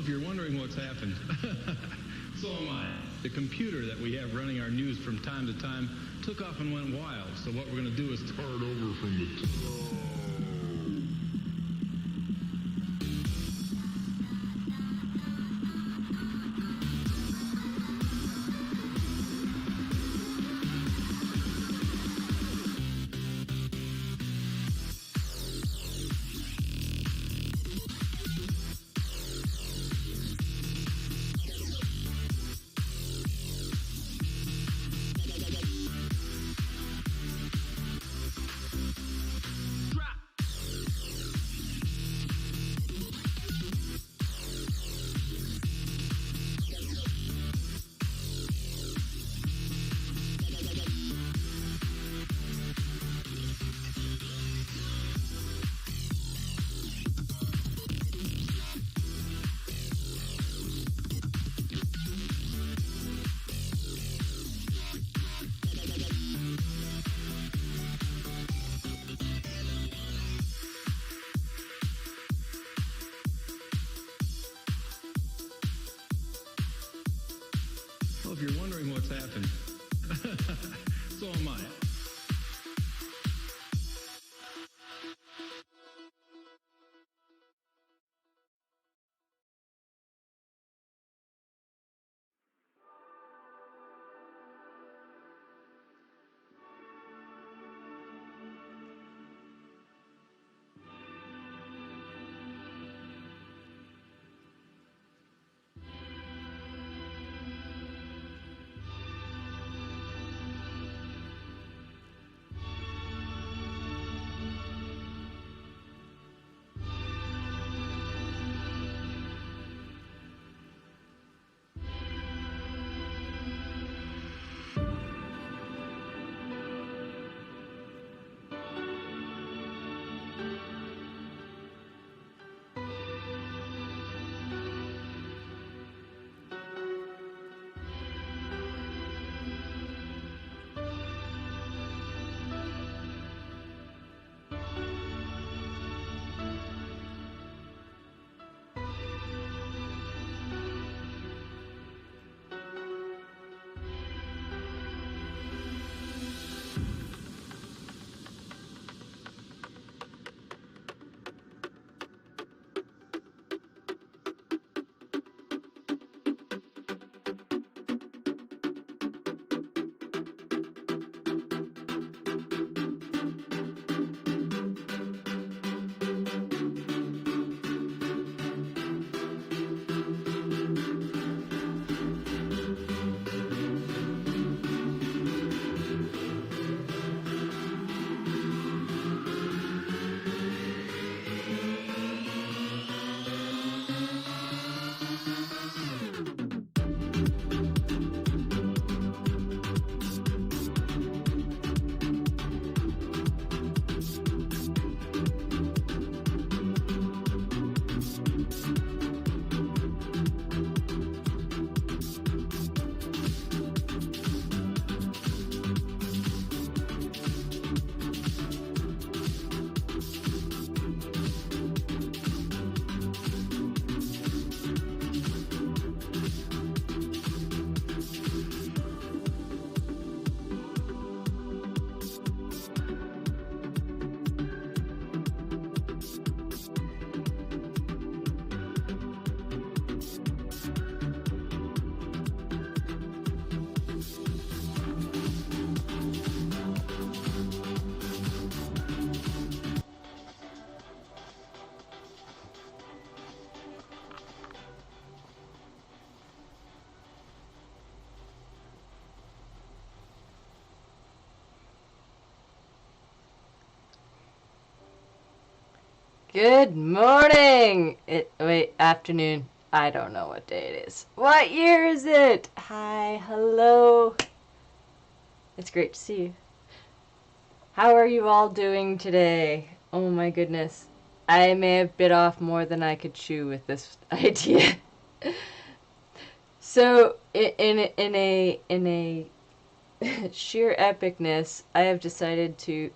if you're wondering what's happened, so am I. The computer that we have running our news from time to time took off and went wild. So what we're going to do is start over from the top. Well, if you're wondering what's happened, so am I. Good morning! Wait, afternoon. I don't know what day it is. What year is it? Hi, hello. It's great to see you. How are you all doing today? Oh my goodness. I may have bit off more than I could chew with this idea. So, in a sheer epicness, I have decided to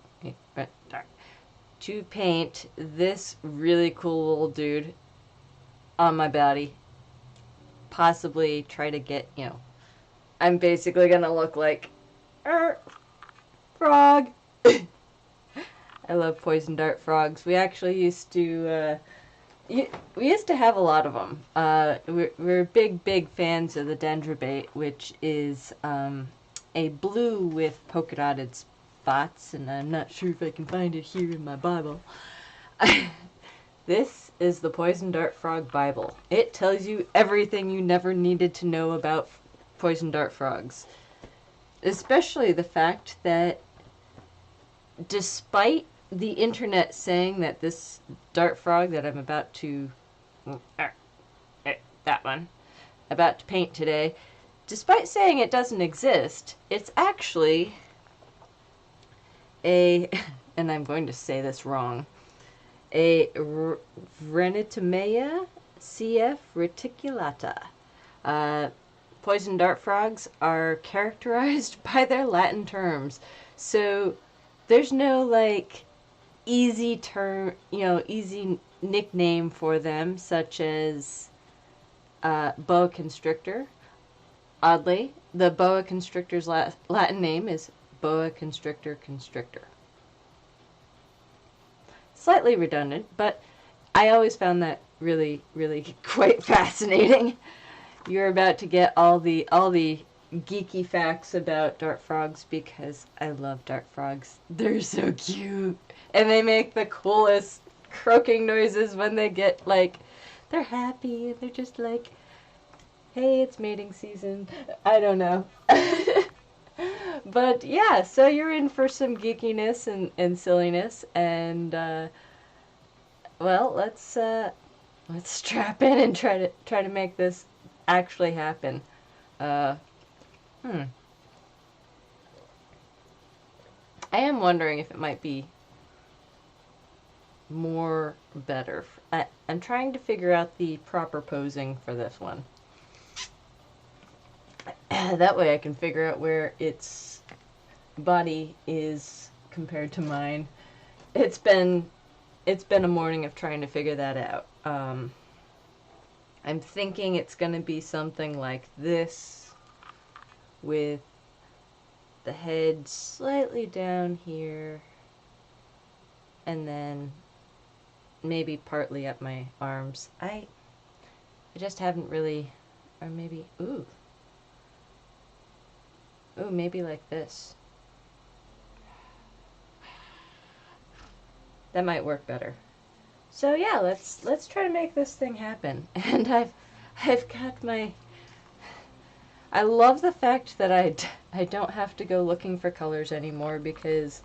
paint this really cool little dude on my body. possibly try to get, you know, I'm basically gonna look like frog. I love poison dart frogs. We actually used to, we used to have a lot of them. We're big fans of the dendrobate, which is a blue with polka dotted spots, and I'm not sure if I can find it here in my Bible. This is the Poison Dart Frog Bible. It tells you everything you never needed to know about poison dart frogs. Especially the fact that despite the internet saying that this dart frog that I'm about to, that one, about to paint today, despite saying it doesn't exist, it's actually a, and I'm going to say this wrong, a Renitomea cf. reticulata. Poison dart frogs are characterized by their Latin terms. So there's no like easy term, you know, easy nickname for them, such as boa constrictor. Oddly, the boa constrictor's Latin name is boa constrictor constrictor. Slightly redundant, but I always found that really quite fascinating. You're about to get all the geeky facts about dart frogs because I love dart frogs. They're so cute. And they make the coolest croaking noises when they get like, they're happy. They're just like, hey, it's mating season. I don't know. But yeah, so you're in for some geekiness and silliness, and well, let's strap in and try to make this actually happen. I am wondering if it might be more better. I'm trying to figure out the proper posing for this one. That way I can figure out where its body is compared to mine. It's been a morning of trying to figure that out. I'm thinking it's going to be something like this, with the head slightly down here, and then maybe partly up my arms. I just haven't really, or maybe, ooh, maybe like this. That might work better. So yeah, let's try to make this thing happen. And I've got my, I love the fact that I don't have to go looking for colors anymore, because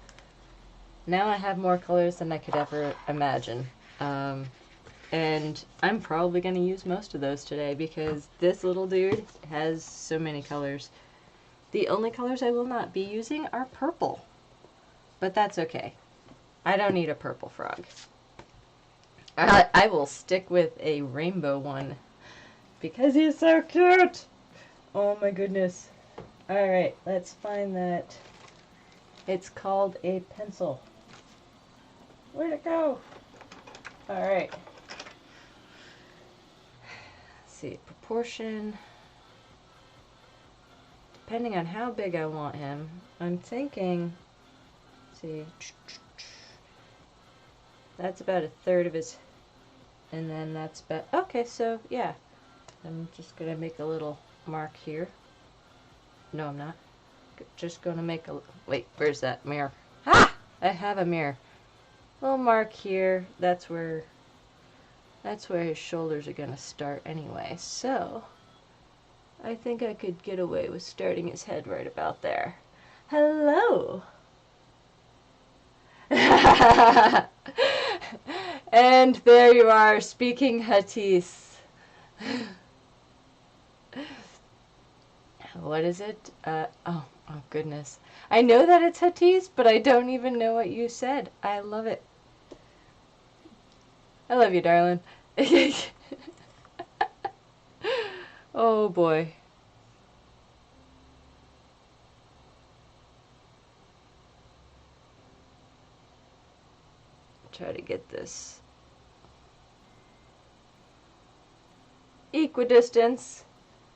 now I have more colors than I could ever imagine. And I'm probably going to use most of those today, because this little dude has so many colors. The only colors I will not be using are purple. But that's okay. I don't need a purple frog. I will stick with a rainbow one, because he's so cute! Oh my goodness. Alright, let's find that. It's called a pencil. Where'd it go? Alright. Let's see, proportion. Depending on how big I want him, I'm thinking, let's see, that's about a third of his, and then that's about, okay, so yeah, I'm just gonna make a little mark here. No, I'm not. Just gonna make a, wait, where's that mirror? Ah! I have a mirror. Little mark here, that's where his shoulders are gonna start anyway, so I think I could get away with starting his head right about there. Hello! And there you are, speaking Huttese. What is it? Oh goodness. I know that it's Huttese, but I don't even know what you said. I love it. I love you, darling. Oh boy. Try to get this equidistance.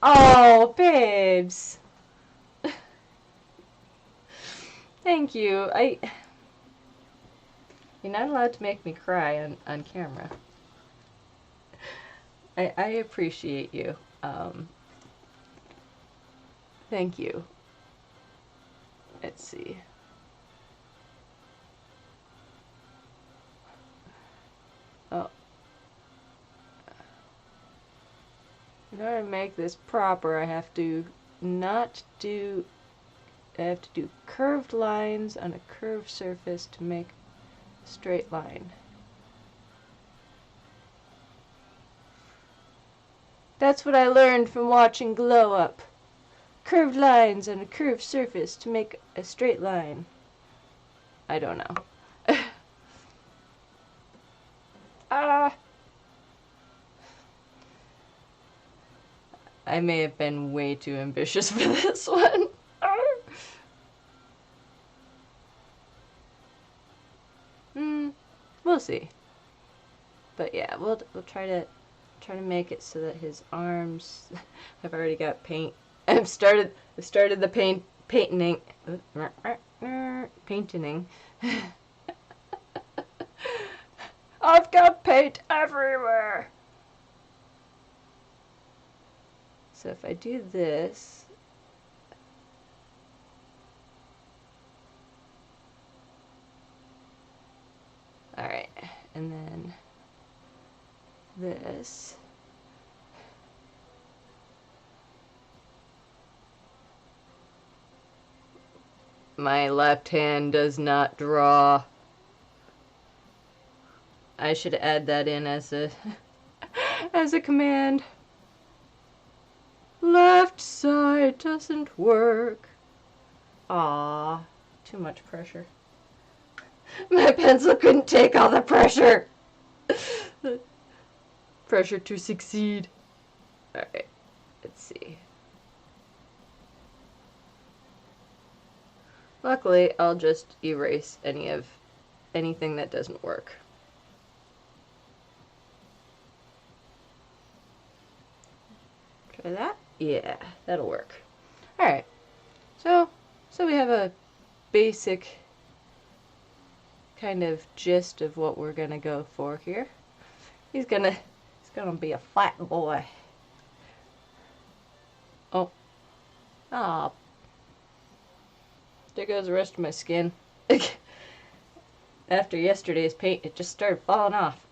Oh, babes. Thank you. You're not allowed to make me cry on camera. I appreciate you. Thank you. Let's see. Oh. In order to make this proper, I have to do curved lines on a curved surface to make a straight line. That's what I learned from watching Glow Up. Curved lines on a curved surface to make a straight line. I don't know. Ah! I may have been way too ambitious for this one. We'll see. But yeah, we'll try to make it so that his arms. I've already got paint. I've started the painting. I've got paint everywhere. So if I do this, alright, and then this. My left hand does not draw. I should add that in as a as a command. Left side doesn't work. Ah, too much pressure. My pencil couldn't take all the pressure. Pressure to succeed. Alright, let's see. Luckily, I'll just erase anything that doesn't work. Try that? Yeah, that'll work. Alright, so we have a basic kind of gist of what we're gonna go for here. He's gonna be a flat boy. Oh. Ah. There goes the rest of my skin. After yesterday's paint, it just started falling off.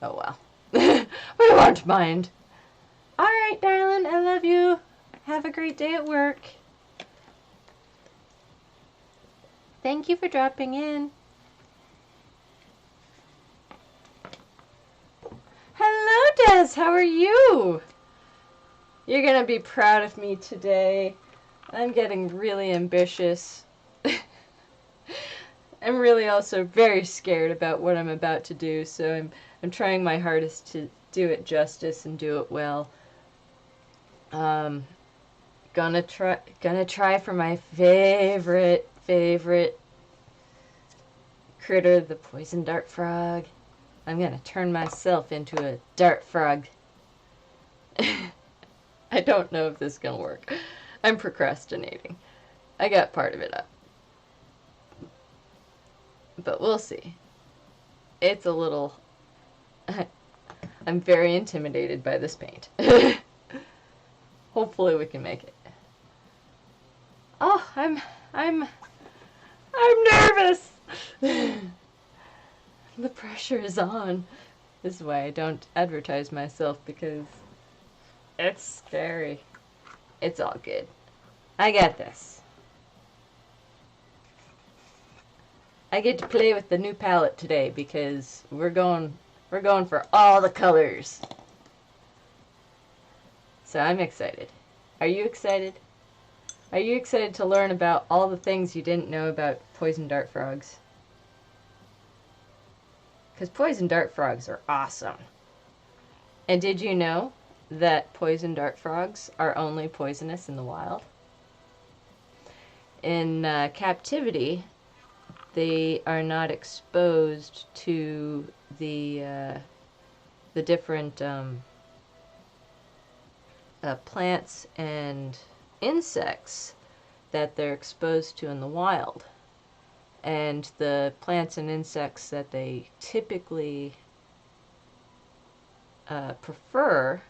Oh well. We won't mind. Alright, darling, I love you. Have a great day at work. Thank you for dropping in. Hello, Des. How are you? You're gonna be proud of me today. I'm getting really ambitious. I'm really also very scared about what I'm about to do, so I'm trying my hardest to do it justice and do it well. Gonna try for my favorite critter, the poison dart frog. I'm gonna turn myself into a dart frog. I don't know if this is gonna work. I'm procrastinating. I got part of it up. But we'll see. It's a little... I'm very intimidated by this paint. Hopefully we can make it. Oh, I'm nervous! The pressure is on. This is why I don't advertise myself, because it's scary. It's all good. I got this. I get to play with the new palette today because we're going for all the colors. So I'm excited. Are you excited? Are you excited to learn about all the things you didn't know about poison dart frogs? Because poison dart frogs are awesome. And did you know that poison dart frogs are only poisonous in the wild? In captivity, they are not exposed to the different plants and insects that they're exposed to in the wild. And the plants and insects that they typically prefer,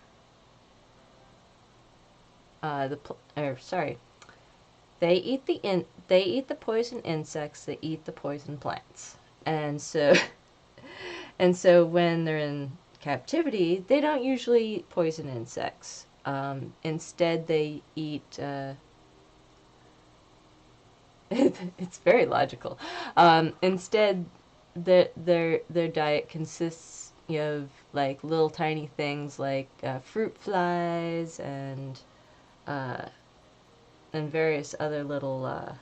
they eat the poison insects, they eat the poison plants. And so and so when they're in captivity, they don't usually eat poison insects. Instead, they eat. It's very logical. Instead, their diet consists of like little tiny things like fruit flies and various other little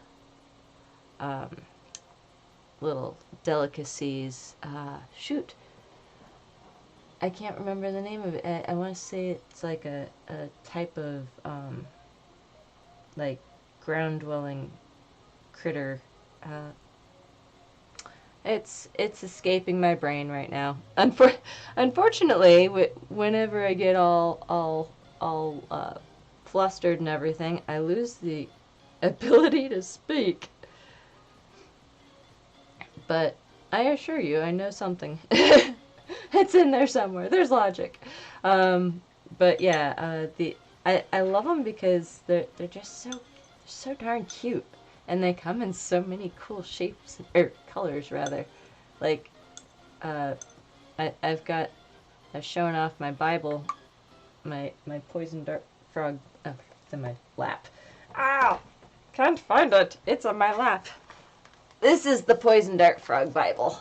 delicacies. Shoot, I can't remember the name of it. I want to say it's like a type of like ground dwelling critter. It's escaping my brain right now. Unfortunately, whenever I get all flustered and everything, I lose the ability to speak. But I assure you, I know something. It's in there somewhere. There's logic. But yeah, I love them because they're just so darn cute, and they come in so many cool shapes or colors rather. Like I've shown off my Bible, my poison dart frog. It's in my lap. Ow! Can't find it. It's on my lap. This is the Poison Dart Frog Bible.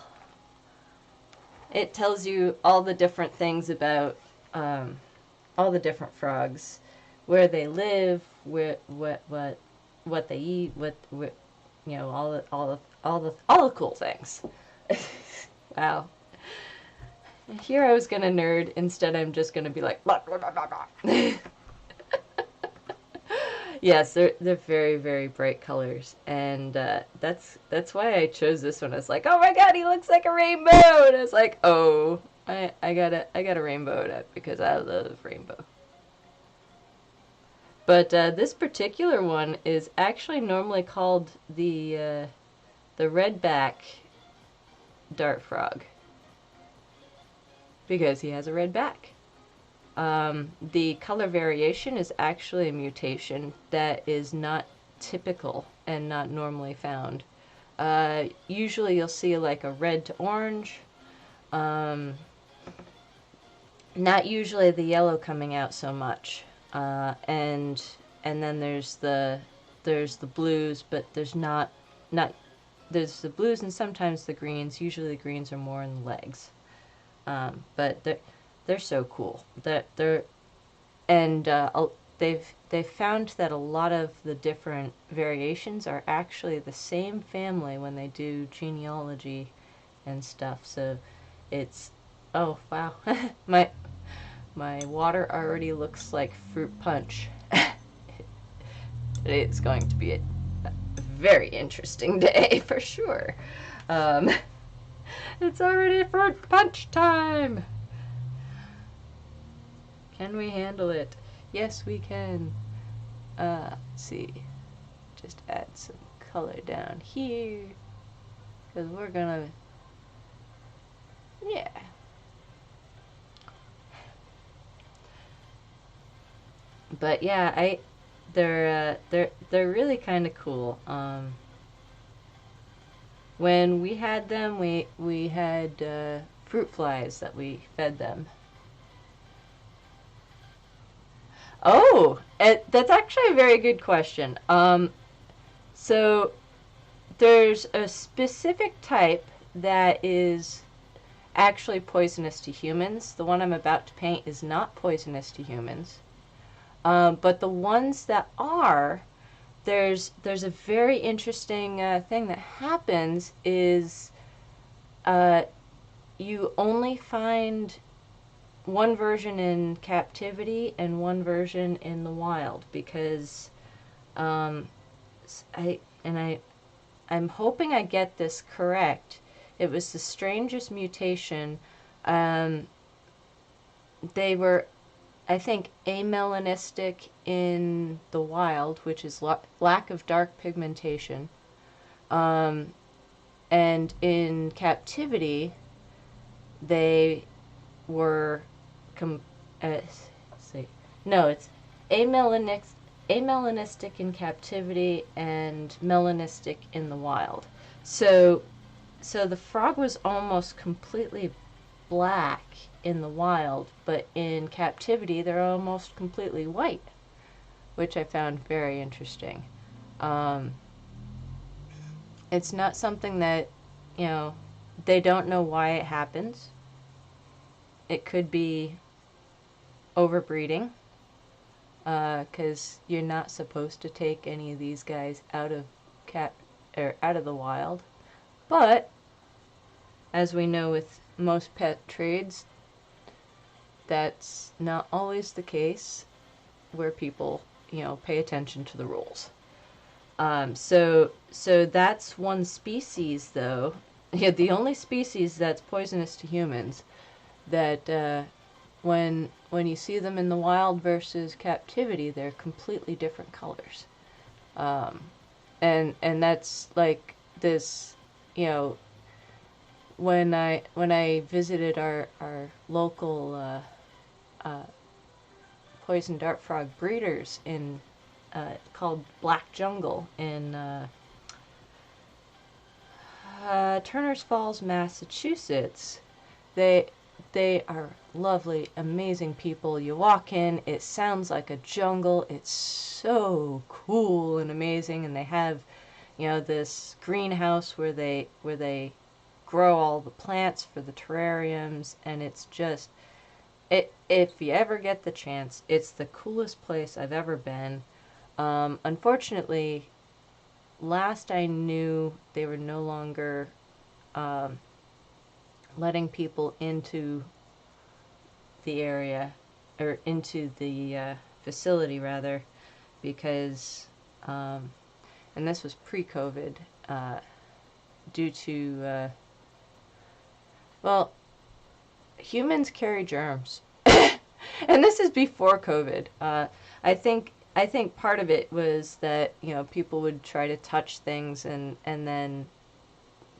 It tells you all the different things about all the different frogs, where they live, what they eat, what you know, all the cool things. Wow. Here I was gonna nerd. Instead, I'm just gonna be like blah, blah, blah, blah, blah. Yes, they're very, very bright colors, and that's why I chose this one. I was like, oh my god, he looks like a rainbow, and I was like, oh, I gotta rainbow it up because I love rainbow. But this particular one is actually normally called the redback dart frog because he has a red back. The color variation is actually a mutation that is not typical and not normally found. Usually you'll see like a red to orange, not usually the yellow coming out so much, and then there's the blues, but there's there's the blues and sometimes the greens. Usually the greens are more in the legs, but they're so cool. They've found that a lot of the different variations are actually the same family when they do genealogy and stuff. So it's, oh wow, my water already looks like fruit punch. It's going to be a very interesting day for sure. It's already fruit punch time. Can we handle it? Yes, we can. Let's see. Just add some color down here. Because we're gonna... Yeah. But yeah, they're really kind of cool. When we had them, we had fruit flies that we fed them. Oh, that's actually a very good question. So there's a specific type that is actually poisonous to humans. The one I'm about to paint is not poisonous to humans. But the ones that are, there's a very interesting thing that happens is you only find one version in captivity and one version in the wild because I'm hoping I get this correct. It was the strangest mutation. They were I think amelanistic in the wild, which is lack of dark pigmentation. Um, and in captivity, they were, let's see, no, it's amelanic, amelanistic in captivity and melanistic in the wild. So, so the frog was almost completely black in the wild, but in captivity they're almost completely white, which I found very interesting. Um, it's not something that, you know, they don't know why it happens. It could be overbreeding, because you're not supposed to take any of these guys out of out of the wild. But as we know with most pet trades, that's not always the case where people, you know, pay attention to the rules. So that's one species, though. Yeah, the only species that's poisonous to humans. That when you see them in the wild versus captivity, they're completely different colors. Um, and that's like this, you know, when I visited our local uh, poison dart frog breeders in called Black Jungle in Turner's Falls, Massachusetts. They they are lovely, amazing people. You walk in, it sounds like a jungle. It's so cool and amazing, and they have, you know, this greenhouse where they grow all the plants for the terrariums, and it's just if you ever get the chance, it's the coolest place I've ever been. Unfortunately, last I knew, they were no longer um, letting people into the area, or into the facility rather, because, and this was pre-COVID, due to, well, humans carry germs. And this is before COVID. I think part of it was that, you know, people would try to touch things, and then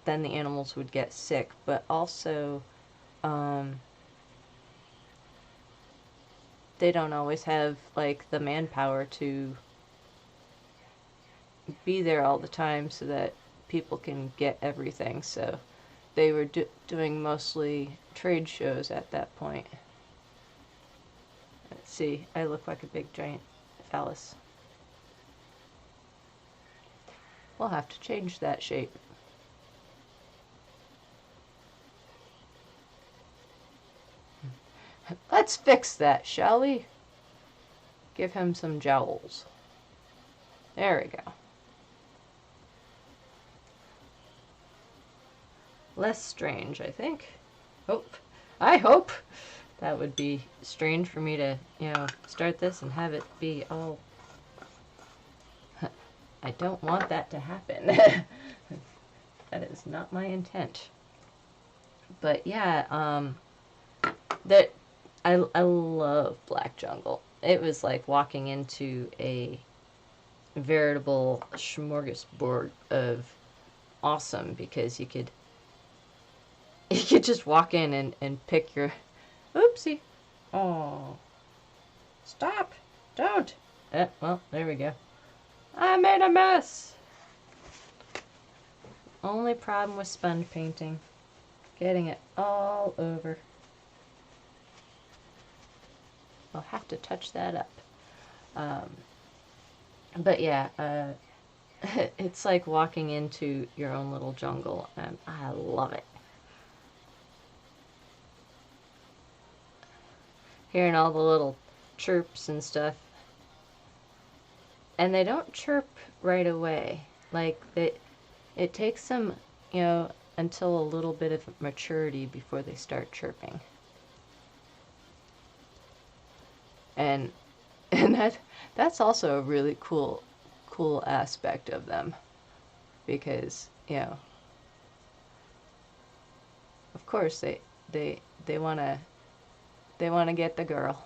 the animals would get sick. But also, um, they don't always have like the manpower to be there all the time so that people can get everything. So they were doing mostly trade shows at that point. Let's see, I look like a big giant phallus. We'll have to change that shape. Let's fix that, shall we? Give him some jowls. There we go. Less strange, I think. Hope. I hope. That would be strange for me to, you know, start this and have it be all... I don't want that to happen. That is not my intent. But yeah, that I love Black Jungle. It was like walking into a veritable smorgasbord of awesome, because you could just walk in and pick your... Oopsie. Oh. Stop. Don't. Well, there we go. I made a mess. Only problem with sponge painting. Getting it all over. I'll have to touch that up. But yeah, it's like walking into your own little jungle, and I love it. Hearing all the little chirps and stuff. And they don't chirp right away. Like, it takes them, you know, until a little bit of maturity before they start chirping. And that's also a really cool aspect of them, because, you know, of course they want to get the girl.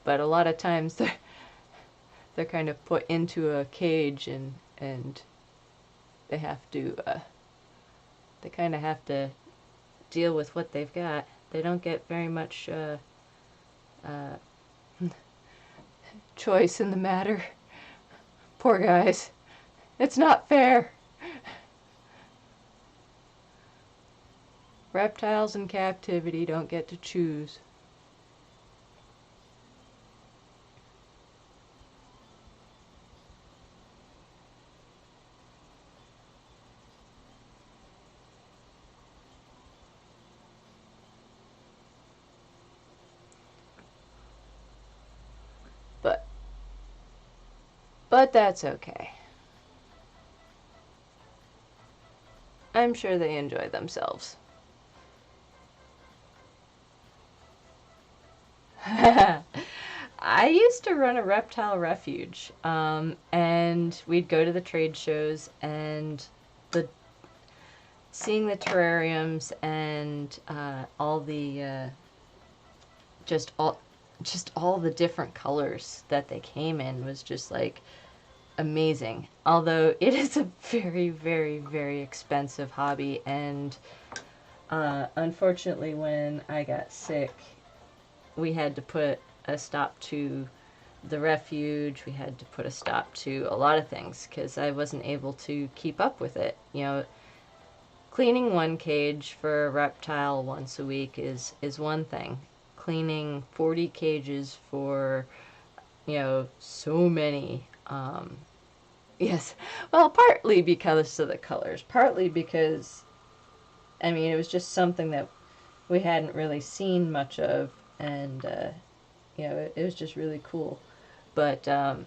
but a lot of times they're kind of put into a cage and they have to they kind of have to deal with what they've got. They don't get very much choice in the matter. Poor guys. It's not fair. Reptiles in captivity don't get to choose. But that's okay. I'm sure they enjoy themselves. I used to run a reptile refuge, and we'd go to the trade shows and seeing the terrariums and all the just all the different colors that they came in was just like amazing. Although it is a very, very, very expensive hobby, and unfortunately when I got sick, we had to put a stop to the refuge. We had to put a stop to a lot of things because I wasn't able to keep up with it. You know, cleaning one cage for a reptile once a week is one thing. Cleaning 40 cages for, you know, so many, yes, well, partly because of the colors, partly because, I mean, it was just something that we hadn't really seen much of, and, you know, it was just really cool. But, I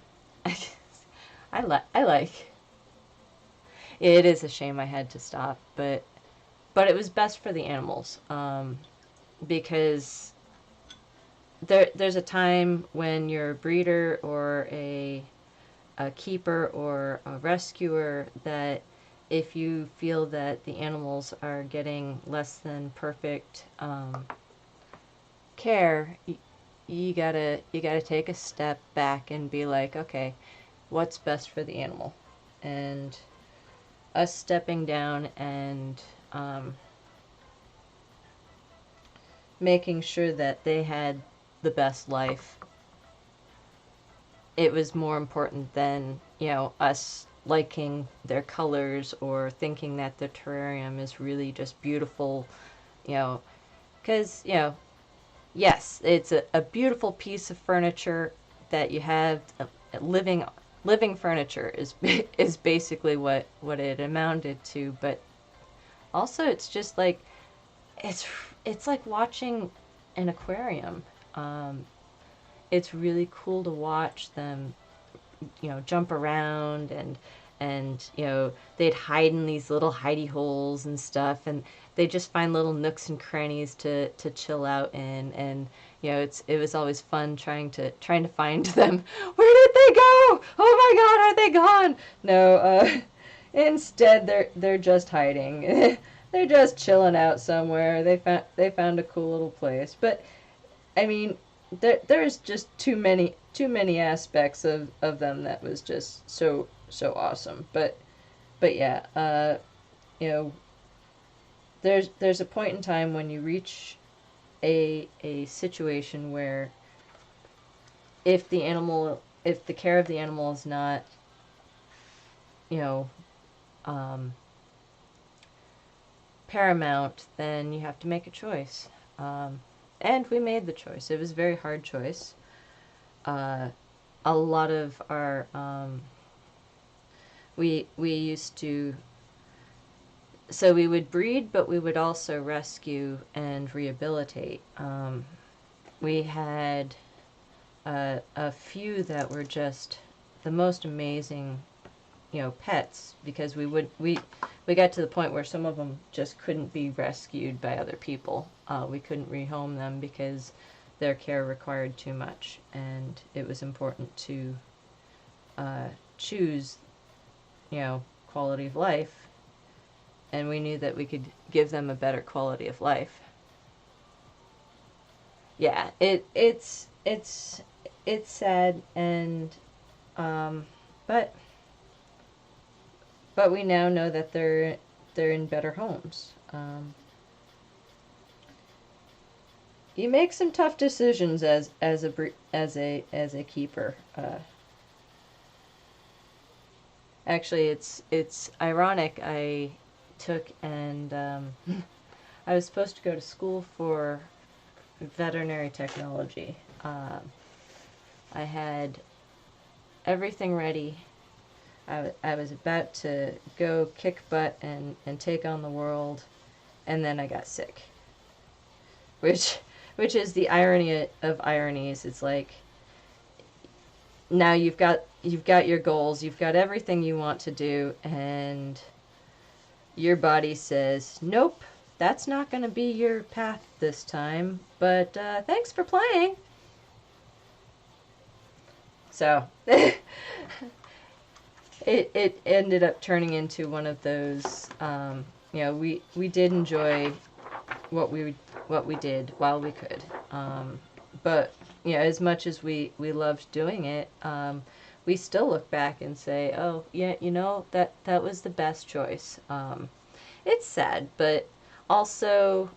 like, it is a shame I had to stop, but it was best for the animals, because there's a time when you're a breeder or a keeper or a rescuer that if you feel that the animals are getting less than perfect care, you gotta take a step back and be like, okay, what's best for the animal? And us stepping down and making sure that they had the best life, it was more important than, you know, us liking their colors or thinking that the terrarium is really just beautiful, you know, because, you know, yes, it's a beautiful piece of furniture that you have. Living furniture is basically what it amounted to, but also it's just like it's like watching an aquarium. It's really cool to watch them, you know, jump around and you know, they'd hide in these little hidey holes and stuff, and they just find little nooks and crannies to chill out in, and you know, it was always fun trying to find them. Where did they go? Oh my God, are they gone? No, instead they're just hiding. They're just chilling out somewhere. They found a cool little place. But I mean, there's just too many aspects of them that was just so awesome. But yeah, you know, there's a point in time when you reach a situation where if the care of the animal is not, you know, paramount, then you have to make a choice. And we made the choice. It was a very hard choice. A lot of our we used to, so we would breed, but we would also rescue and rehabilitate. We had a few that were just the most amazing, you know, pets, because we got to the point where some of them just couldn't be rescued by other people. We couldn't rehome them because their care required too much, and it was important to choose, you know, quality of life, and we knew that we could give them a better quality of life. Yeah, it's it's sad, and um, but we now know that they're in better homes. You make some tough decisions as a keeper. Actually, it's ironic. I took and I was supposed to go to school for veterinary technology. I had everything ready. I was about to go kick butt and take on the world, and then I got sick. Which is the irony of ironies. It's like, now you've got your goals, you've got everything you want to do, and your body says, nope, that's not going to be your path this time, but thanks for playing. So it ended up turning into one of those, we did enjoy what we did while we could, but as much as we loved doing it, we still look back and say, oh yeah, that was the best choice. It's sad, but also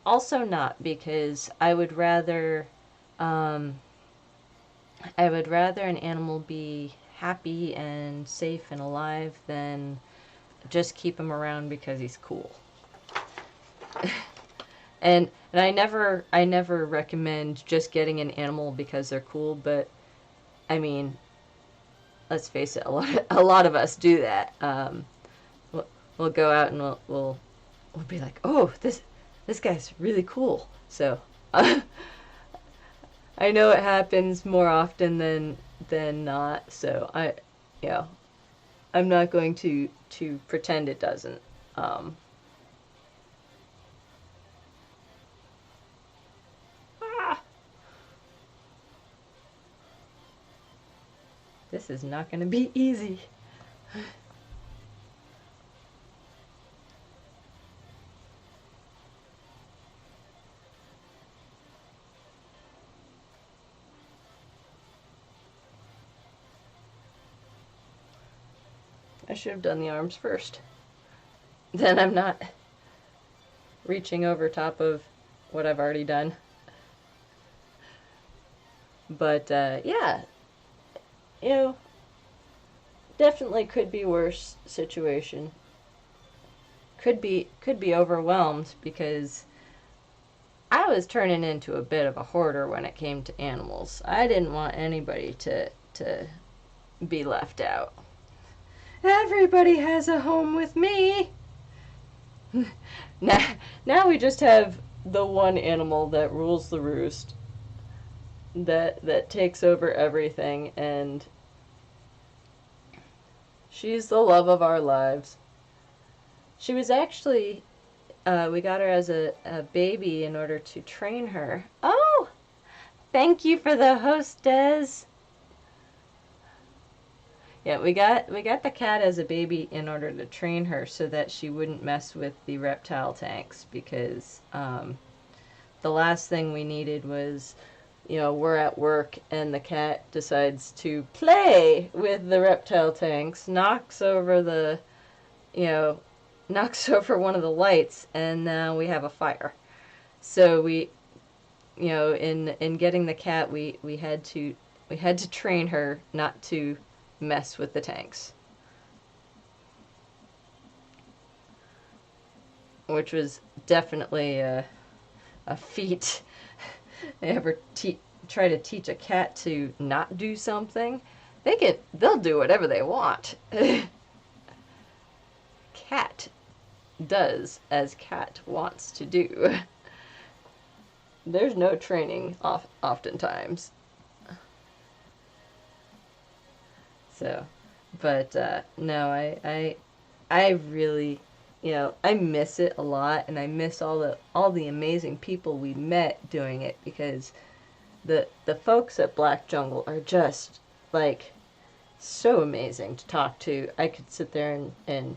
not, because I would rather an animal be happy and safe and alive than just keep him around because he's cool. And I never recommend just getting an animal because they're cool, but I mean, let's face it, a lot of us do that. We'll go out and we'll be like, oh, this guy's really cool. So I know it happens more often than not. So I'm not going to pretend it doesn't. This is not going to be easy. I should have done the arms first. Then I'm not reaching over top of what I've already done. But yeah, definitely could be worse situation. Could be overwhelmed, because I was turning into a bit of a hoarder when it came to animals. I didn't want anybody to be left out. Everybody has a home with me. Now we just have the one animal that rules the roost, that takes over everything, and she's the love of our lives. She was actually, we got her as a baby in order to train her. Oh, thank you for the hostess. Yeah, we got the cat as a baby in order to train her so that she wouldn't mess with the reptile tanks, because the last thing we needed was, we're at work and the cat decides to play with the reptile tanks, knocks over one of the lights, and now we have a fire. So we, in getting the cat, we had to train her not to mess with the tanks, which was definitely a feat. They ever try to teach a cat to not do something, they'll do whatever they want. Cat does as cat wants to do. There's no training oftentimes. So, but no, I really, I miss it a lot, and I miss all the amazing people we met doing it, because the folks at Black Jungle are just like so amazing to talk to. I could sit there and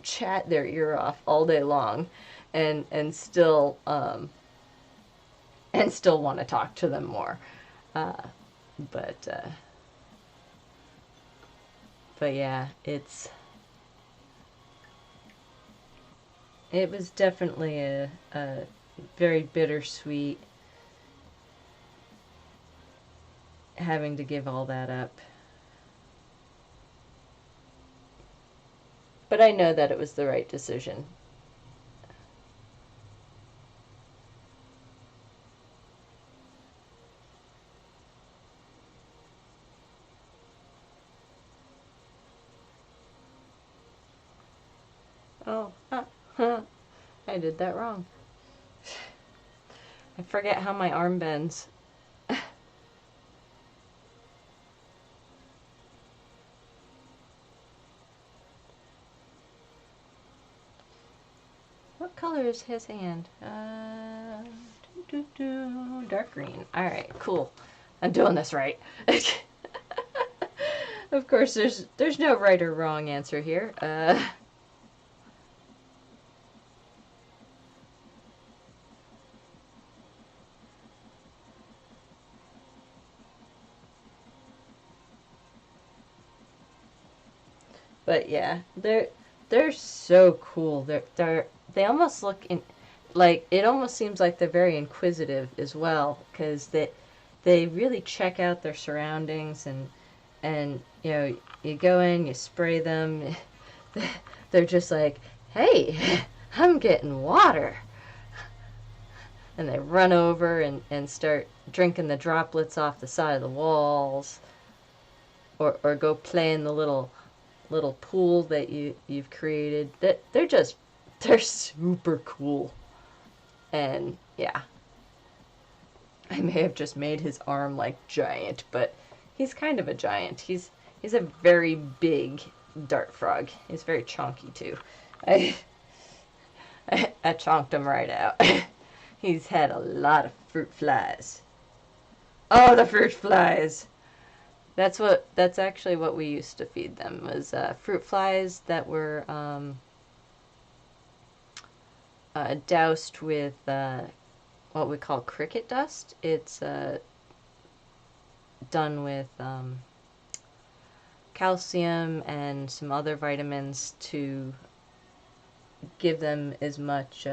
chat their ear off all day long, and still and still want to talk to them more. But yeah, it was definitely a very bittersweet having to give all that up. But I know that it was the right decision. Oh, I did that wrong. I forget how my arm bends. What color is his hand? Dark green. Alright, cool. I'm doing this right. Of course, there's no right or wrong answer here. But yeah, they're so cool. They almost look like it almost seems like they're very inquisitive as well, because they really check out their surroundings, and you know, you go in, you spray them, they're just like, hey, I'm getting water, and they run over and start drinking the droplets off the side of the walls, or go play in the little pool that you've created. That they're super cool. And yeah, I may have just made his arm like giant, but he's kind of a giant. He's a very big dart frog. He's very chonky too. I chonked him right out. He's had a lot of fruit flies. Oh, the fruit flies! That's actually what we used to feed them, was fruit flies that were doused with what we call cricket dust. It's done with calcium and some other vitamins to give them as much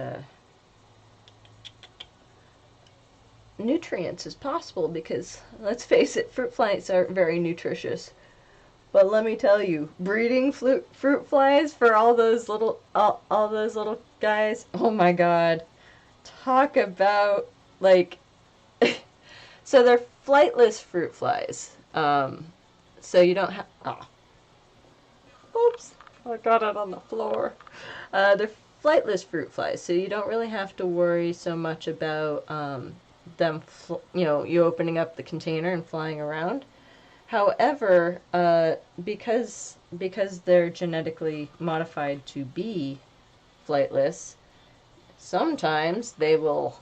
nutrients as possible, because let's face it, fruit flies aren't very nutritious. But let me tell you, breeding fruit flies for all those little guys, oh my god, talk about like so they're flightless fruit flies. So you don't have oops, I got it on the floor. They're flightless fruit flies, so you don't really have to worry so much about them, you opening up the container and flying around. However, because they're genetically modified to be flightless, sometimes they will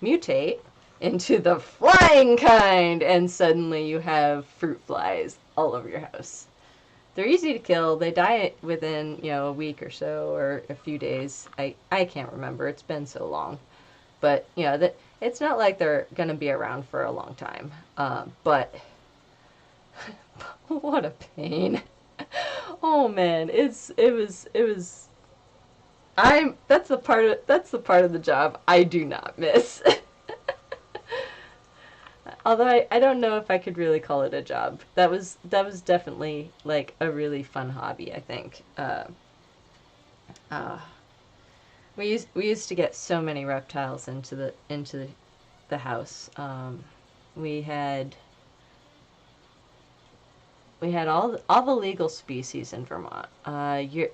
mutate into the flying kind, and suddenly you have fruit flies all over your house. They're easy to kill. They die within, a week or so, or a few days. I can't remember. It's been so long. But, it's not like they're going to be around for a long time. But what a pain. Oh man, that's the part of the job I do not miss. Although I don't know if I could really call it a job. That was definitely like a really fun hobby, I think. We used to get so many reptiles into the house. We had all the legal species in Vermont. You're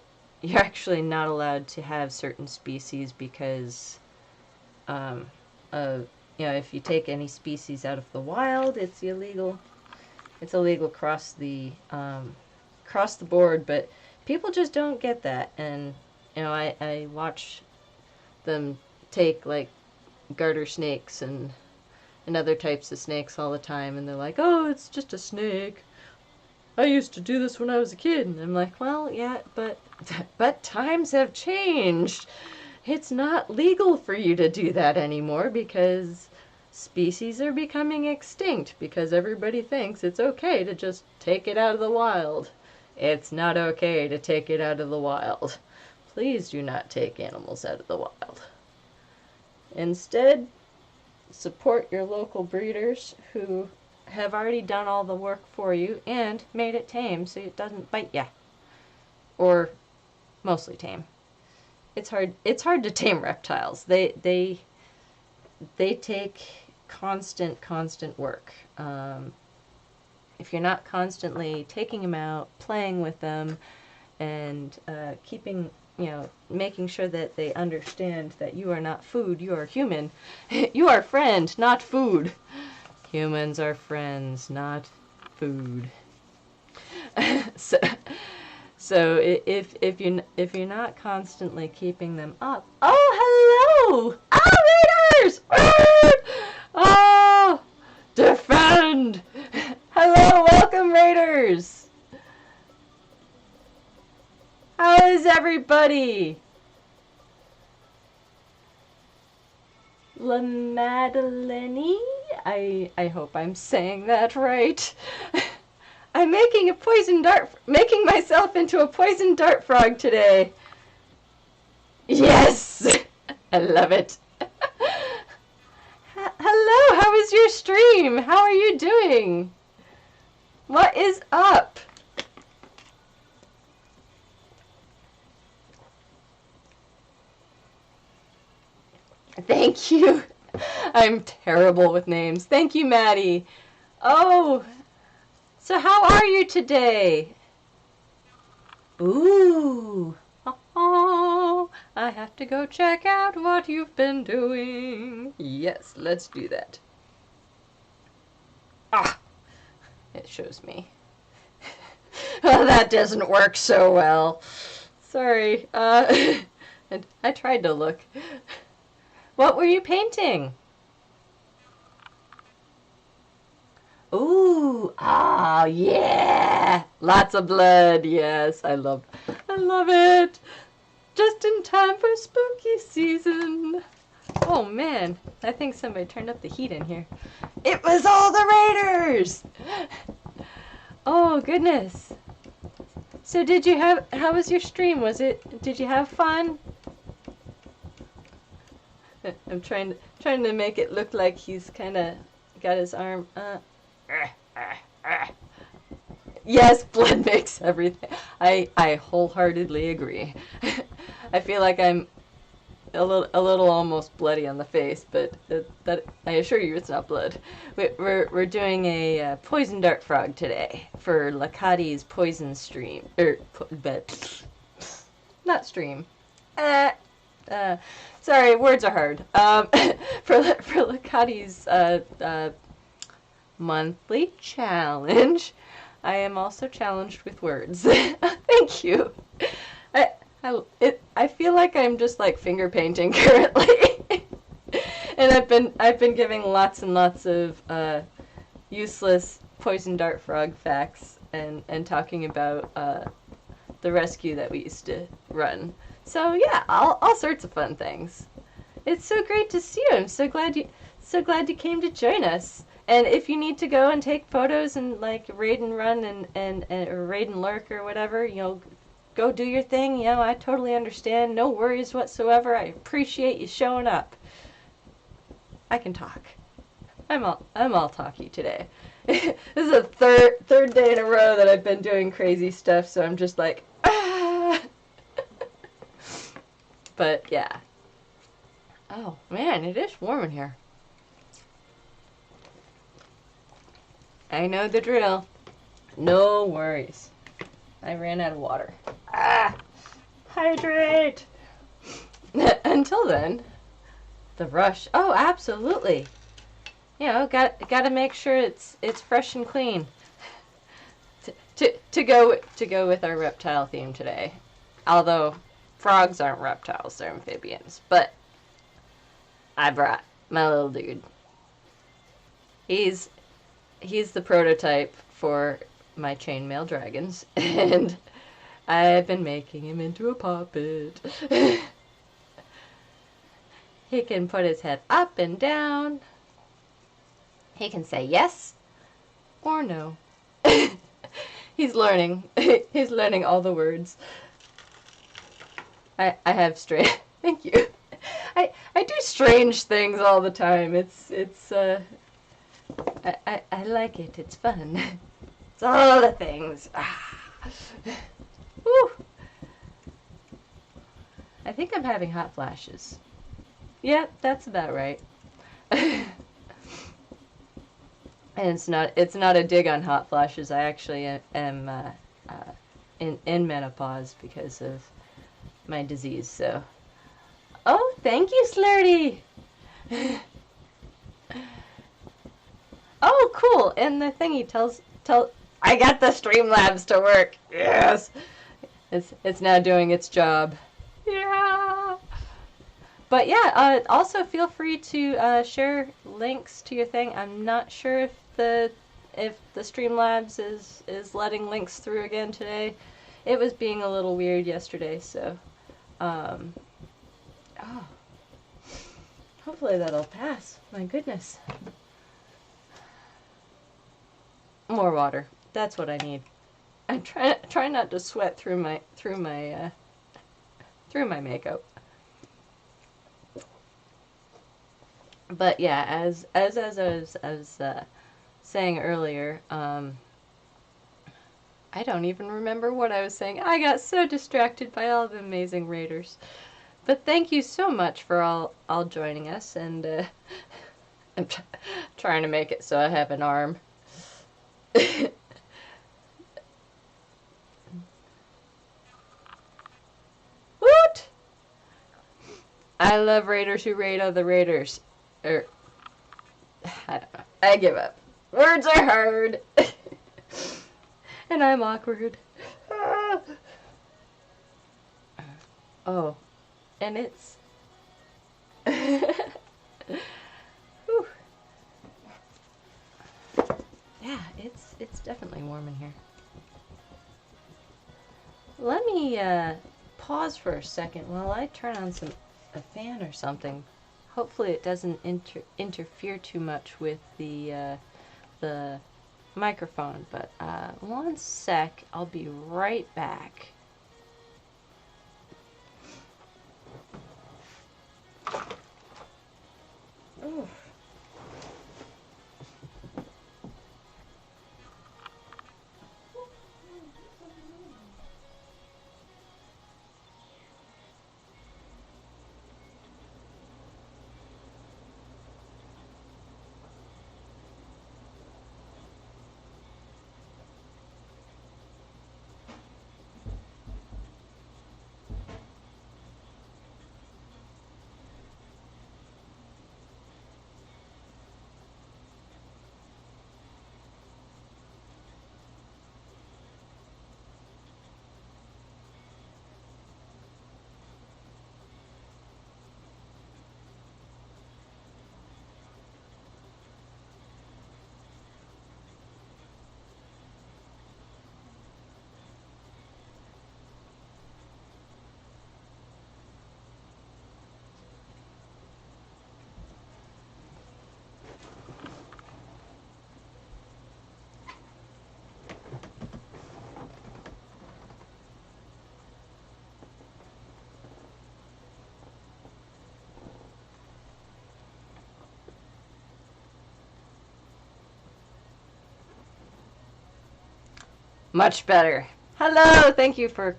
actually not allowed to have certain species because if you take any species out of the wild, it's illegal. It's illegal across the board, but people just don't get that. And I watch them take like garter snakes and other types of snakes all the time, and they're like, "Oh, it's just a snake. I used to do this when I was a kid." And I'm like, "Well, yeah, but times have changed. it's not legal for you to do that anymore because species are becoming extinct because everybody thinks it's okay to just take it out of the wild. It's not okay to take it out of the wild. Please do not take animals out of the wild. Instead, support your local breeders who have already done all the work for you and made it tame so it doesn't bite you. Or mostly tame. It's hard to tame reptiles. They take constant work. If you're not constantly taking them out, playing with them, and keeping, making sure that they understand that you are not food, you are human. You are friend, not food. Humans are friends, not food. So if you're not constantly keeping them up, oh, hello, raiders! Oh, defend! Hello, welcome, raiders. How is everybody? La Madeleine? I hope I'm saying that right. I'm making myself into a poison dart frog today. Yes! I love it. Hello, how is your stream? How are you doing? What is up? Thank you. I'm terrible with names. Thank you, Maddie. Oh, so how are you today? Ooh. Oh, I have to go check out what you've been doing. Yes, let's do that. Ah, it shows me. Oh, that doesn't work so well. Sorry. I tried to look. What were you painting? Ooh, ah, yeah, lots of blood. Yes, I love it. Just in time for spooky season. Oh man, I think somebody turned up the heat in here. It was all the raiders. Oh goodness. So how was your stream? Did you have fun? I'm trying to make it look like he's kind of got his arm. Yes, blood makes everything. I wholeheartedly agree. I feel like I'm a little almost bloody on the face, but that I assure you it's not blood. We're doing a poison dart frog today for Lakati's poison stream, but not stream. Sorry, words are hard. For Lakati's monthly challenge, I am also challenged with words. Thank you. I feel like I'm just like finger painting currently, and I've been giving lots and lots of useless poison dart frog facts and talking about the rescue that we used to run. So yeah, all sorts of fun things. It's so great to see you. I'm so glad you came to join us. And if you need to go and take photos and like raid and run and or raid and lurk or whatever, go do your thing. I totally understand. No worries whatsoever. I appreciate you showing up. I can talk. I'm all talky today. This is the third day in a row that I've been doing crazy stuff, so I'm just like, ah. But yeah. Oh man, it is warm in here. I know the drill. No worries. I ran out of water. Hydrate! Until then, the rush. Oh, absolutely. Got to make sure it's fresh and clean. To go with our reptile theme today. Although frogs aren't reptiles, they're amphibians. But I brought my little dude. He's the prototype for my chainmail dragons, and I've been making him into a puppet. He can put his head up and down. He can say yes or no. He's learning. He's learning all the words. I have strange. Thank you. I do strange things all the time. I like it. It's fun. It's all the things. Woo. I think I'm having hot flashes. Yeah, that's about right. And it's not a dig on hot flashes. I actually am in menopause because of my disease. So, oh, thank you, Slurdy. Oh, cool. And the thingy tells I got the Streamlabs to work. Yes. It's now doing its job. Yeah. But yeah, also feel free to share links to your thing. I'm not sure if the Streamlabs is letting links through again today. It was being a little weird yesterday, so oh. Hopefully that'll pass. My goodness. More water. That's what I need. I'm trying not to sweat through my makeup. But yeah, as I was saying earlier, I don't even remember what I was saying. I got so distracted by all the amazing raiders. But thank you so much for all joining us, and I'm trying to make it so I have an arm. Woot! I love raiders who raid other raiders. I don't know. I give up. Words are hard. And I'm awkward. Oh. And it's... Yeah, it's definitely warm in here. Let me pause for a second while I turn on a fan or something. Hopefully it doesn't interfere too much with the microphone. But one sec, I'll be right back. Ooh. Much better. Hello, thank you for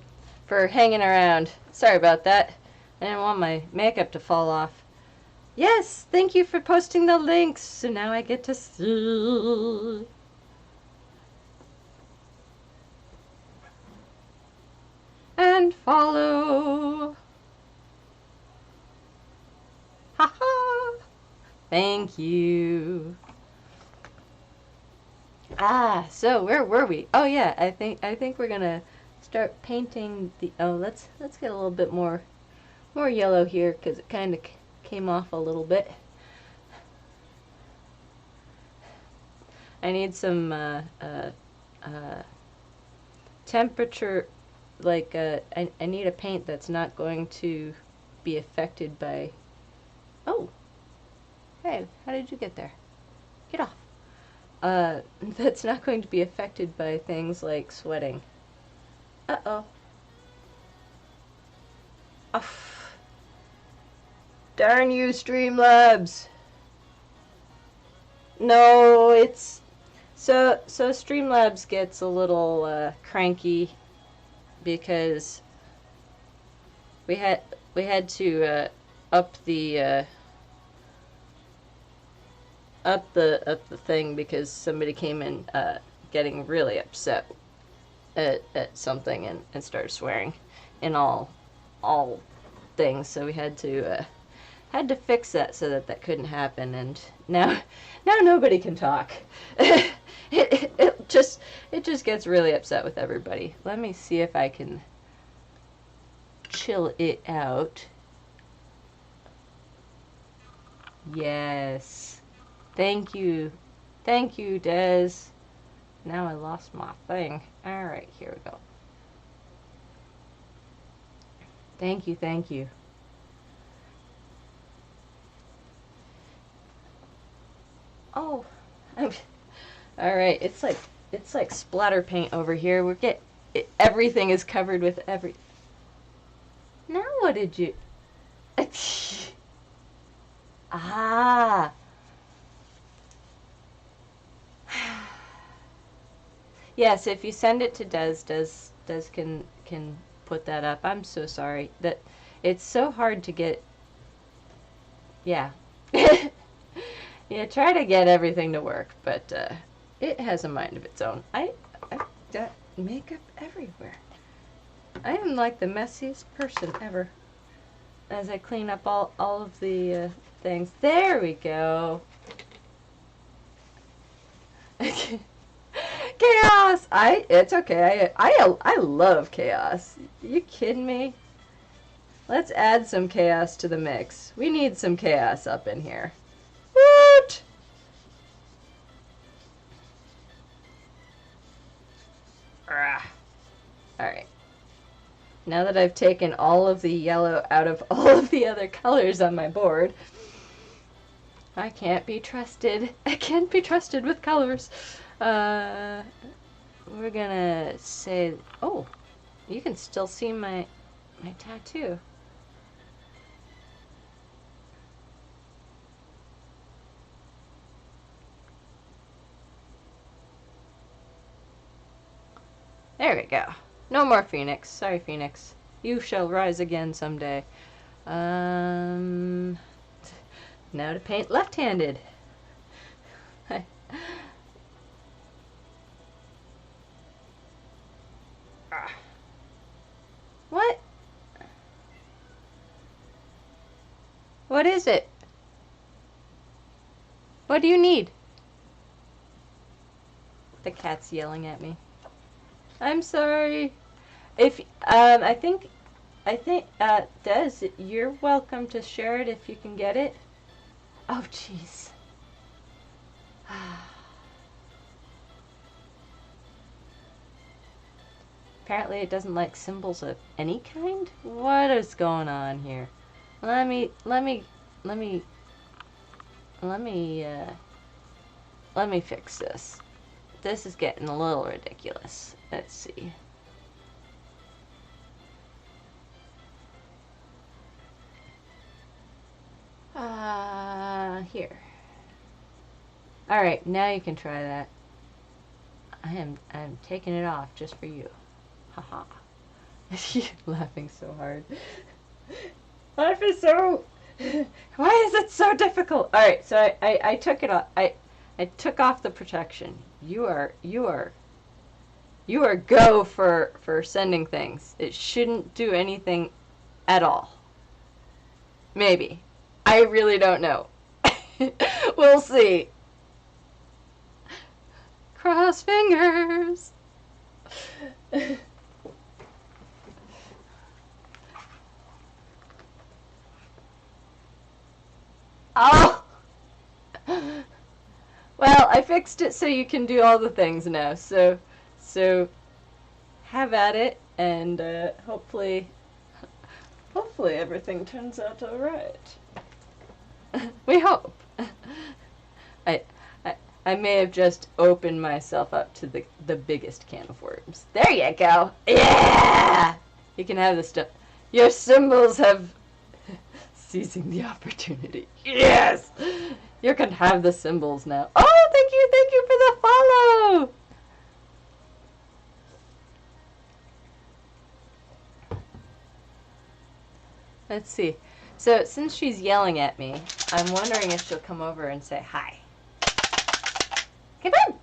hanging around. Sorry about that. I didn't want my makeup to fall off. Yes, thank you for posting the links. So now I get to see. And follow. Haha. Thank you. So where were we? Oh yeah, I think we're gonna start painting the. Oh, let's get a little bit more yellow here because it kind of came off a little bit. I need some temperature, like I need a paint that's not going to be affected by Oh. Hey, how did you get there? Get off. That's not going to be affected by things like sweating. Uh-oh. Oh. Darn you, Streamlabs. No, it's... So Streamlabs gets a little cranky because we had to up the thing because somebody came in getting really upset at something and started swearing in all things. So we had to fix that so that couldn't happen. And now nobody can talk. It just gets really upset with everybody. Let me see if I can chill it out. Yes. Thank you. Thank you, Des. Now I lost my thing. Alright, here we go. Thank you, thank you. Oh. Alright, it's like splatter paint over here. Everything is covered with every... Now what did you... Ah. Yes, if you send it to Des can put that up. I'm so sorry that it's so hard to get. Yeah. Yeah, try to get everything to work, but it has a mind of its own. I got makeup everywhere. I am like the messiest person ever. As I clean up all of the things. There we go. Chaos! It's okay. I love chaos. You kidding me? Let's add some chaos to the mix. We need some chaos up in here. Woot! Alright. Now that I've taken all of the yellow out of all of the other colors on my board, I can't be trusted. I can't be trusted with colors. We're gonna say, oh, you can still see my tattoo. There we go. No more Phoenix. Sorry, Phoenix. You shall rise again someday. Now to paint left-handed. What? What is it? What do you need? The cat's yelling at me. I'm sorry. If I think Des, you're welcome to share it if you can get it. Oh jeez. Apparently it doesn't like symbols of any kind. What is going on here? Let me fix this. This is getting a little ridiculous. Let's see. Here. Alright, now you can try that. I'm taking it off just for you. Haha. You're laughing so hard. Life is so... Why is it so difficult? Alright, so I took it off. I took off the protection. You are go for sending things. It shouldn't do anything at all. Maybe. I really don't know. We'll see. Cross fingers. Oh! Well, I fixed it so you can do all the things now. So have at it, and hopefully everything turns out all right. We hope. I, I may have just opened myself up to the biggest can of worms. There you go. Yeah! You can have the stuff. Your symbols have seizing the opportunity. Yes! You can have the symbols now. Oh, thank you for the follow! Let's see. So, since she's yelling at me, I'm wondering if she'll come over and say hi. Come on!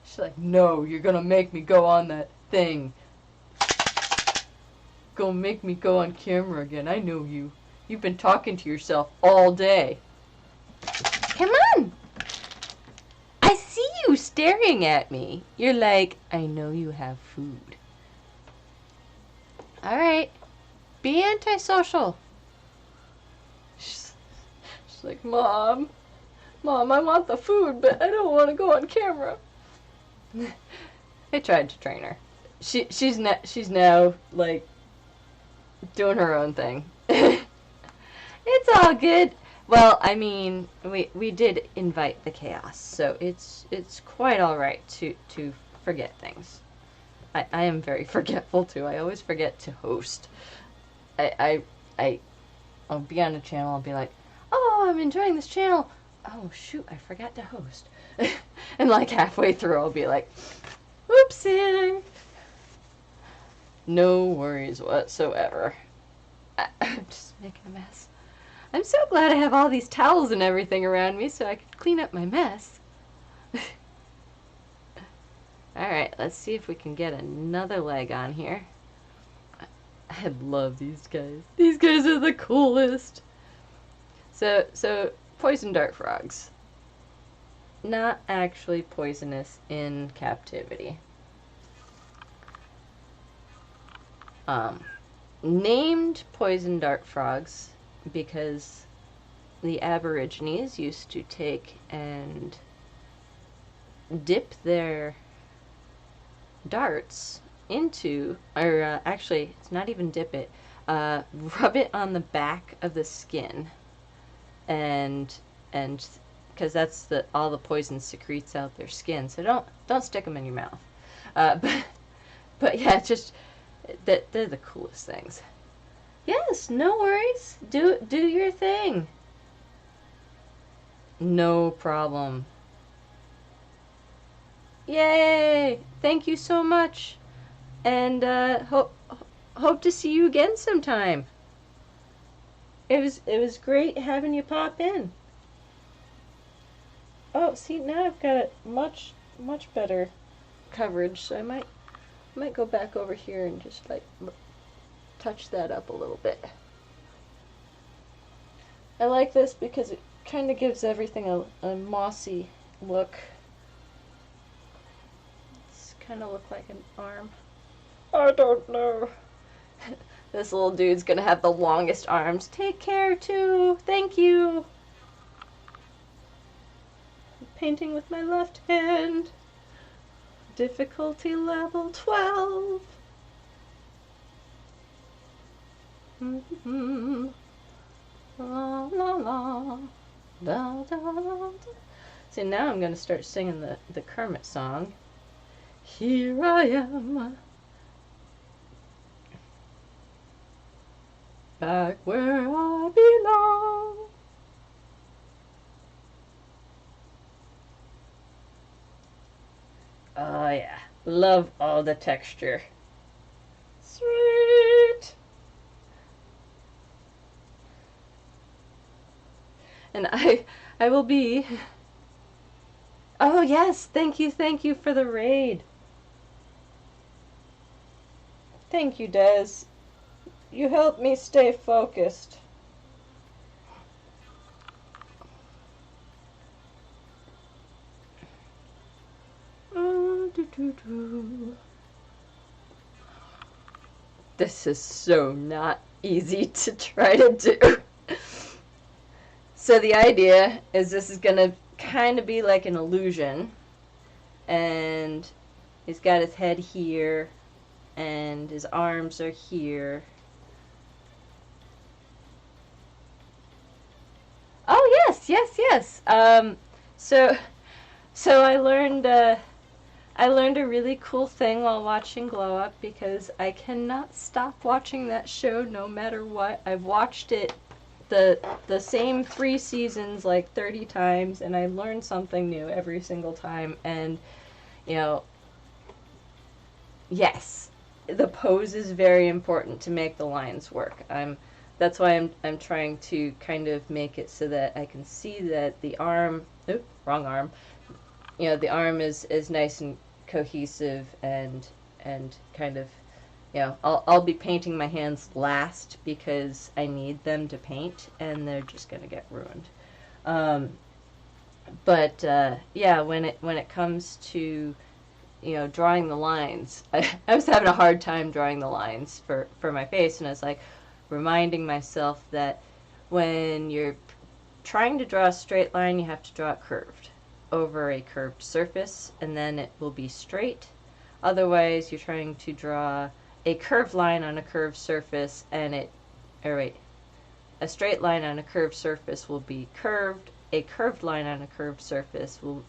She's like, no, you're gonna make me go on that thing. Gonna make me go on camera again. I know you. You've been talking to yourself all day. Come on! I see you staring at me. You're like, I know you have food. Alright. Be antisocial. She's like, Mom, I want the food, but I don't want to go on camera. I tried to train her. She's now like doing her own thing. It's all good. Well, I mean, we did invite the chaos, so it's quite all right to forget things. I am very forgetful too. I always forget to host. I'll be on a channel. I'll be like, oh, I'm enjoying this channel. Oh shoot, I forgot to host. And like halfway through, I'll be like, whoopsie. No worries whatsoever. I'm just making a mess. I'm so glad I have all these towels and everything around me so I can clean up my mess. Alright, let's see if we can get another leg on here. I love these guys. These guys are the coolest. So poison dart frogs. Not actually poisonous in captivity. Named poison dart frogs because the Aborigines used to take and dip their darts into, or actually, it's not even dip it, rub it on the back of the skin, and because that's all the poison secretes out their skin, so don't stick them in your mouth. But yeah, it's just that they're the coolest things. Yes, no worries. Do your thing. No problem. Yay! Thank you so much. And hope to see you again sometime. It was great having you pop in. Oh, see, now I've got much better coverage, so I might go back over here and just like touch that up a little bit. I like this because it kind of gives everything a mossy look. It's kind of look like an arm. I don't know. This little dude's gonna have the longest arms. Take care too. Thank you. I'm painting with my left hand. Difficulty level 12. Mm-hmm. La la la. Da, da, da. See, now I'm gonna start singing the Kermit song. Here I am. Back where I belong. Oh yeah, love all the texture. Sweet. And I will be. Oh yes, thank you for the raid. Thank you, Des. You helped me stay focused. This is so not easy to try to do. So the idea is this is gonna kind of be like an illusion, and he's got his head here and his arms are here. yes. So so I learned a really cool thing while watching Glow Up because I cannot stop watching that show no matter what. I've watched it the same 3 seasons like 30 times, and I learn something new every single time. And you know, yes, the pose is very important to make the lines work. That's why I'm trying to kind of make it so that I can see that the arm, wrong arm. The arm is nice and cohesive and kind of, I'll be painting my hands last because I need them to paint and they're just gonna get ruined. But yeah, when it comes to drawing the lines, I was having a hard time drawing the lines for my face, and I was like reminding myself that when you're trying to draw a straight line, you have to draw it curved over a curved surface, and then it will be straight. Otherwise, you're trying to draw a curved line on a curved surface, and a straight line on a curved surface will be curved. A curved line on a curved surface will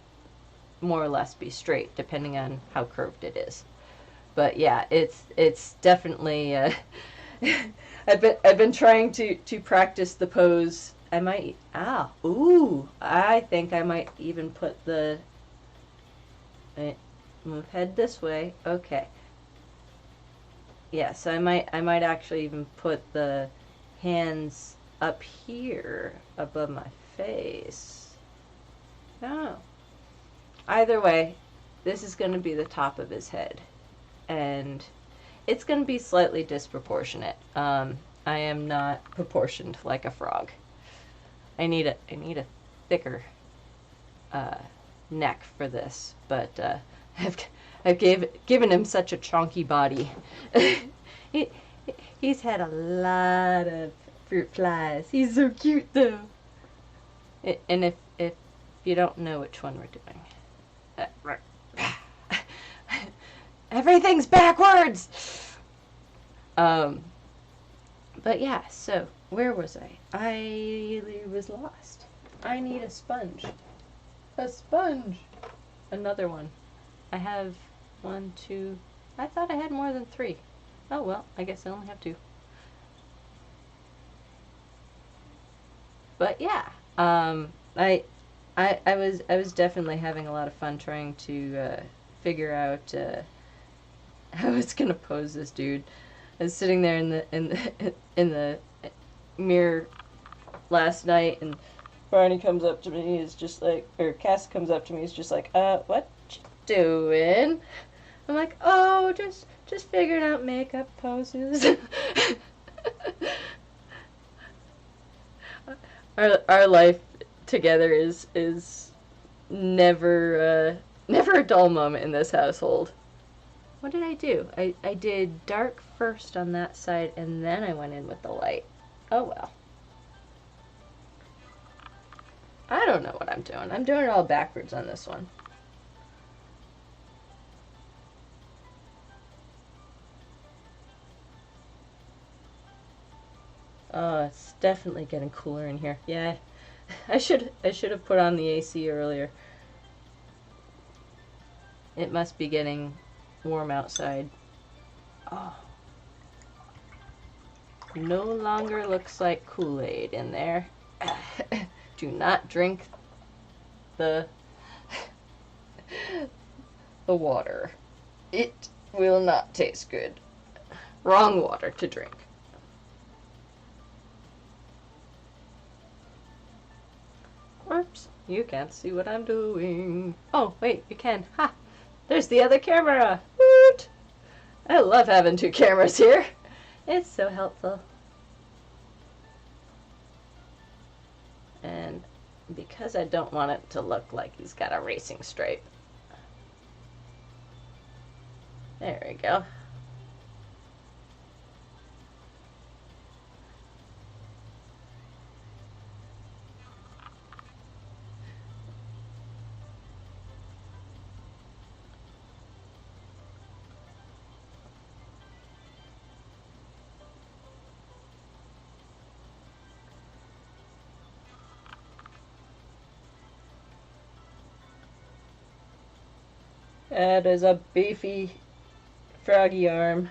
more or less be straight, depending on how curved it is. But yeah, it's definitely. I've been trying to practice the pose. I might. I think I might even put the. Move head this way. Okay. Yeah, so I might actually even put the hands up here above my face. Oh. Either way, this is going to be the top of his head, and it's going to be slightly disproportionate. I am not proportioned like a frog. I need a thicker neck for this, but I've given him such a chunky body. He's had a lot of fruit flies. He's so cute though. And if you don't know which one we're doing. Everything's backwards. But yeah, so where was I? I was lost. I need a sponge. A sponge. Another one. I have 1, 2. I thought I had more than 3. Oh well, I guess I only have 2. But yeah, I was definitely having a lot of fun trying to figure out how I was gonna pose this dude. I was sitting there in the mirror last night, and Barney comes up to me. Is just like, or Cass comes up to me. Is just like, what you doing? I'm like, oh, just figuring out makeup poses. Our life together is never a dull moment in this household. What did I do? I did dark first on that side, and then I went in with the light. Oh well. I don't know what I'm doing. I'm doing it all backwards on this one. Oh, it's definitely getting cooler in here. Yeah, I should have put on the AC earlier. It must be getting warm outside. Oh. No longer looks like Kool-Aid in there. Do not drink the water. It will not taste good. Wrong water to drink. Oops, you can't see what I'm doing. Oh, wait, you can. Ha! There's the other camera! Woot! I love having 2 cameras here. It's so helpful. And because I don't want it to look like he's got a racing stripe. There we go. That is a beefy froggy arm.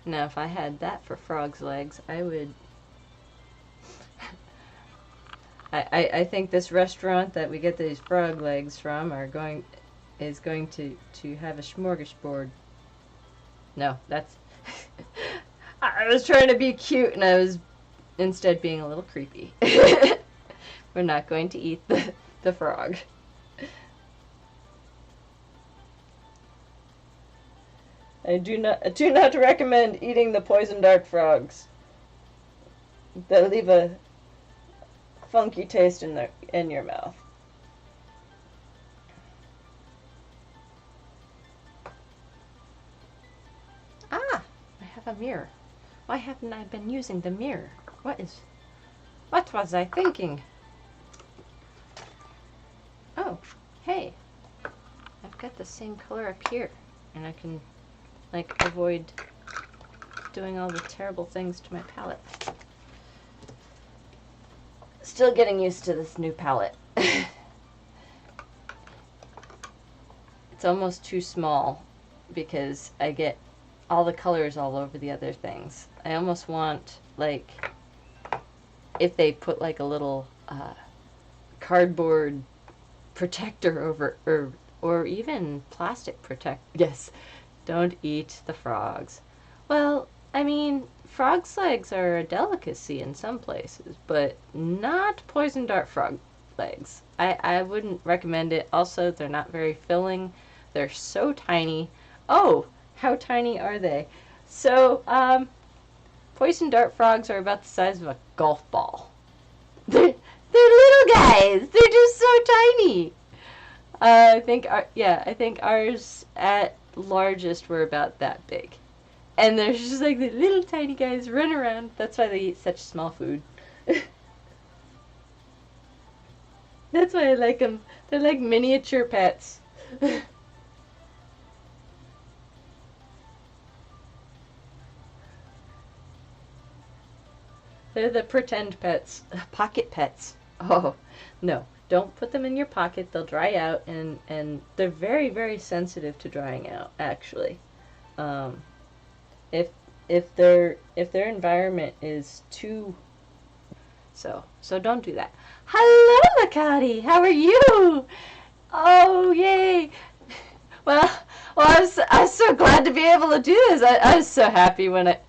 Now, if I had that for frog's legs, I would... I think this restaurant that we get these frog legs from is going to have a smorgasbord. No, that's... I was trying to be cute and I was instead being a little creepy. We're not going to eat the frog. I do not recommend eating the poison dart frogs. They leave a funky taste in your mouth. Ah, I have a mirror. Why haven't I been using the mirror? What was I thinking? Oh, hey. I've got the same color up here, and I can like avoid doing all the terrible things to my palette. Still getting used to this new palette. It's almost too small because I get all the colors all over the other things. I almost want, like, if they put like a little cardboard protector over, or even plastic yes, don't eat the frogs. Well, I mean, frog's legs are a delicacy in some places, but not poison dart frog legs. I wouldn't recommend it. Also, they're not very filling. They're so tiny. Oh, how tiny are they? So, poison dart frogs are about the size of a golf ball. They're little guys. They're just so tiny. I think ours at largest were about that big. And they're just like the little tiny guys run around. That's why they eat such small food. That's why I like them. They're like miniature pets. They're the pretend pets. Pocket pets. Oh, no. Don't put them in your pocket. They'll dry out, and they're very, very sensitive to drying out, actually. If their environment is too... So don't do that. Hello, Makati! How are you? Oh, yay! Well, I was so glad to be able to do this. I was so happy when I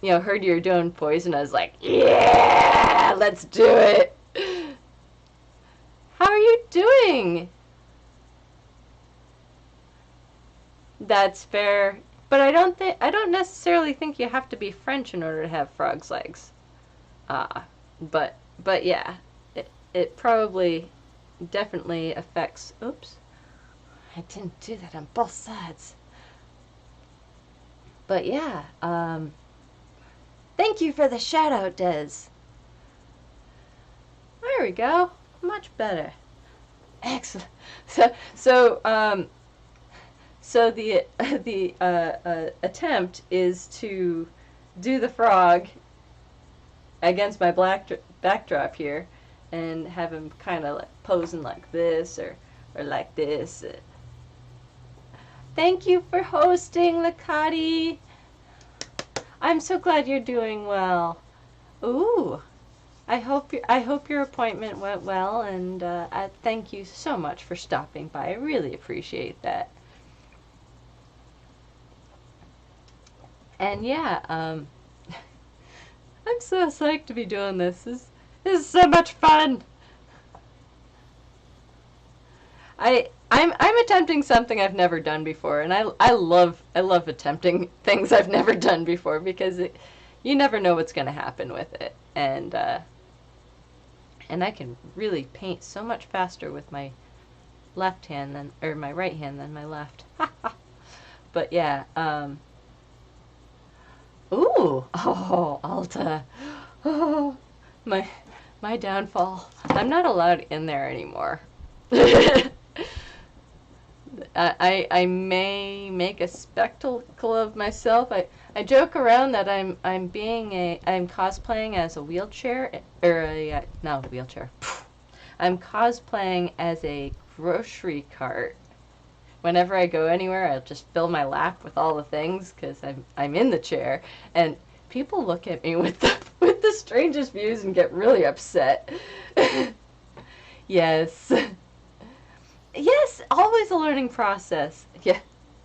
heard you were doing poison. I was like, yeah, let's do it. How are you doing? That's fair, but I don't necessarily think you have to be French in order to have frog's legs. But yeah, it probably definitely affects. Oops, I didn't do that on both sides. But yeah, thank you for the shout out, Des. There we go. Much better. Excellent. So the attempt is to do the frog against my backdrop here, and have him kind of like posing like this or like this. Thank you for hosting, Lakati. I'm so glad you're doing well. Ooh. I hope your appointment went well, and I thank you so much for stopping by. I really appreciate that. And yeah, I'm so psyched to be doing this. This is so much fun. I'm attempting something I've never done before, and I love attempting things I've never done before, because you never know what's going to happen with it, and I can really paint so much faster with my left hand or my right hand than my left. But yeah, ooh, oh, Alta, oh, my downfall. I'm not allowed in there anymore. I may make a spectacle of myself. I joke around that I'm cosplaying as a wheelchair, or not a wheelchair. I'm cosplaying as a grocery cart. Whenever I go anywhere, I'll just fill my lap with all the things because I'm in the chair, and people look at me with the strangest views and get really upset. Yes. Yes, always a learning process. Yeah.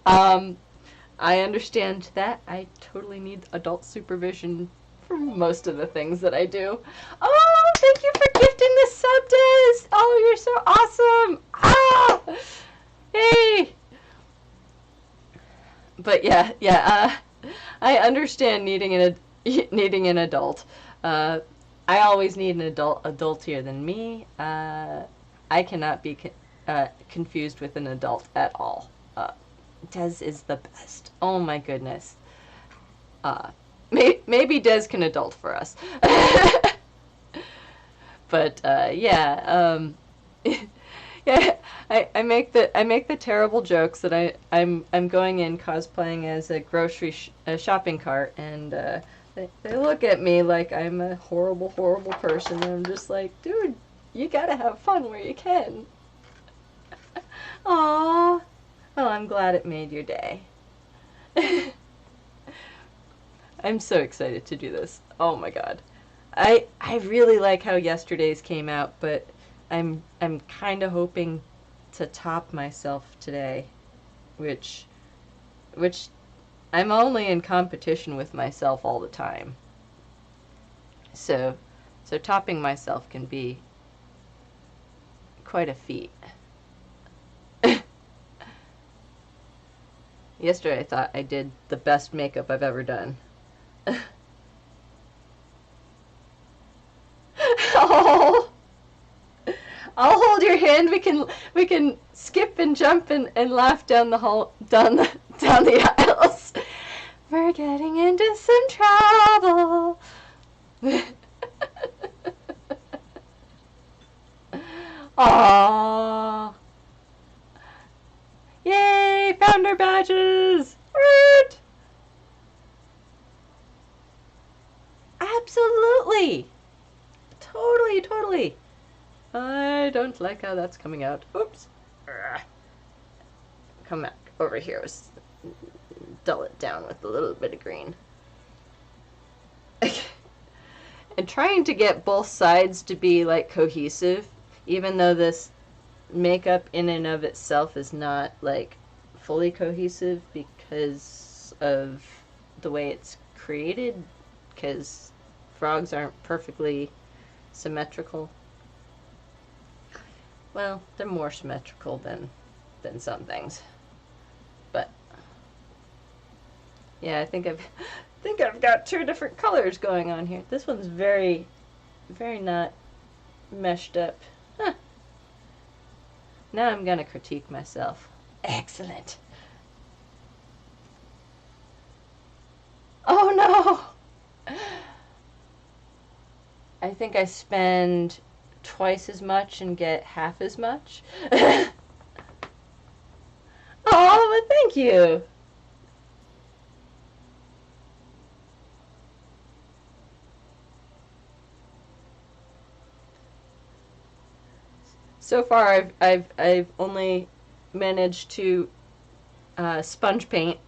I understand that. I totally need adult supervision for most of the things that I do. Oh, thank you for gifting the sub, Des! Oh, you're so awesome! Ah! Hey! But yeah, I understand needing an adult. I always need an adultier than me. I cannot be confused with an adult at all. Des is the best. Oh my goodness. Maybe Des can adult for us. But yeah, yeah. I make the terrible jokes that I'm going in cosplaying as a grocery shopping cart, and they look at me like I'm a horrible person, and I'm just like, dude, you gotta have fun where you can. Aww. Well, I'm glad it made your day. I'm so excited to do this. Oh my god. I really like how yesterday's came out, but I'm kind of hoping to top myself today, which I'm only in competition with myself all the time. So topping myself can be quite a feat. Yesterday I thought I did the best makeup I've ever done. Oh, I'll hold your hand. We can skip and jump and laugh down the hall, down the aisles. We're getting into some trouble. Aww. Yay, found our badges! Woot! Absolutely! Totally. I don't like how that's coming out. Oops. Come back over here. Let's dull it down with a little bit of green. And trying to get both sides to be like cohesive, even though this makeup in and of itself is not like fully cohesive because of the way it's created, because frogs aren't perfectly symmetrical. Well, they're more symmetrical than some things, but yeah, I think I've got two different colors going on here. This one's very not meshed up. Huh. Now I'm gonna critique myself. Excellent. Oh no! I think I spend twice as much and get half as much. Oh, well, thank you. So far, I've only managed to sponge paint,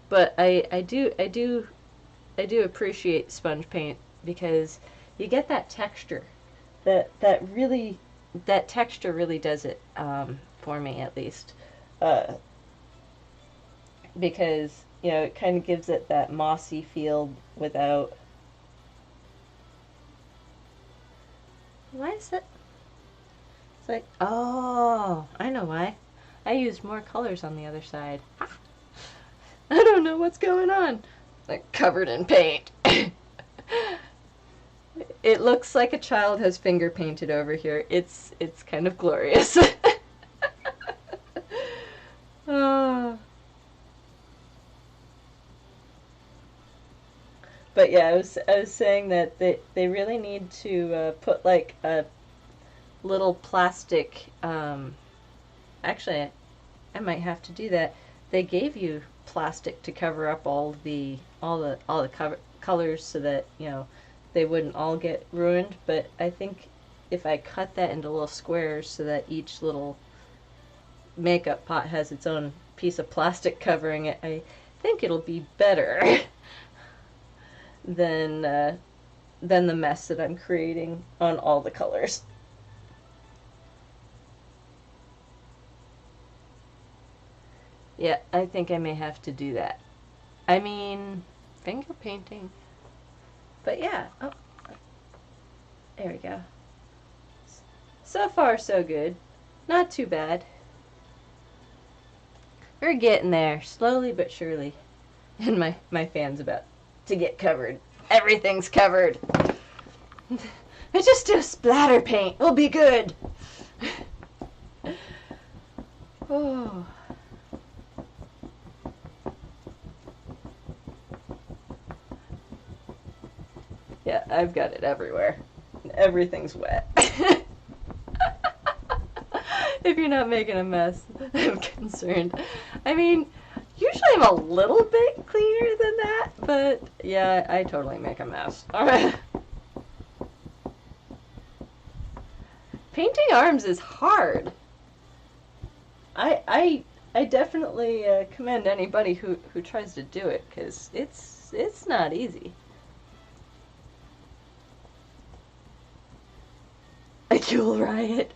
but I do appreciate sponge paint because you get that texture. That texture really does it for me, at least, because it kind of gives it that mossy feel without. Why is it? It's like, oh, I know why. I used more colors on the other side. I don't know what's going on. Like covered in paint. It looks like a child has finger painted over here. It's kind of glorious. Oh. But yeah, I was saying that they really need to put like a little plastic. Actually, I might have to do that. They gave you plastic to cover up all the colors so that they wouldn't all get ruined. But I think if I cut that into little squares so that each little makeup pot has its own piece of plastic covering it, I think it'll be better than the mess that I'm creating on all the colors. Yeah, I think I may have to do that. I mean, finger painting. But yeah, oh, there we go. So far, so good. Not too bad. We're getting there, slowly but surely. And my fan's about to get covered. Everything's covered. I just do splatter paint. We'll be good. Oh. Yeah, I've got it everywhere. Everything's wet. If you're not making a mess, I'm concerned. I mean, usually I'm a little bit cleaner than that, but yeah, I totally make a mess. Alright. Painting arms is hard. I definitely commend anybody who tries to do it, because it's not easy. A Yule riot.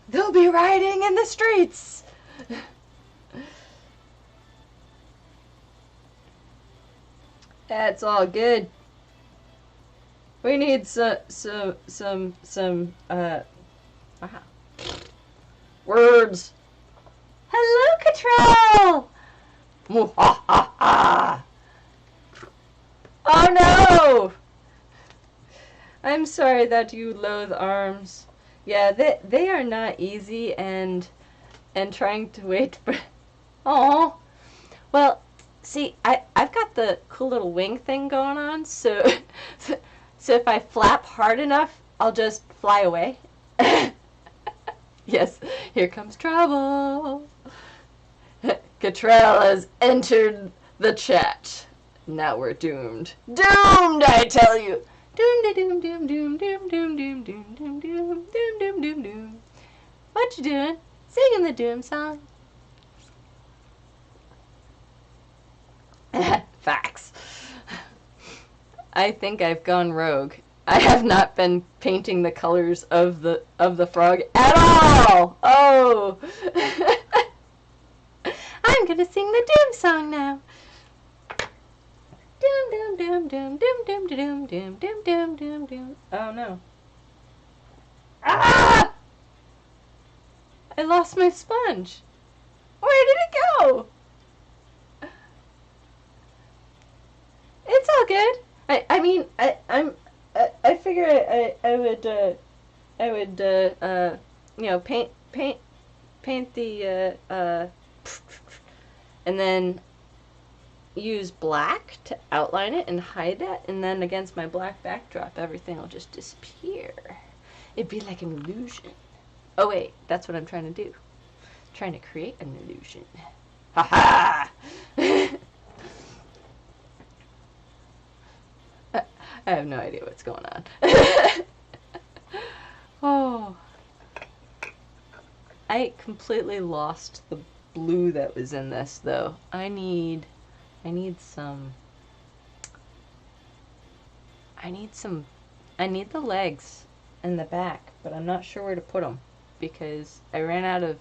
They'll be rioting in the streets. That's all good. We need some words. Hello, Cottrell. Oh no! I'm sorry that you loathe arms. Yeah, they are not easy, and trying to wait for. Oh, well, see, I've got the cool little wing thing going on, so so if I flap hard enough, I'll just fly away. Yes, here comes trouble. Cottrell has entered the chat. Now we're doomed. Doomed, I tell you. Doom doom doom doom doom doom doom doom doom doom doom doom doom doom. What you doing? Singing the doom song. Facts. I think I've gone rogue. I have not been painting the colors of the frog at all. Oh. I'm gonna sing the doom song now. Doom doom doom doom doom doom doom doom doom doom doom doom. Oh no. Ah! I lost my sponge. Where did it go? It's all good. I mean I figure I would you know, paint the and then use black to outline it and hide that, and then against my black backdrop everything will just disappear. It'd be like an illusion. Oh wait, that's what I'm trying to do. I'm trying to create an illusion. Ha ha! I have no idea what's going on. Oh. I completely lost the blue that was in this though. I need the legs and the back, but I'm not sure where to put them because I ran out of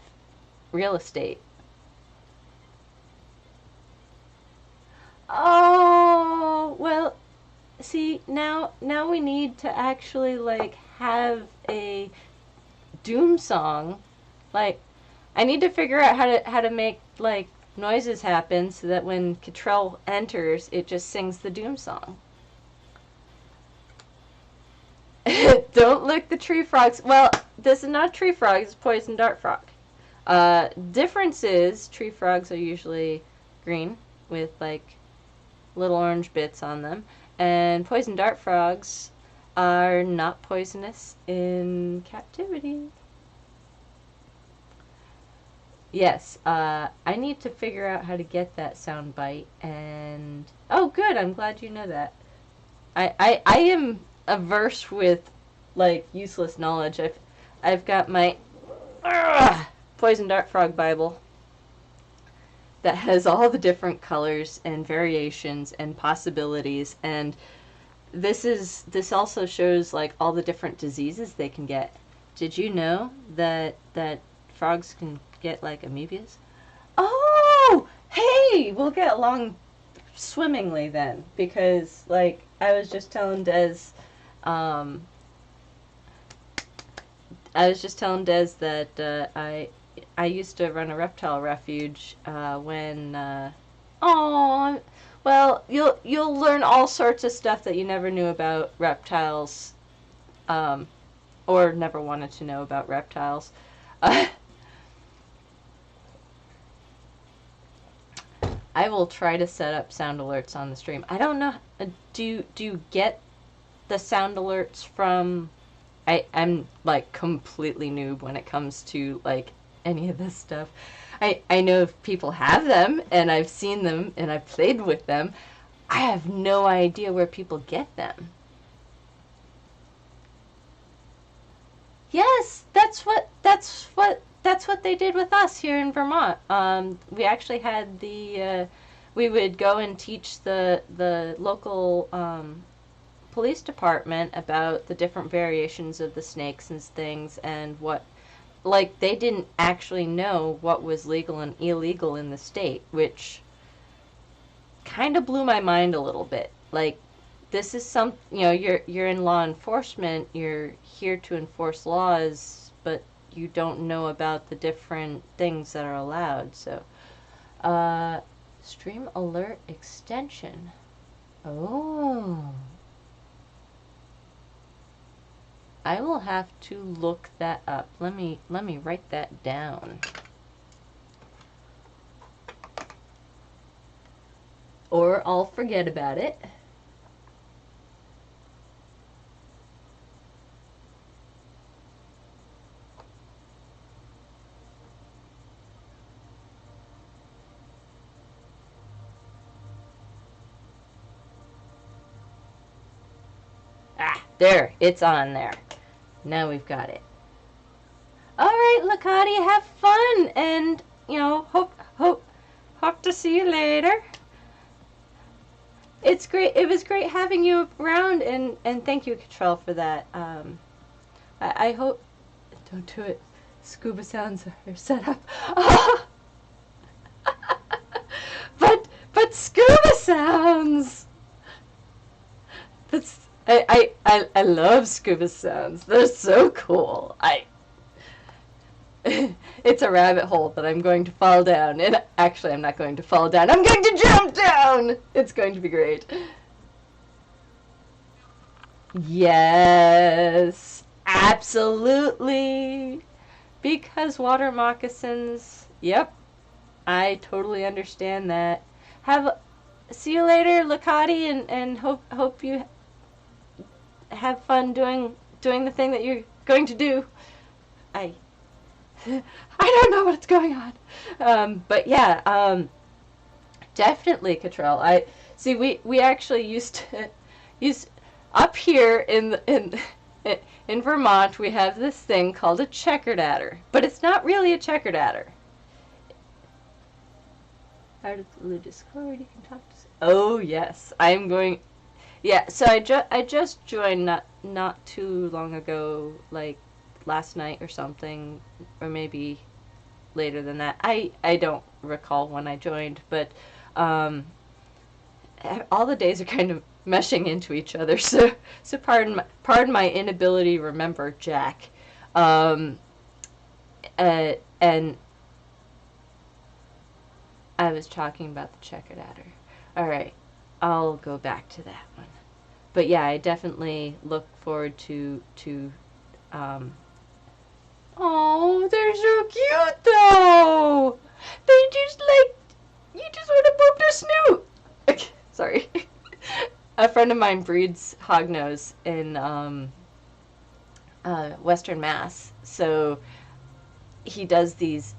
real estate. Oh, well, see, now we need to actually like have a doom song. Like, I need to figure out how to make like noises happen so that when Cottrell enters, it just sings the doom song. Don't lick the tree frogs. Well, this is not tree frog, it's poison dart frog. Difference is tree frogs are usually green with like little orange bits on them, and poison dart frogs are not poisonous in captivity. yes, I need to figure out how to get that sound bite, and oh, good. I'm glad you know that. I am averse with like useless knowledge. I've got my Poison Dart Frog Bible that has all the different colors and variations and possibilities, and this also shows like all the different diseases they can get. Did you know that frogs can get like amoebias? Oh, hey, we'll get along swimmingly then, because like I was just telling Des, um, that I used to run a reptile refuge when oh well, you'll learn all sorts of stuff that you never knew about reptiles, um, or never wanted to know about reptiles. I will try to set up sound alerts on the stream. I don't know. Do you get the sound alerts from? I'm like completely noob when it comes to like any of this stuff. I know if people have them and I've seen them and I've played with them. I have no idea where people get them. Yes, that's what they did with us here in Vermont. We actually had we would go and teach the local police department about the different variations of the snakes and things, and what, like, they didn't actually know what was legal and illegal in the state, which kind of blew my mind a little bit. Like, this is you're in law enforcement, you're here to enforce laws, but you don't know about the different things that are allowed. So stream alert extension. Oh, I will have to look that up. Let me write that down. Or I'll forget about it. Ah, there, it's on there. Now we've got it. All right, Lakati, have fun, and hope to see you later. It's great. It was great having you around, and thank you, Cottrell, for that. I hope. Don't do it. Scuba sounds are set up. but scuba sounds. That's I love scuba sounds. They're so cool. It's a rabbit hole that I'm going to fall down. And actually, I'm not going to fall down. I'm going to jump down. It's going to be great. Yes, absolutely. Because water moccasins. Yep, I totally understand that. See you later, Lakati, and hope you have fun doing the thing that you're going to do. I don't know what's going on. But yeah, definitely, Cottrell. I see. We actually used up here in Vermont. We have this thing called a checkered adder, but it's not really a checkered adder. Out of the Discord, you can talk to. Oh yes, I'm going. Yeah, so I just joined not too long ago, like last night or something, or maybe later than that. I don't recall when I joined, but all the days are kind of meshing into each other. So pardon my inability to remember Jack, and I was talking about the checkered adder. All right, I'll go back to that one. But yeah, I definitely look forward to oh, they're so cute though. They just like, you just want to poke their snoot. Okay, sorry. A friend of mine breeds hognose in Western Mass, so he does these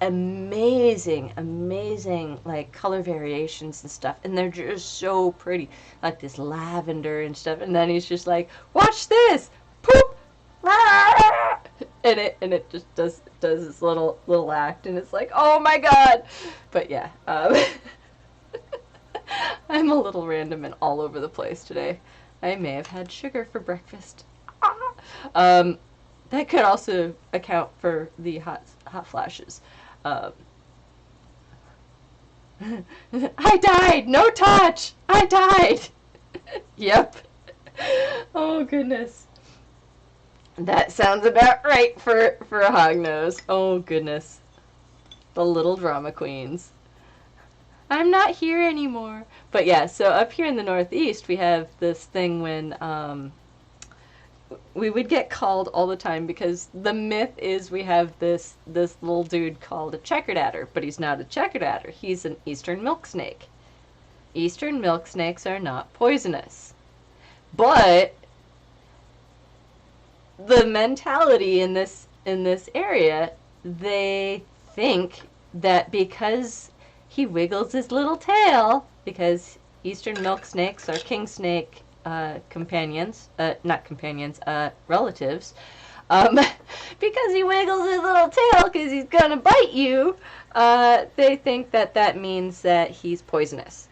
amazing, amazing like color variations and stuff, and they're just so pretty, like this lavender and stuff. And then he's just like, "Watch this, poop!" And it just does this little act, and it's like, oh my god. But yeah, I'm a little random and all over the place today. I may have had sugar for breakfast. That could also account for the hot flashes. I died! No touch! I died! Yep. Oh, goodness. That sounds about right for a hognose. Oh, goodness. The little drama queens. I'm not here anymore. But yeah, so up here in the Northeast, we have this thing when, we would get called all the time because the myth is we have this little dude called a checkered adder, but he's not a checkered adder. He's an eastern milk snake. Eastern milk snakes are not poisonous. But the mentality in this area, they think that because he wiggles his little tail, because eastern milk snakes are king snake relatives, because he wiggles his little tail because he's gonna bite you, they think that means that he's poisonous.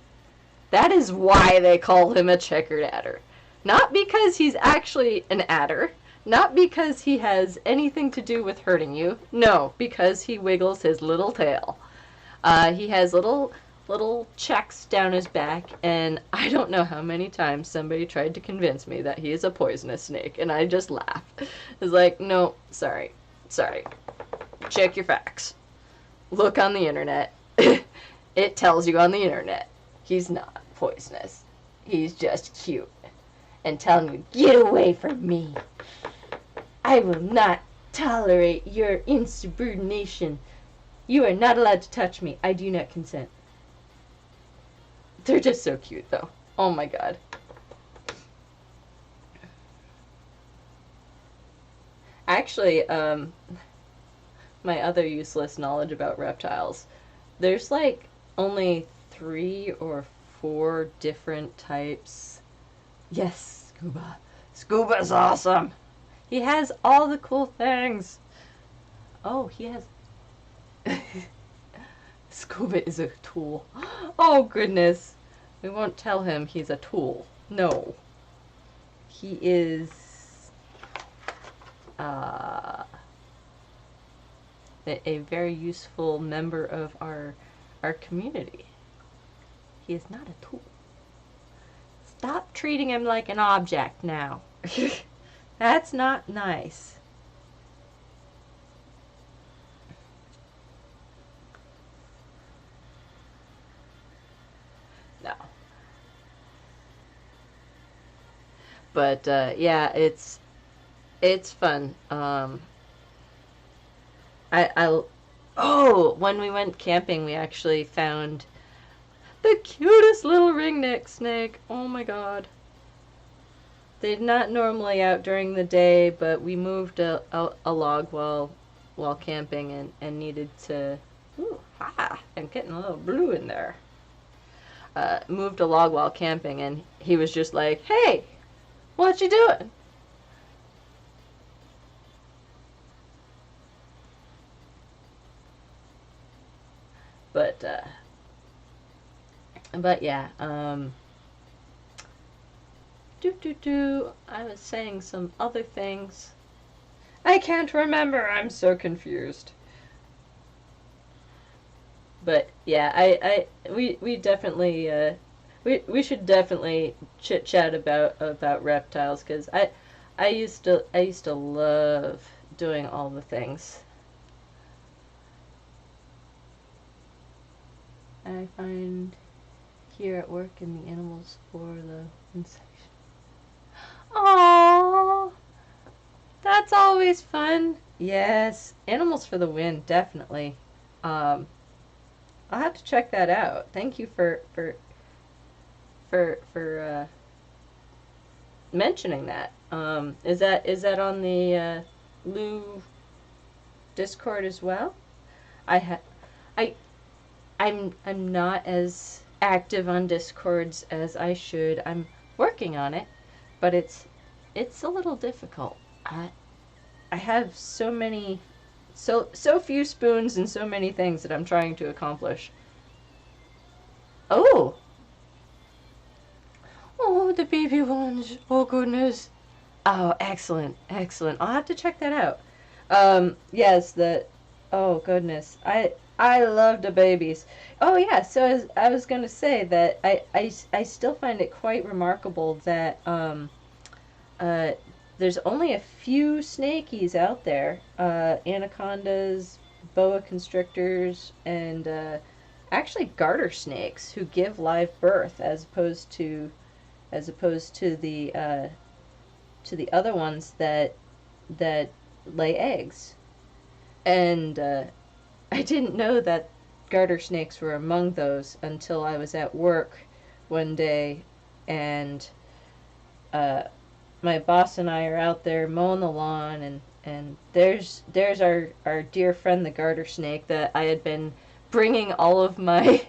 That is why they call him a checkered adder. Not because he's actually an adder, not because he has anything to do with hurting you, no, because he wiggles his little tail. He has little checks down his back, and I don't know how many times somebody tried to convince me that he is a poisonous snake, and I just laugh. It's like, no, sorry. Check your facts. Look on the internet. It tells you on the internet. He's not poisonous. He's just cute. And telling you, get away from me. I will not tolerate your insubordination. You are not allowed to touch me. I do not consent. They're just so cute, though. Oh my god. Actually, my other useless knowledge about reptiles, there's like only 3 or 4 different types. Yes, Scuba. Scuba's awesome. He has all the cool things. Oh, he has... Scuba is a tool. Oh, goodness. We won't tell him he's a tool. No. He is... a very useful member of our community. He is not a tool. Stop treating him like an object now. That's not nice. No. But yeah, it's fun. When we went camping, we actually found the cutest little ringneck snake. Oh my god. They're not normally out during the day, but we moved a log while camping and needed to... Ooh, ha! I'm getting a little blue in there. Moved a log while camping, and he was just like, hey, what you doing? But yeah, I was saying some other things. I can't remember, I'm so confused. But yeah, we definitely, we should definitely chit chat about reptiles, because I used to love doing all the things. I find here at work in the animals for the inspection. Aww, that's always fun. Yes, animals for the win, definitely. I'll have to check that out. Thank you for mentioning that. Is that on the Lou Discord as well? I I'm not as active on Discords as I should. I'm working on it, but it's a little difficult. I have so few spoons and so many things that I'm trying to accomplish. Oh. Oh, the baby ones. Oh goodness. Oh, excellent. Excellent. I'll have to check that out. Yes, oh goodness. I love the babies. Oh yeah, so I was going to say that I still find it quite remarkable that uh there's only a few snakies out there. Anacondas, boa constrictors, and actually garter snakes who give live birth as opposed to the other ones that lay eggs. And I didn't know that garter snakes were among those until I was at work one day, and uh, my boss and I are out there mowing the lawn, and there's our dear friend the garter snake that I had been bringing all of my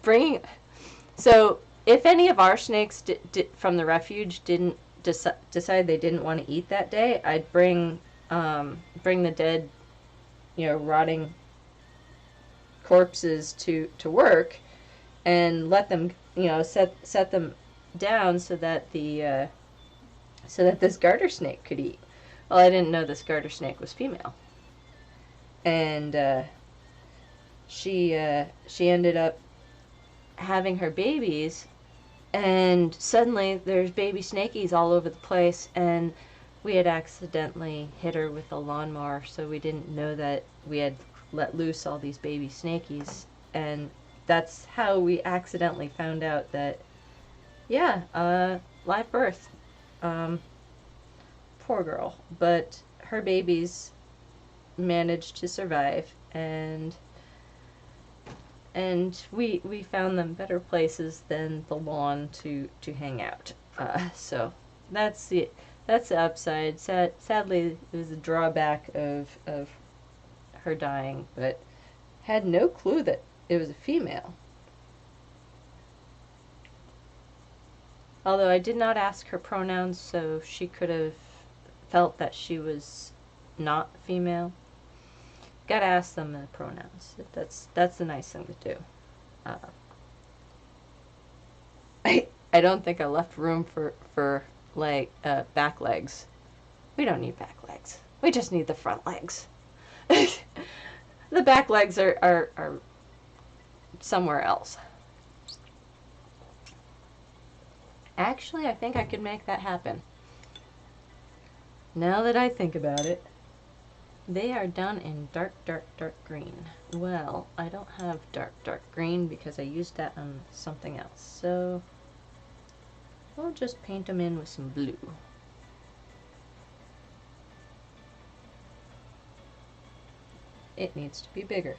bringing. So if any of our snakes from the refuge didn't decide they didn't want to eat that day, I'd bring the dead, rotting corpses to work, and let them, set them down so that this garter snake could eat. Well, I didn't know this garter snake was female, and she ended up having her babies, and suddenly there's baby snakies all over the place, and we had accidentally hit her with a lawnmower, so we didn't know that we had let loose all these baby snakies, and that's how we accidentally found out that, live birth. Poor girl, but her babies managed to survive, and we found them better places than the lawn to hang out. So that's the upside. Sadly, it was a drawback of her dying, but had no clue that it was a female. Although I did not ask her pronouns, so she could have felt that she was not female. Gotta ask them the pronouns. That's the nice thing to do. I don't think I left room for back legs. We don't need back legs. We just need the front legs. The back legs are somewhere else. Actually, I think I could make that happen. Now that I think about it. They are done in dark, dark, dark green. Well, I don't have dark, dark green because I used that on something else. So we'll just paint them in with some blue. It needs to be bigger.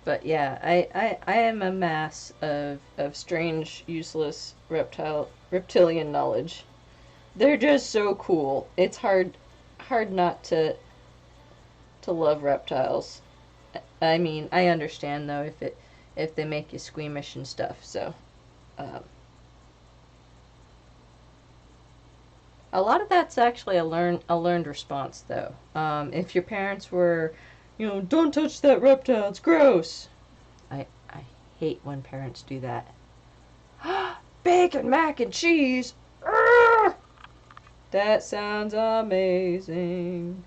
But yeah, I am a mass of strange, useless reptilian knowledge. They're just so cool. It's hard not to love reptiles. I mean, I understand though if they make you squeamish and stuff. So, a lot of that's actually a learned response though. If your parents were, don't touch that reptile, it's gross. I hate when parents do that. Bacon, mac, and cheese. Urgh! That sounds amazing.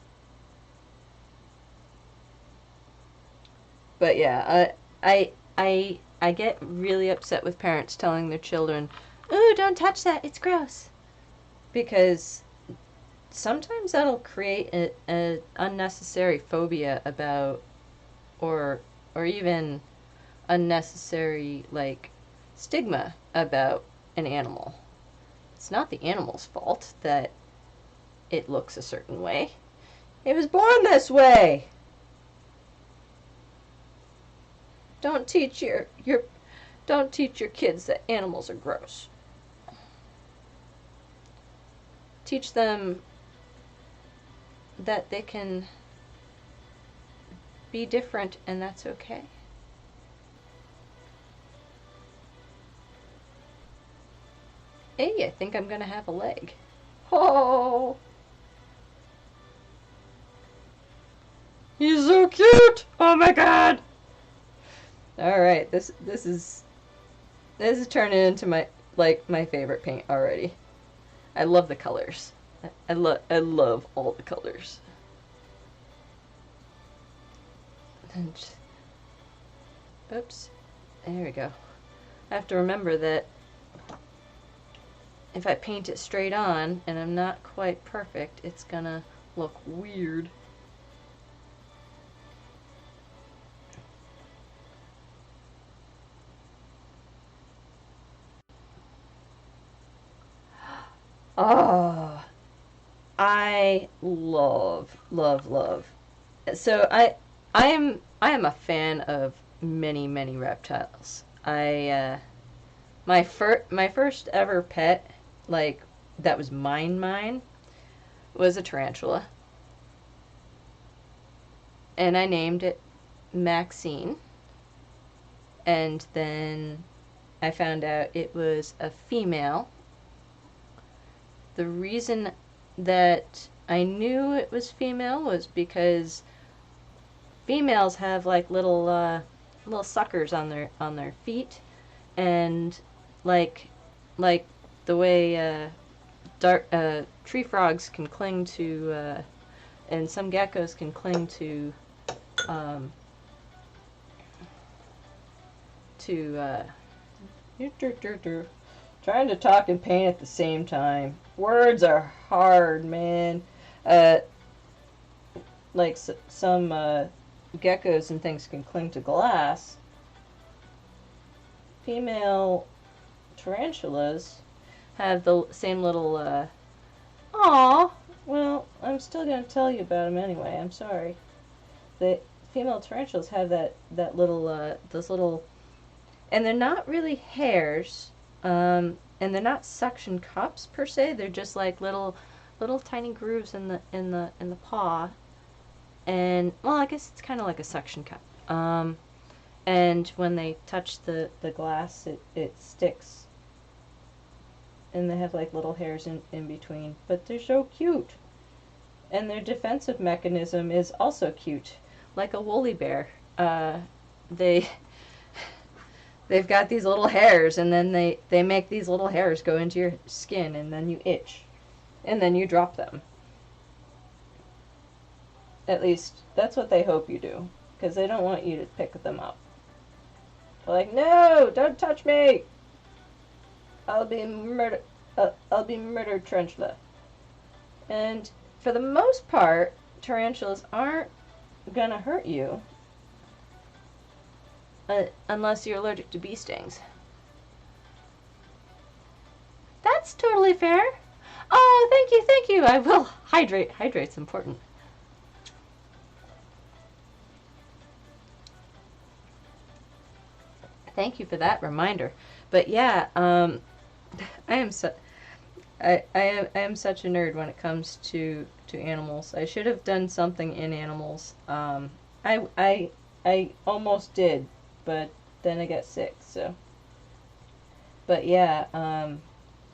But yeah, I get really upset with parents telling their children, "Ooh, don't touch that, it's gross." Because sometimes that'll create a unnecessary phobia about, or even unnecessary stigma about an animal. It's not the animal's fault that it looks a certain way. It was born this way. Don't teach your kids that animals are gross. Teach them that they can be different and that's okay. Hey, I think I'm gonna have a leg. Oh, he's so cute! Oh my god! All right, this is turning into my favorite paint already. I love the colors. I love all the colors. And oops, there we go. I have to remember that if I paint it straight on and I'm not quite perfect, it's gonna look weird. Oh, I love. So I am a fan of many reptiles. My first ever pet, like that was mine, was a tarantula, and I named it Maxine. And then I found out it was a female. The reason that I knew it was female was because females have like little suckers on their feet, and like the way tree frogs can cling to and some geckos can cling to trying to talk and paint at the same time. Words are hard, man. Like some geckos and things can cling to glass. Female tarantulas have the same little, aw, well, I'm still going to tell you about them anyway, I'm sorry. The female tarantulas have that little, those little, and they're not really hairs, and they're not suction cups per se, they're just like little tiny grooves in the paw, and, well, I guess it's kind of like a suction cup. And when they touch the glass, it sticks. And they have like little hairs in between. But they're so cute. And their defensive mechanism is also cute. Like a woolly bear. They've got these little hairs, and then they make these little hairs go into your skin, and then you itch. And then you drop them. At least, that's what they hope you do. Because they don't want you to pick them up. They're like, no, don't touch me. I'll be murdered, tarantula. And for the most part, tarantulas aren't gonna hurt you unless you're allergic to bee stings. That's totally fair. Oh, thank you. I will hydrate. Hydrate's important. Thank you for that reminder. But yeah, I am such a nerd when it comes to animals. I should have done something in animals. I almost did, but then I got sick. So, but yeah,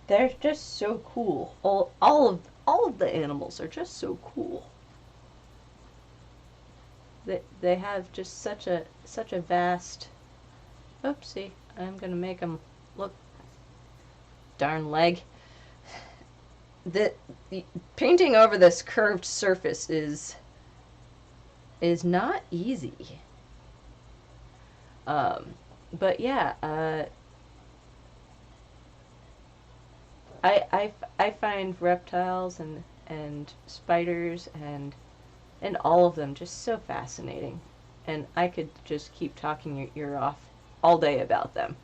they're just so cool. All of the animals are just so cool. They have just such a vast. Oopsie, I'm gonna make them look. Darn leg. The painting over this curved surface is not easy. But yeah, I find reptiles and spiders and all of them just so fascinating, and I could just keep talking your ear off all day about them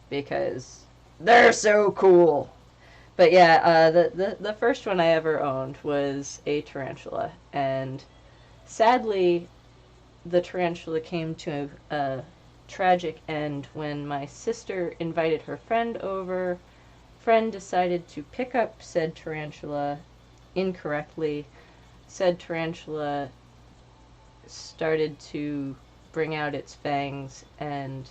because they're so cool. But yeah, the first one I ever owned was a tarantula, and sadly, the tarantula came to a tragic end when my sister invited her friend over. Friend decided to pick up said tarantula incorrectly. Said tarantula started to bring out its fangs, and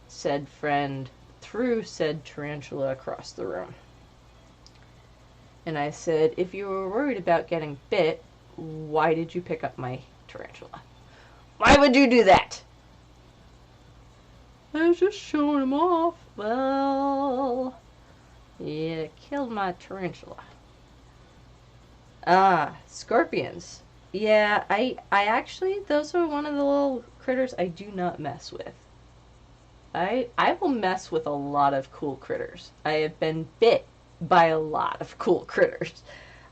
said friend threw said tarantula across the room. And I said, if you were worried about getting bit, why did you pick up my tarantula? Why would you do that? I was just showing him off. Well, you killed my tarantula. Ah, scorpions. Yeah, I actually, those are one of the little critters I do not mess with. I will mess with a lot of cool critters. I have been bit by a lot of cool critters.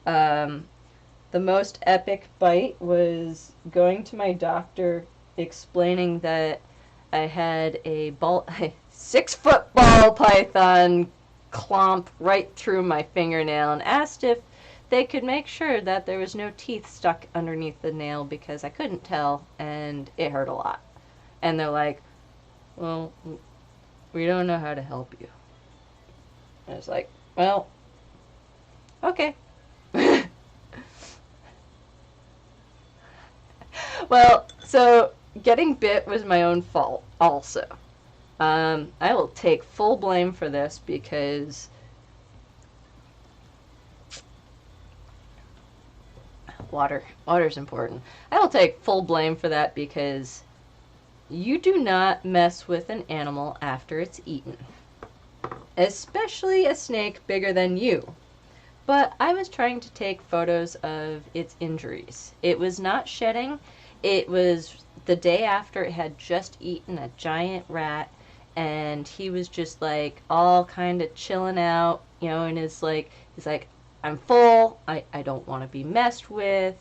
The most epic bite was going to my doctor explaining that I had a 6-foot ball python clomp right through my fingernail, and asked if they could make sure that there was no teeth stuck underneath the nail because I couldn't tell and it hurt a lot. And they're like, well, we don't know how to help you. I was like, well, okay. Well, so getting bit was my own fault also. I will take full blame for this because water's important. I will take full blame for that because you do not mess with an animal after it's eaten. Especially a snake bigger than you. But I was trying to take photos of its injuries. It was not shedding. It was the day after it had just eaten a giant rat, and he was just like all kind of chilling out, you know, and he's like, I'm full, I don't want to be messed with.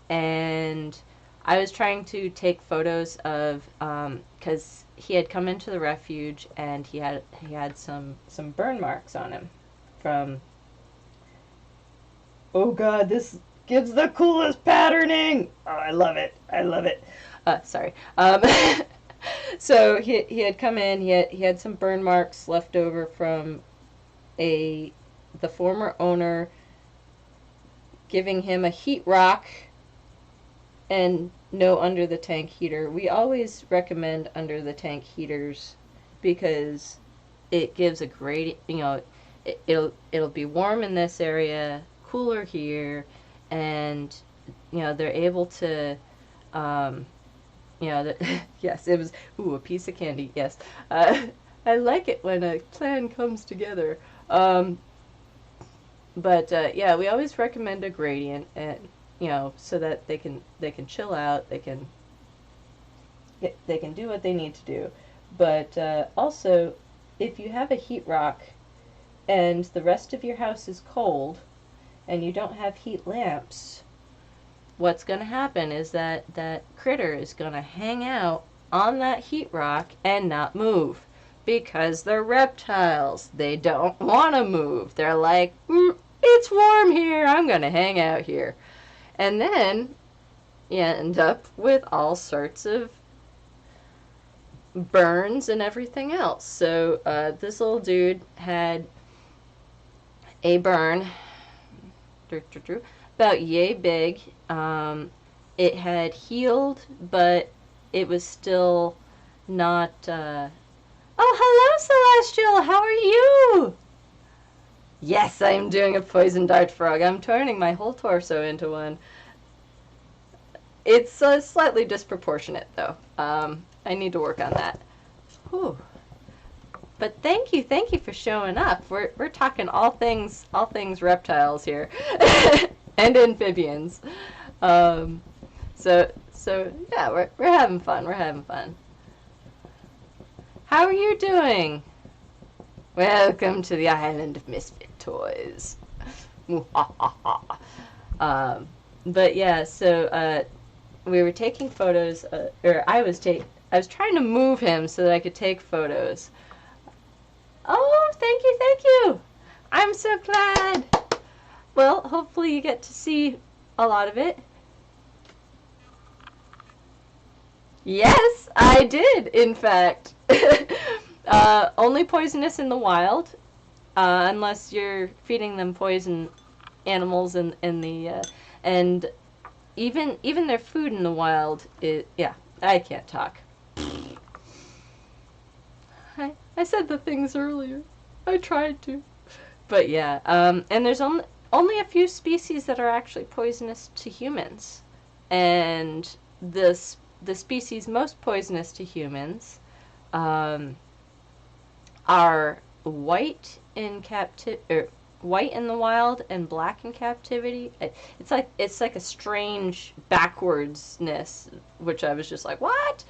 And I was trying to take photos of, because he had come into the refuge and he had some burn marks on him from, oh god, this gives the coolest patterning. Oh, I love it. Sorry. So he had come in. He had some burn marks left over from the former owner giving him a heat rock and no under the tank heater. We always recommend under the tank heaters because it gives a great, you know, it'll be warm in this area, cooler here, and you know they're able to you know, yes, it was, ooh, a piece of candy, yes. I like it when a plan comes together. But yeah, we always recommend a gradient, and you know, so that they can chill out, they can do what they need to do. But also, if you have a heat rock and the rest of your house is cold and you don't have heat lamps, what's going to happen is that critter is going to hang out on that heat rock and not move because they're reptiles. They don't want to move. They're like, it's warm here, I'm going to hang out here. And then you end up with all sorts of burns and everything else. So this little dude had a burn about yay big. It had healed, but it was still not, oh, hello, Celestial! How are you? Yes, I am doing a poison dart frog. I'm turning my whole torso into one. It's slightly disproportionate, though. I need to work on that. Whew. But thank you for showing up. We're talking all things reptiles here. And amphibians. So yeah, we're having fun. How are you doing? Welcome to the island of misfit toys. But yeah, so we were taking photos, or I was trying to move him so that I could take photos. Oh, thank you. I'm so glad. Well, hopefully you get to see a lot of it. Yes, I did, in fact. Only poisonous in the wild, unless you're feeding them poison animals in the and even their food in the wild is, yeah, I can't talk. I said the things earlier. I tried to. But yeah, and there's only a few species that are actually poisonous to humans. And the species most poisonous to humans are white in white in the wild and black in captivity. It's like a strange backwardsness, which I was just like, what?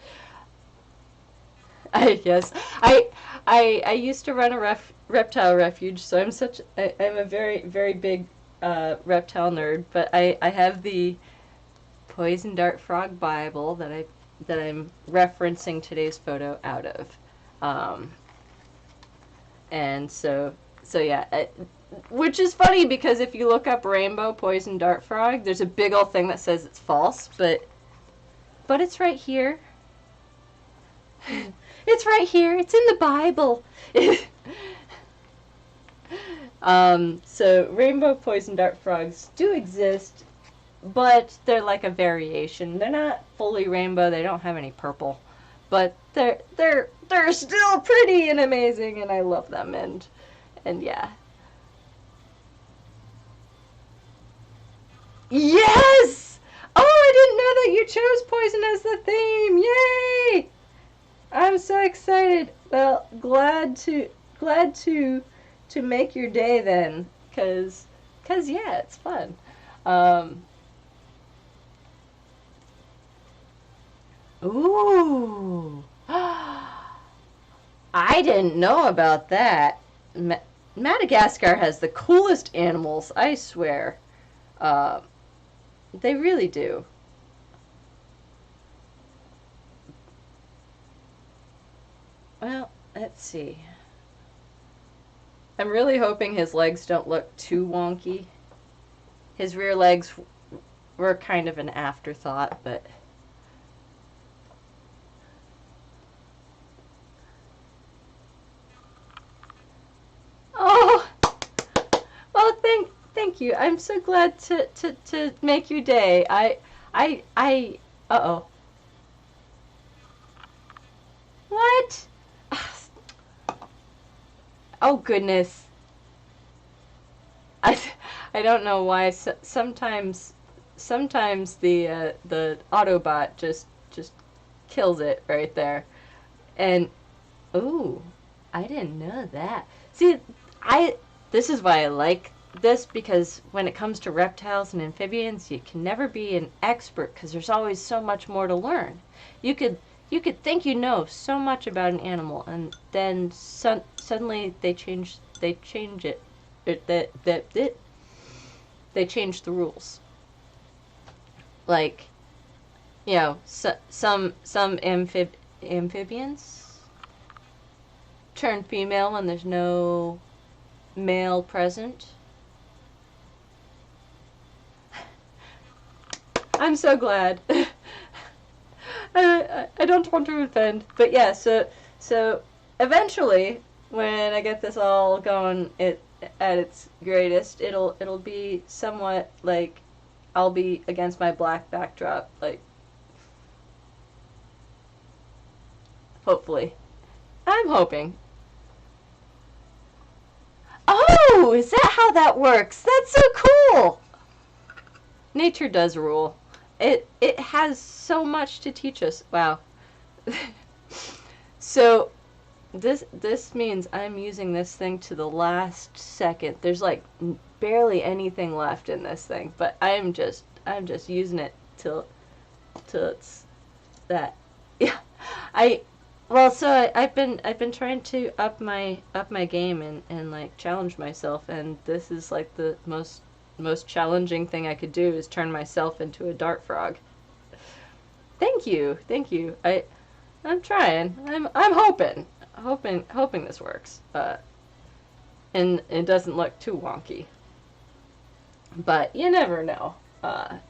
Yes, I used to run a reptile refuge, so I'm a very big reptile nerd. But I have the Poison Dart Frog Bible that I'm referencing today's photo out of, and so yeah, which is funny because if you look up rainbow poison dart frog, there's a big old thing that says it's false, but it's right here. It's right here. It's in the Bible. So rainbow poison dart frogs do exist, but they're like a variation. They're not fully rainbow. They don't have any purple, but they're still pretty and amazing, and I love them. And yeah. Yes! Oh, I didn't know that you chose poison as the theme. Yay! I'm so excited. Well, glad to make your day then, cause yeah, it's fun. Ooh. I didn't know about that. Madagascar has the coolest animals, I swear. They really do. Well, let's see. I'm really hoping his legs don't look too wonky. His rear legs were kind of an afterthought, but... Oh! Well, thank you. I'm so glad to make your day. Uh-oh. What? Oh, goodness. I don't know why. Sometimes the Autobot just kills it right there. And, ooh, I didn't know that. See, this is why I like this, because when it comes to reptiles and amphibians, you can never be an expert because there's always so much more to learn. You could think you know so much about an animal, and then suddenly they change it. They change the rules. Like, you know, some amphibians turn female when there's no male present. I'm so glad. I don't want to offend, but yeah. So eventually, when I get this all going at its greatest, it'll be somewhat like I'll be against my black backdrop, like, hopefully. I'm hoping. Oh, is that how that works? That's so cool. Nature does rule. It has so much to teach us. Wow. So this means I'm using this thing to the last second. There's like barely anything left in this thing, but I'm just using it till it's that. Yeah. I've been trying to up my game and like challenge myself, and this is like the most challenging thing I could do is turn myself into a dart frog. Thank you. I'm trying. I'm hoping this works. and it doesn't look too wonky. But you never know. I'm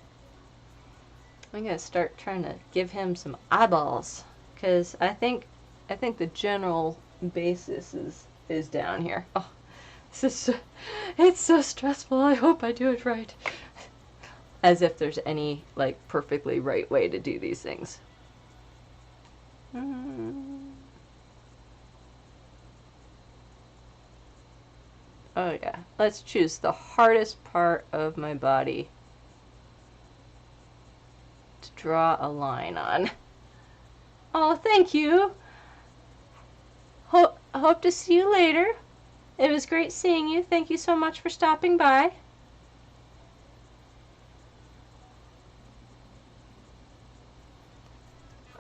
gonna start trying to give him some eyeballs, because I think the general basis is down here. Oh, it's so stressful. I hope I do it right. As if there's any, like, perfectly right way to do these things. Oh yeah, let's choose the hardest part of my body to draw a line on. Oh, thank you. Hope to see you later. It was great seeing you. Thank you so much for stopping by.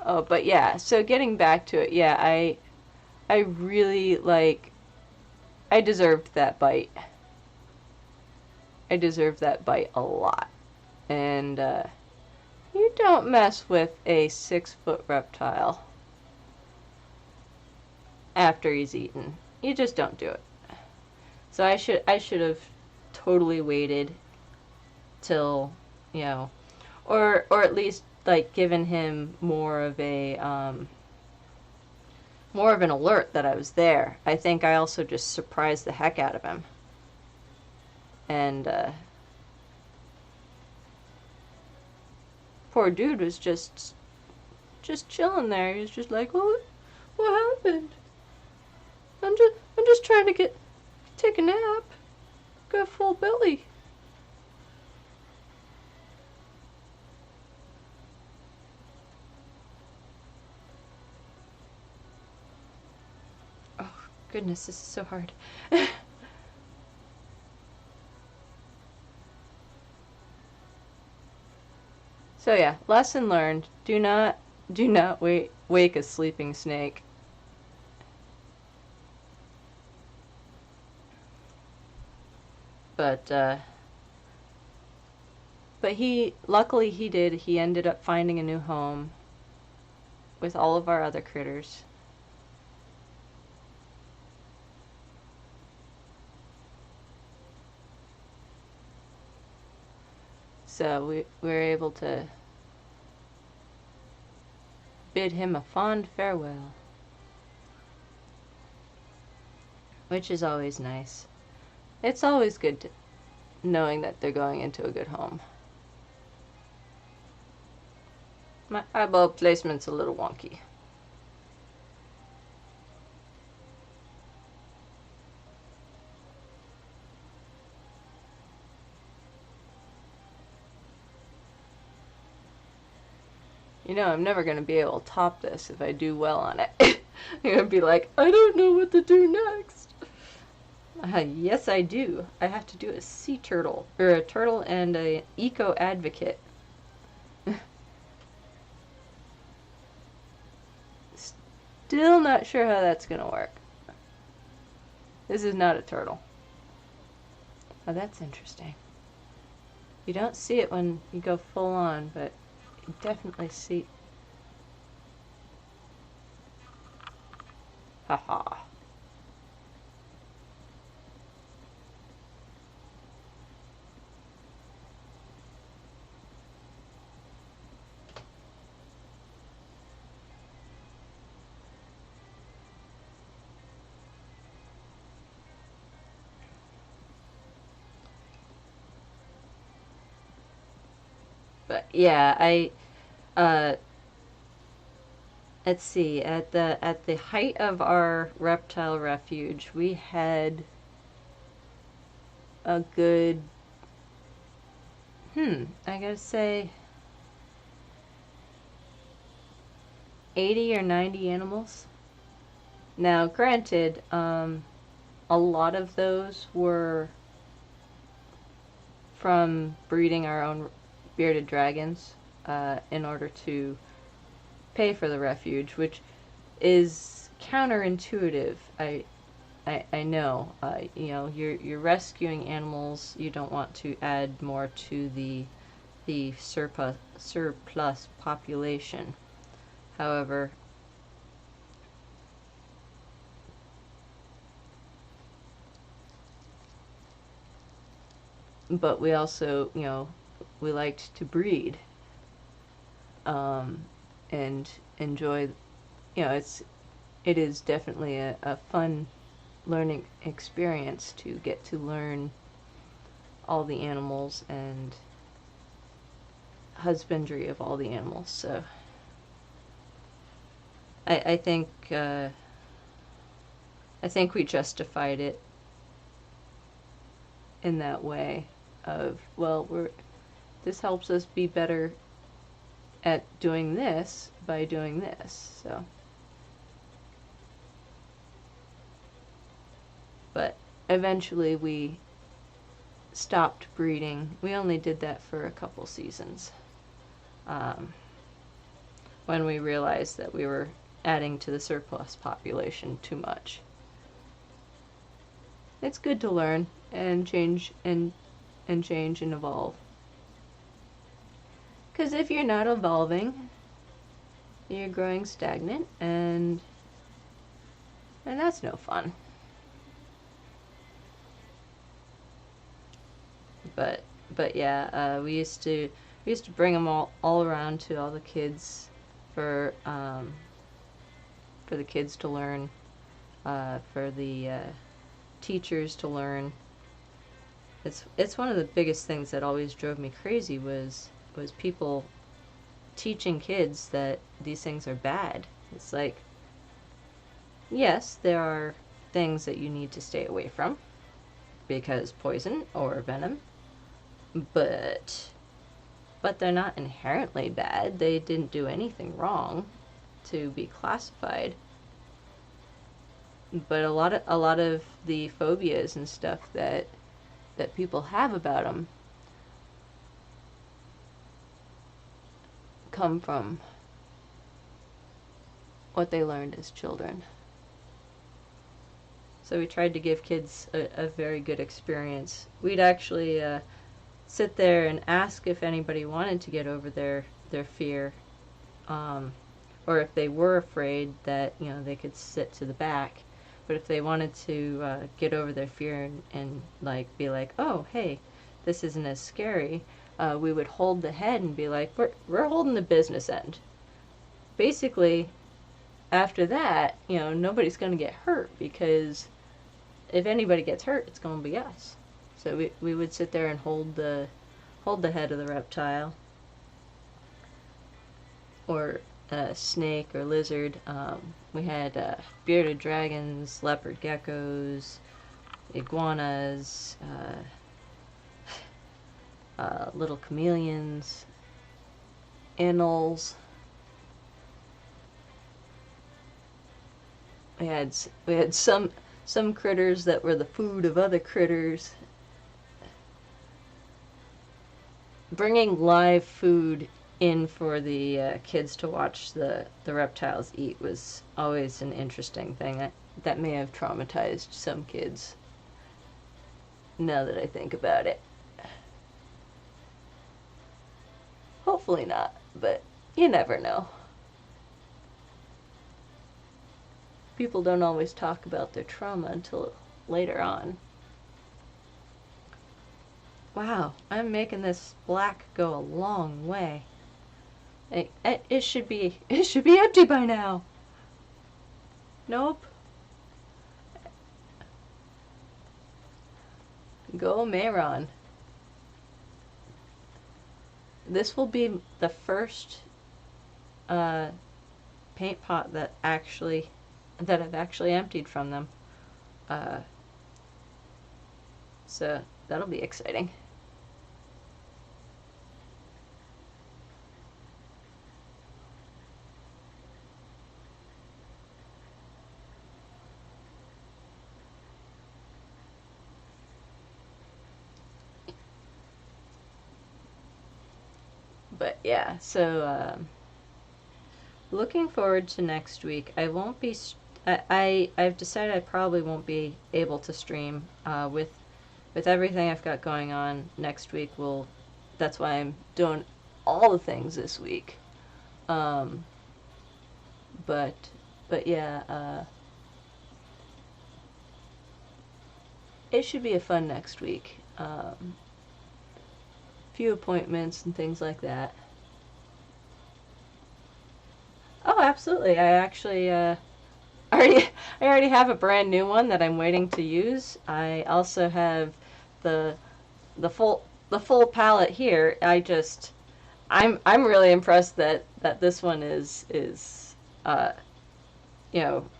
Oh, but yeah, so getting back to it, yeah, I really, like, I deserved that bite. I deserved that bite a lot. And, you don't mess with a 6-foot reptile after he's eaten. You just don't do it. So I should have totally waited till, you know, or at least, like, given him more of an alert that I was there. I think I also just surprised the heck out of him. And, poor dude was just chilling there. He was just like, what happened? I'm just trying to take a nap. Got full belly. Oh, goodness, this is so hard. So yeah, lesson learned. Do not wake a sleeping snake. But luckily he did. He ended up finding a new home with all of our other critters. So we were able to bid him a fond farewell, which is always nice. It's always good knowing that they're going into a good home. My eyeball placement's a little wonky. You know, I'm never going to be able to top this if I do well on it. I'm going to be like, I don't know what to do next. Yes, I do. I have to do a sea turtle, or a turtle and a eco advocate. Still not sure how that's going to work. This is not a turtle. Oh, that's interesting. You don't see it when you go full on, but you definitely see. Haha. But yeah, let's see, at the height of our reptile refuge, we had a good, I gotta say, 80 or 90 animals. Now, granted, a lot of those were from breeding our own bearded dragons in order to pay for the refuge, which is counterintuitive. I know. You know, you're rescuing animals. You don't want to add more to the surplus population. However, but we also, we liked to breed, and enjoy, it is definitely a fun learning experience to get to learn all the animals and husbandry of all the animals. So I think we justified it in that way of, well, this helps us be better at doing this by doing this. So, but eventually we stopped breeding. We only did that for a couple seasons, when we realized that we were adding to the surplus population too much. It's good to learn and change and evolve. Because if you're not evolving, you're growing stagnant, and that's no fun. But yeah, we used to bring them all around to all the kids for the kids to learn, for the teachers to learn. It's one of the biggest things that always drove me crazy was people teaching kids that these things are bad. It's like, yes, there are things that you need to stay away from because poison or venom, but they're not inherently bad. They didn't do anything wrong to be classified. But a lot of the phobias and stuff that people have about them come from what they learned as children. So we tried to give kids a very good experience. We'd actually sit there and ask if anybody wanted to get over their fear, or if they were afraid that they could sit to the back. But if they wanted to get over their fear and like be like, oh hey, this isn't as scary, we would hold the head and be like, we're holding the business end. Basically, after that, nobody's going to get hurt, because if anybody gets hurt, it's going to be us. So we would sit there and hold the head of the reptile, or snake or lizard. We had bearded dragons, leopard geckos, iguanas, little chameleons, anoles. We had some critters that were the food of other critters. Bringing live food in for the kids to watch the reptiles eat was always an interesting thing. That may have traumatized some kids, now that I think about it. Hopefully not, but you never know. People don't always talk about their trauma until later on. Wow, I'm making this black go a long way. It should be empty by now. Nope. Go Mayron. This will be the first paint pot that I've actually emptied from them. So that'll be exciting. But yeah, so looking forward to next week. I won't be. I've decided I probably won't be able to stream with everything I've got going on next week. That's why I'm doing all the things this week. But yeah, it should be a fun next week. few appointments and things like that. Oh, absolutely. I actually already I already have a brand new one that I'm waiting to use. I also have the full palette here. I'm really impressed that this one is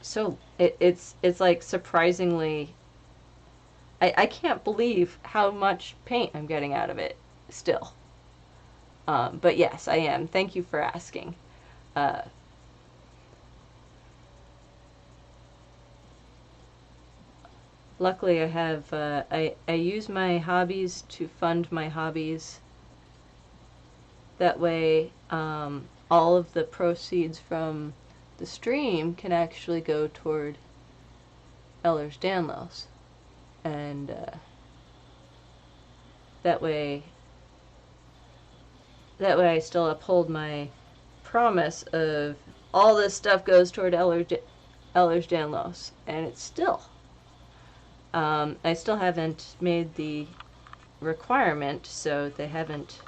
so it's like surprisingly, I can't believe how much paint I'm getting out of it still. But yes, I am. Thank you for asking. Uh, Luckily, I have I use my hobbies to fund my hobbies. That way, all of the proceeds from the stream can actually go toward Ehlers-Danlos, and that way I still uphold my promise of all this stuff goes toward Ehlers-Danlos, and it's still. I still haven't made the requirement, so I haven't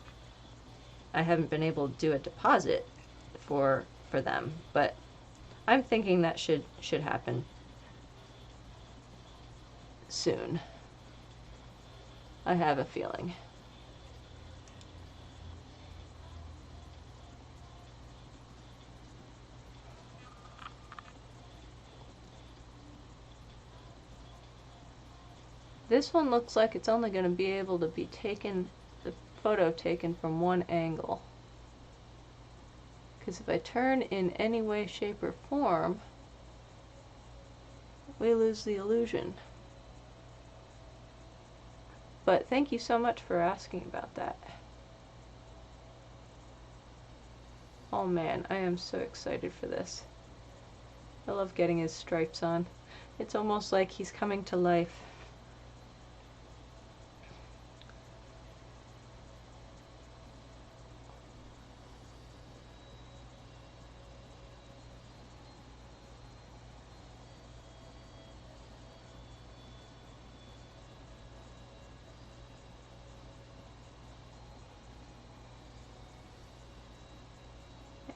been able to do a deposit for them, but I'm thinking that should happen soon. I have a feeling. This one looks like it's only going to be able to be taken, the photo taken from one angle. Because if I turn in any way, shape, or form, we lose the illusion. But thank you so much for asking about that. Oh man, I am so excited for this. I love getting his stripes on. It's almost like he's coming to life.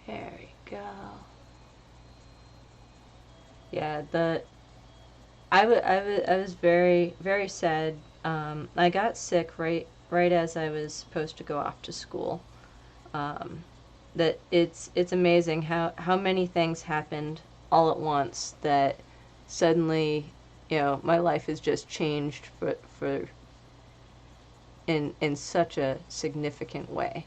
There we go. Yeah, I was very, very sad. I got sick right as I was supposed to go off to school. That it's amazing how many things happened all at once that suddenly, my life has just changed for in such a significant way.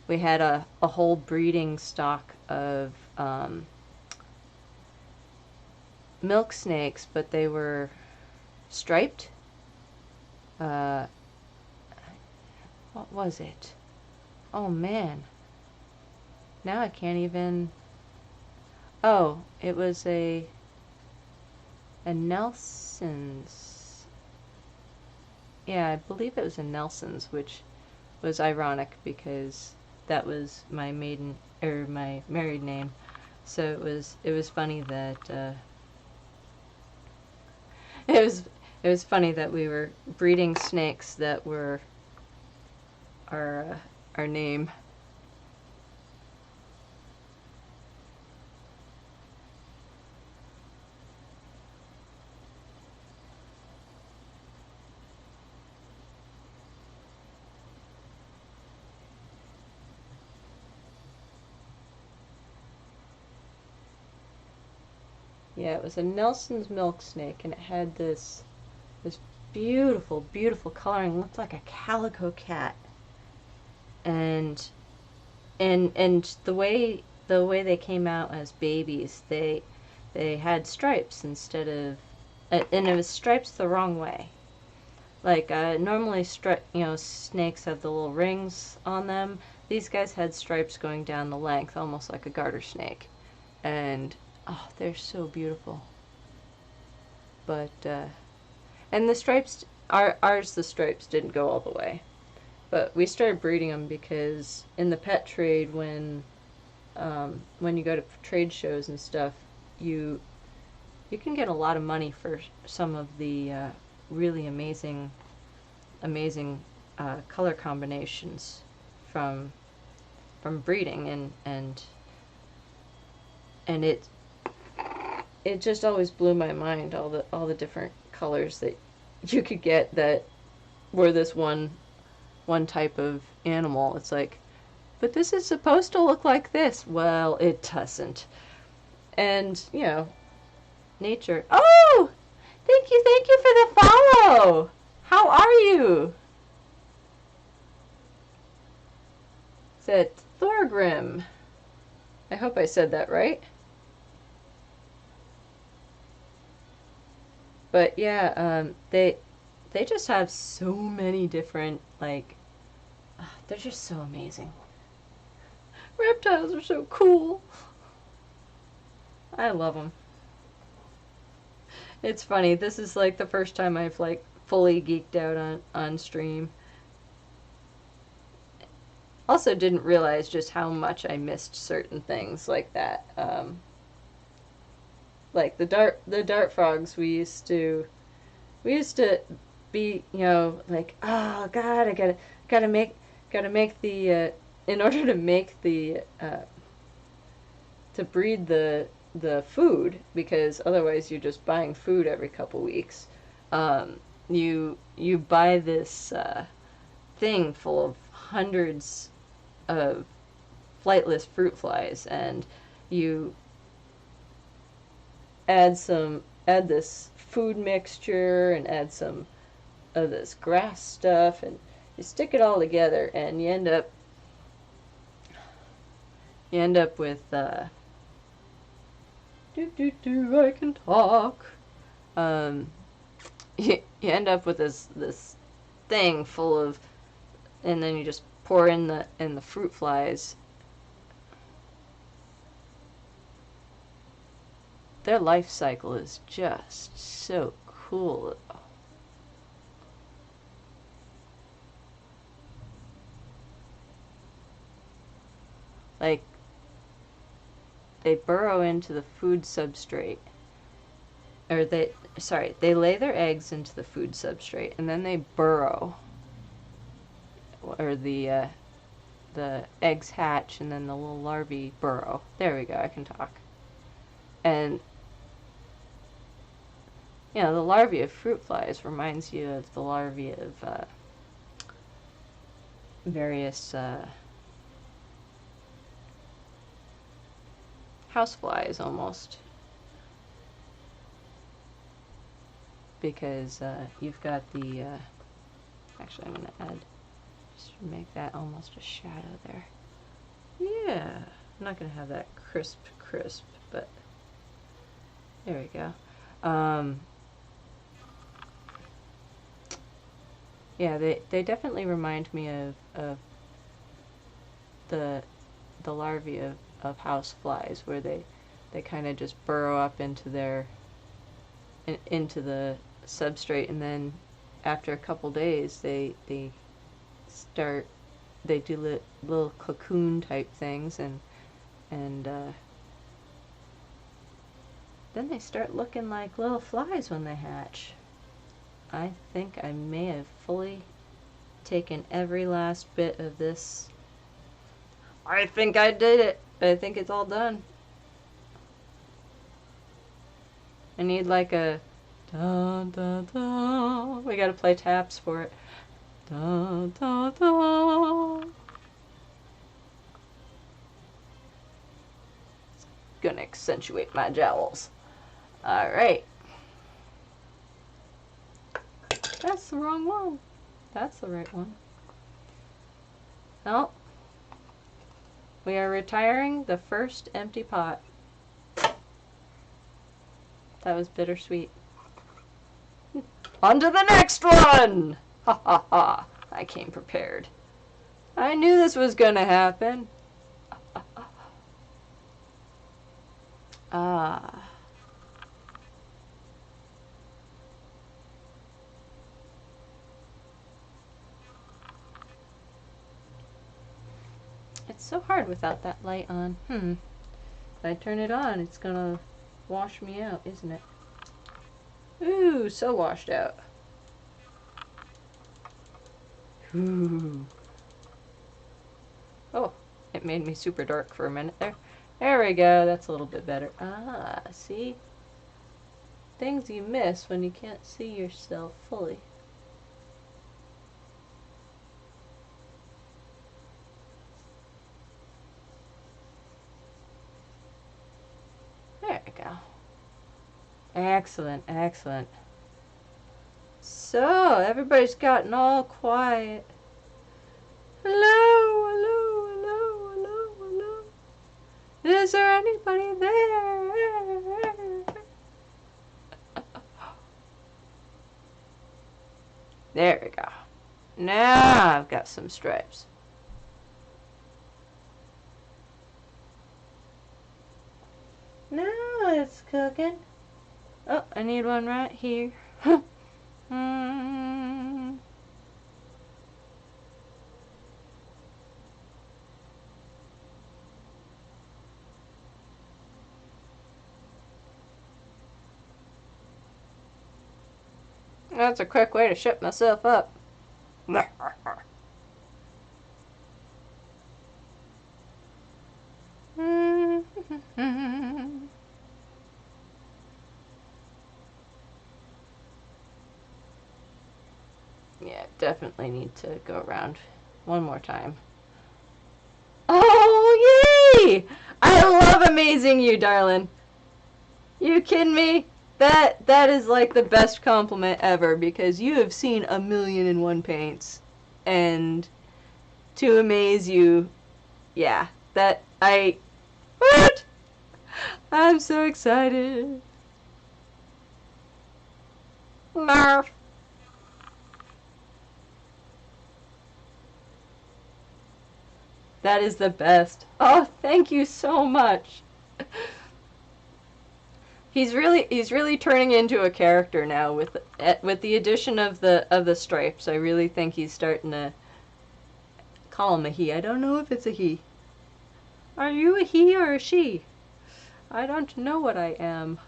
We had a whole breeding stock of milk snakes, but they were striped. What was it? Oh man. Now I can't even. Oh, it was a Nelson's. Yeah, I believe it was a Nelson's, which was ironic because that was my my married name. So it was funny that it was funny that we were breeding snakes that were our name. Yeah, it was a Nelson's milk snake, and it had this beautiful, beautiful coloring. It looked like a calico cat, and the way they came out as babies, they had stripes instead of, and it was stripes the wrong way. Like normally, snakes have the little rings on them. These guys had stripes going down the length, almost like a garter snake, and oh, they're so beautiful. But and the stripes, the stripes didn't go all the way. But we started breeding them because in the pet trade, when you go to trade shows and stuff, you can get a lot of money for some of the really amazing amazing color combinations from breeding, and it just always blew my mind, all the different colors that you could get that were this one type of animal. It's like, but this is supposed to look like this. Well, it doesn't. And, you know, nature. Oh! Thank you for the follow! How are you? Is that Thorgrim? I hope I said that right. But yeah, they just have so many different, like, they're just so amazing. Reptiles are so cool. I love them. It's funny, this is like the first time I've like fully geeked out on stream. Also didn't realize just how much I missed certain things like that. Like the dart frogs, we used to be, you know, like, oh god, I gotta make the in order to make the to breed the food, because otherwise you're just buying food every couple weeks. You buy this thing full of hundreds of flightless fruit flies, and you add this food mixture and add some of this grass stuff, and you stick it all together, and you end up with I can talk. You end up with this thing full of, and then you just pour in the fruit flies. Their life cycle is just so cool. Like, they burrow into the food substrate, or they lay their eggs into the food substrate, and then they burrow, or the eggs hatch, and then the little larvae burrow. There we go, I can talk. And, you know, the larvae of fruit flies reminds you of the larvae of various houseflies, almost. Because you've got the, actually I'm going to add, just make that almost a shadow there. Yeah, I'm not going to have that crisp, but there we go. Yeah, they definitely remind me of the larvae of house flies, where they kind of just burrow up into the substrate, and then after a couple days they do little cocoon type things, and then they start looking like little flies when they hatch. I think I may have fully taken every last bit of this. I think I did it. I think it's all done. I need like a da da da. We gotta play taps for it. Da da da. It's gonna accentuate my jowls. Alright. That's the wrong one. That's the right one. Well, we are retiring the first empty pot. That was bittersweet. On to the next one! Ha ha ha. I came prepared. I knew this was gonna happen. Ah. It's so hard without that light on. If I turn it on, it's gonna wash me out, isn't it? Ooh, so washed out. Ooh. Oh, it made me super dark for a minute there. There we go. That's a little bit better. Ah, see? Things you miss when you can't see yourself fully. There we go. Excellent, excellent. So, everybody's gotten all quiet. Hello, hello, hello, hello, hello. Is there anybody there? There we go. Now I've got some stripes. Now it's cooking. Oh, I need one right here. Mm. That's a quick way to shut myself up. Yeah, definitely need to go around one more time. Oh, yay! I love Amazing You, darling. You kidding me? That is like the best compliment ever, because you have seen 1,000,001 paints, and to amaze you, yeah, what? I'm so excited. Narf. That is the best. Oh, thank you so much. He's really turning into a character now with the addition of the stripes. I really think he's starting to call him a he. I don't know if it's a he. Are you a he or a she? I don't know what I am.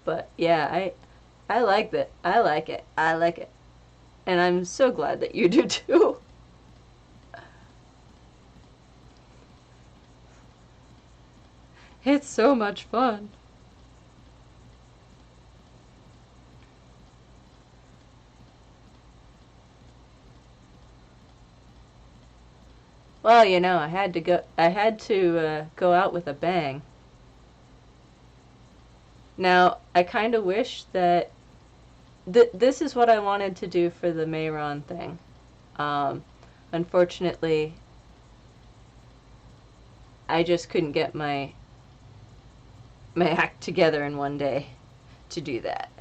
But yeah, I like that. I like it. I like it. And I'm so glad that you do too. It's so much fun. Well, you know, I had to go out with a bang. Now, I kind of wish that this is what I wanted to do for the Mayron thing. Um, Unfortunately, I just couldn't get my act together in one day to do that.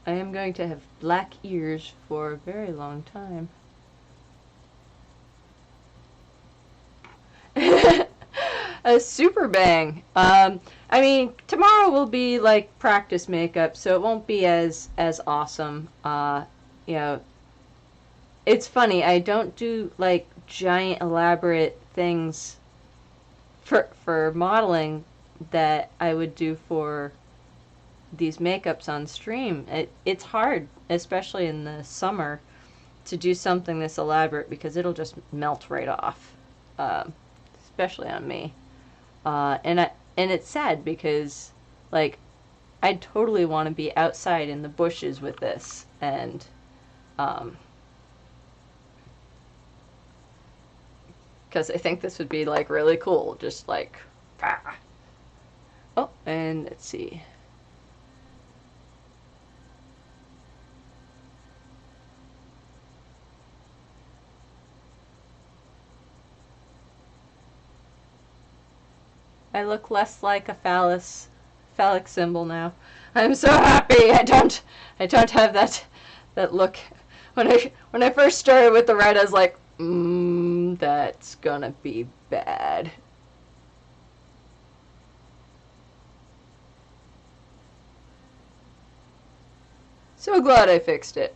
I am going to have black ears for a very long time. A super bang. I mean, tomorrow will be like practice makeup, so it won't be as awesome. You know, it's funny. I don't do like giant elaborate things for modeling that I would do for these makeups on stream. It's hard, especially in the summer, to do something this elaborate because it'll just melt right off, especially on me. And it's sad because like I totally want to be outside in the bushes with this, and because I think this would be like really cool, just like ah. Oh, and let's see. I look less like a phallic symbol now. I'm so happy. I don't have that look. When I first started with the red, I was like, that's gonna be bad. So glad I fixed it.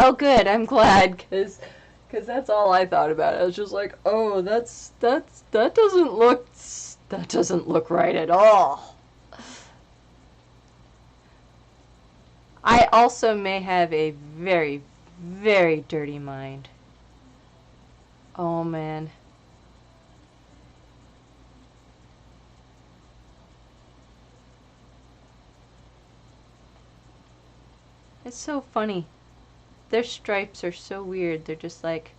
Oh, good. I'm glad, cause that's all I thought about. I was just like, oh, that doesn't look right at all. I also may have a very, very dirty mind. Oh man. It's so funny. Their stripes are so weird. They're just like,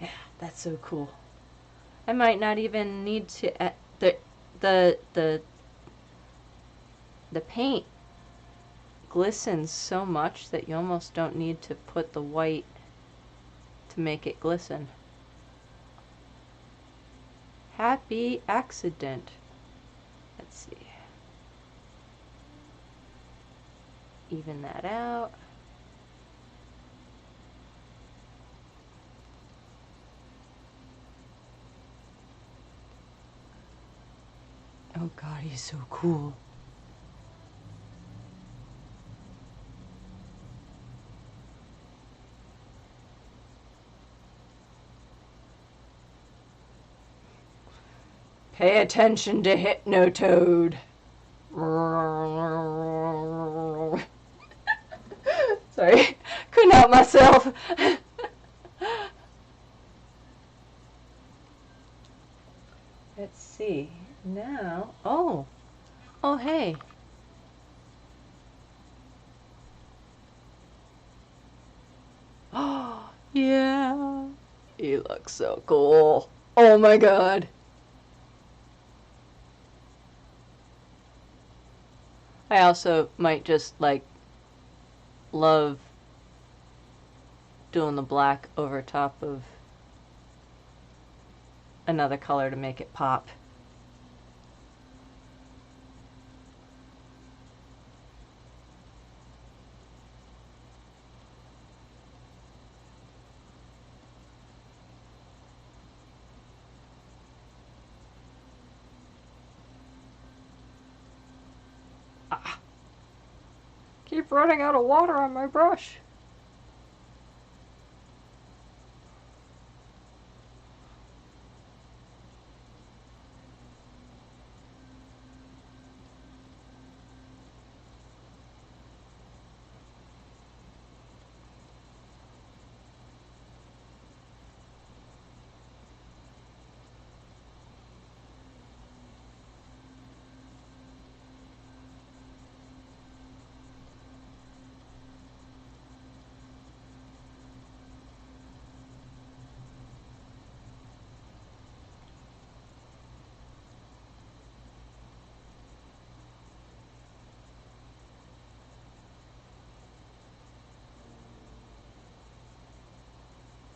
yeah, that's so cool. I might not even need to the the paint glistens so much that you almost don't need to put the white to make it glisten. Happy accident. Let's see. Even that out. Oh god, he's so cool. Pay attention to Hypnotoad. Sorry, couldn't help myself. Let's see. Now, oh, hey. Oh, yeah. He looks so cool. Oh my god. I also might just like love doing the black over top of another color to make it pop. Ah. Keep running out of water on my brush.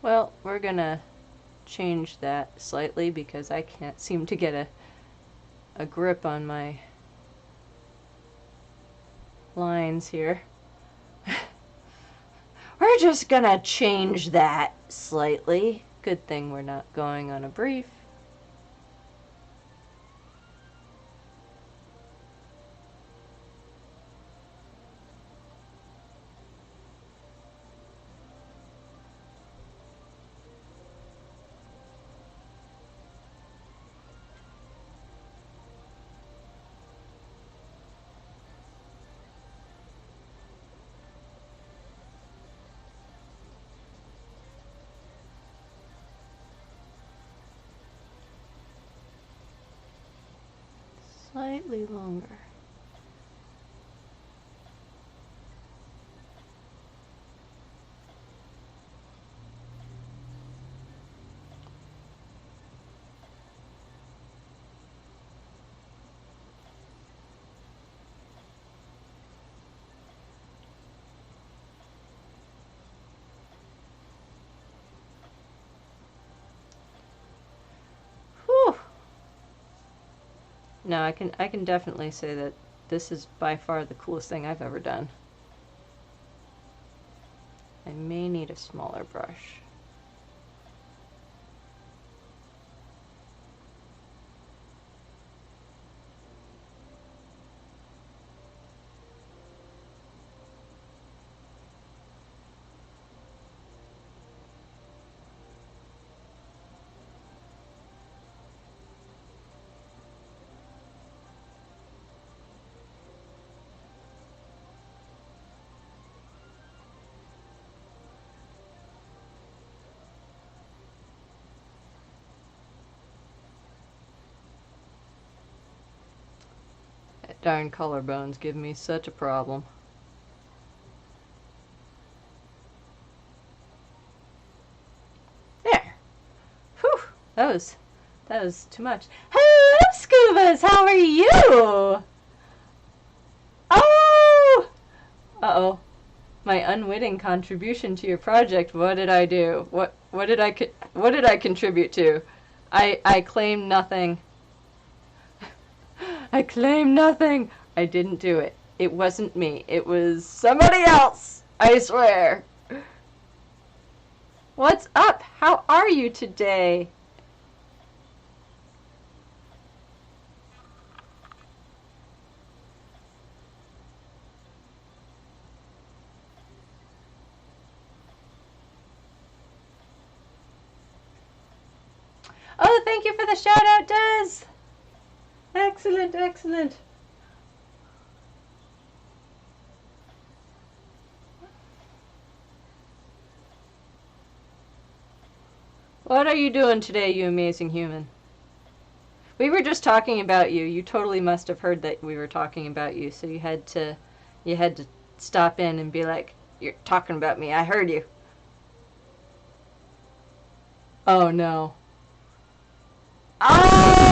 Well, we're gonna change that slightly because I can't seem to get a grip on my lines here. We're just gonna change that slightly. Good thing we're not going on a brief. slightly longer. Whew. No, I can definitely say that this is by far the coolest thing I've ever done. I may need a smaller brush. That darn collarbones give me such a problem. There. Whew. That was too much. Hello, Scubas! How are you? Oh! Uh-oh. My unwitting contribution to your project. What did I do? What did I contribute to? I claim nothing. I claim nothing. I didn't do it. It wasn't me. It was somebody else. I swear. What's up? How are you today? Oh, thank you for the shout out, Des. Excellent, excellent. What are you doing today, you amazing human? We were just talking about you. You totally must have heard that we were talking about you, so you had to stop in and be like, "You're talking about me. I heard you." Oh no. Oh!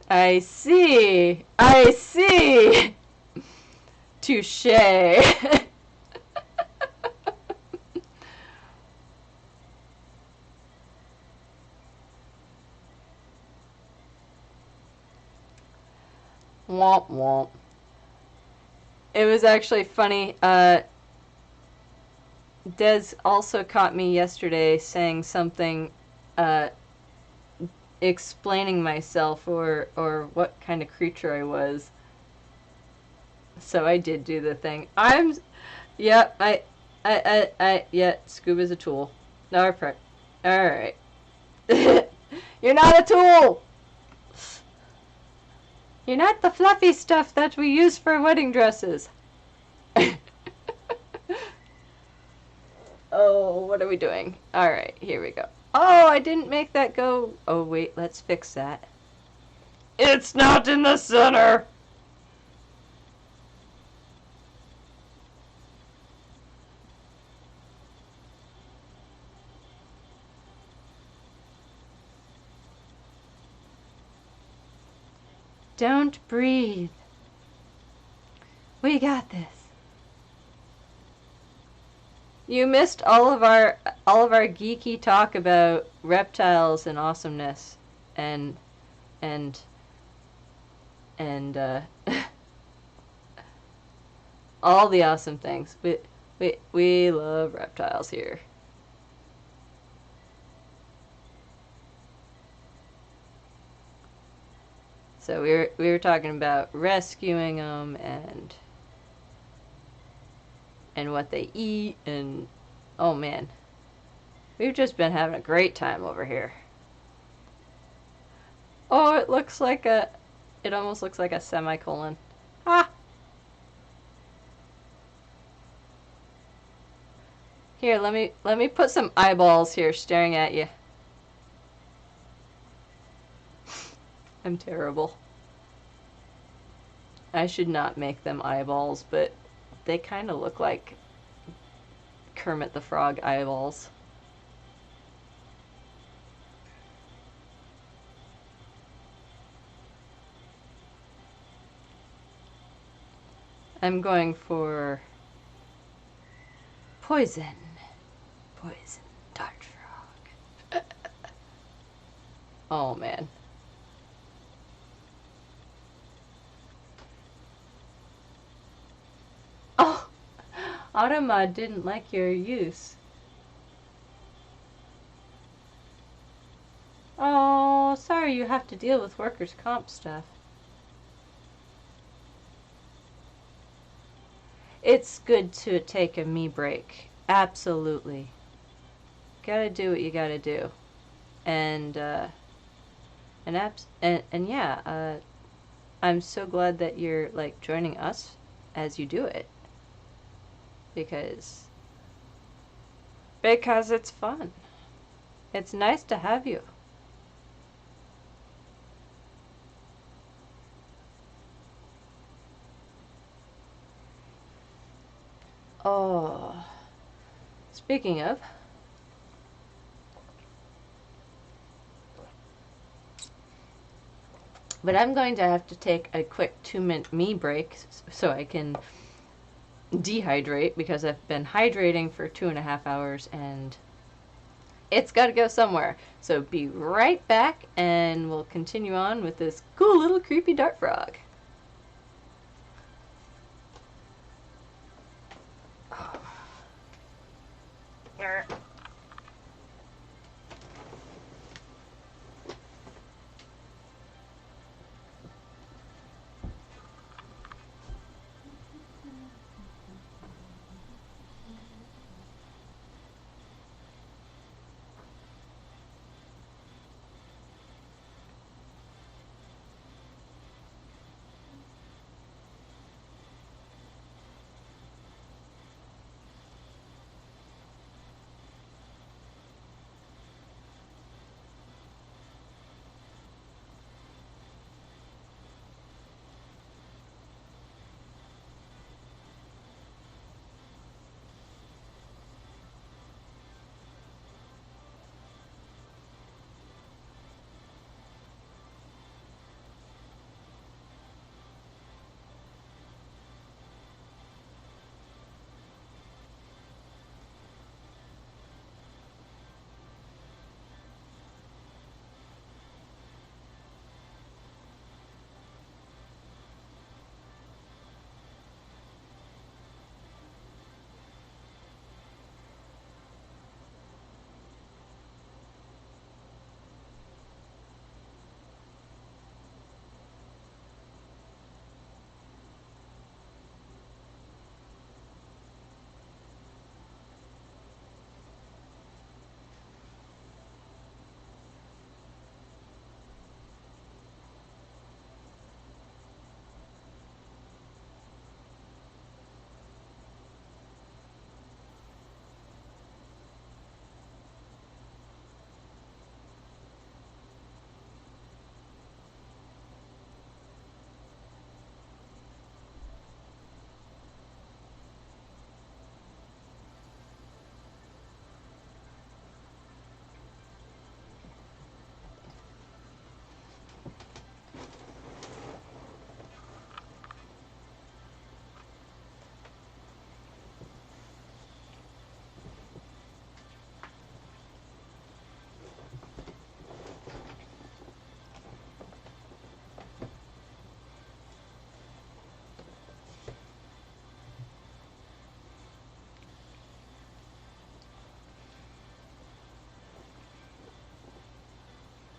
I see. I see. Touche. Womp womp. It was actually funny. Des also caught me yesterday saying something, explaining myself or what kind of creature I was. So I did do the thing. Yeah, yeah, Scuba's a tool. Alright. Alright. You're not a tool! You're not the fluffy stuff that we use for wedding dresses. Oh, what are we doing? Alright, here we go. Oh, I didn't make that go. Oh, wait, let's fix that. It's not in the center! Don't breathe. We got this. You missed all of our geeky talk about reptiles and awesomeness and all the awesome things. We love reptiles here. So we were talking about rescuing them and what they eat, and oh man, we've just been having a great time over here. Oh, it almost looks like a semicolon. Ah! Here, let me put some eyeballs here staring at you. I'm terrible. I should not make them eyeballs, but they kind of look like Kermit the Frog eyeballs. I'm going for poison. Poison dart frog. Oh man. Oh, Automod didn't like your use. Oh, sorry you have to deal with workers' comp stuff. It's good to take a me break. Absolutely. Gotta do what you gotta do. And yeah, I'm so glad that you're like joining us as you do it. Because it's fun. It's nice to have you. Oh, speaking of, but I'm going to have to take a quick 2-minute me break so I can dehydrate because I've been hydrating for 2.5 hours and it's got to go somewhere. So be right back and we'll continue on with this cool little creepy dart frog.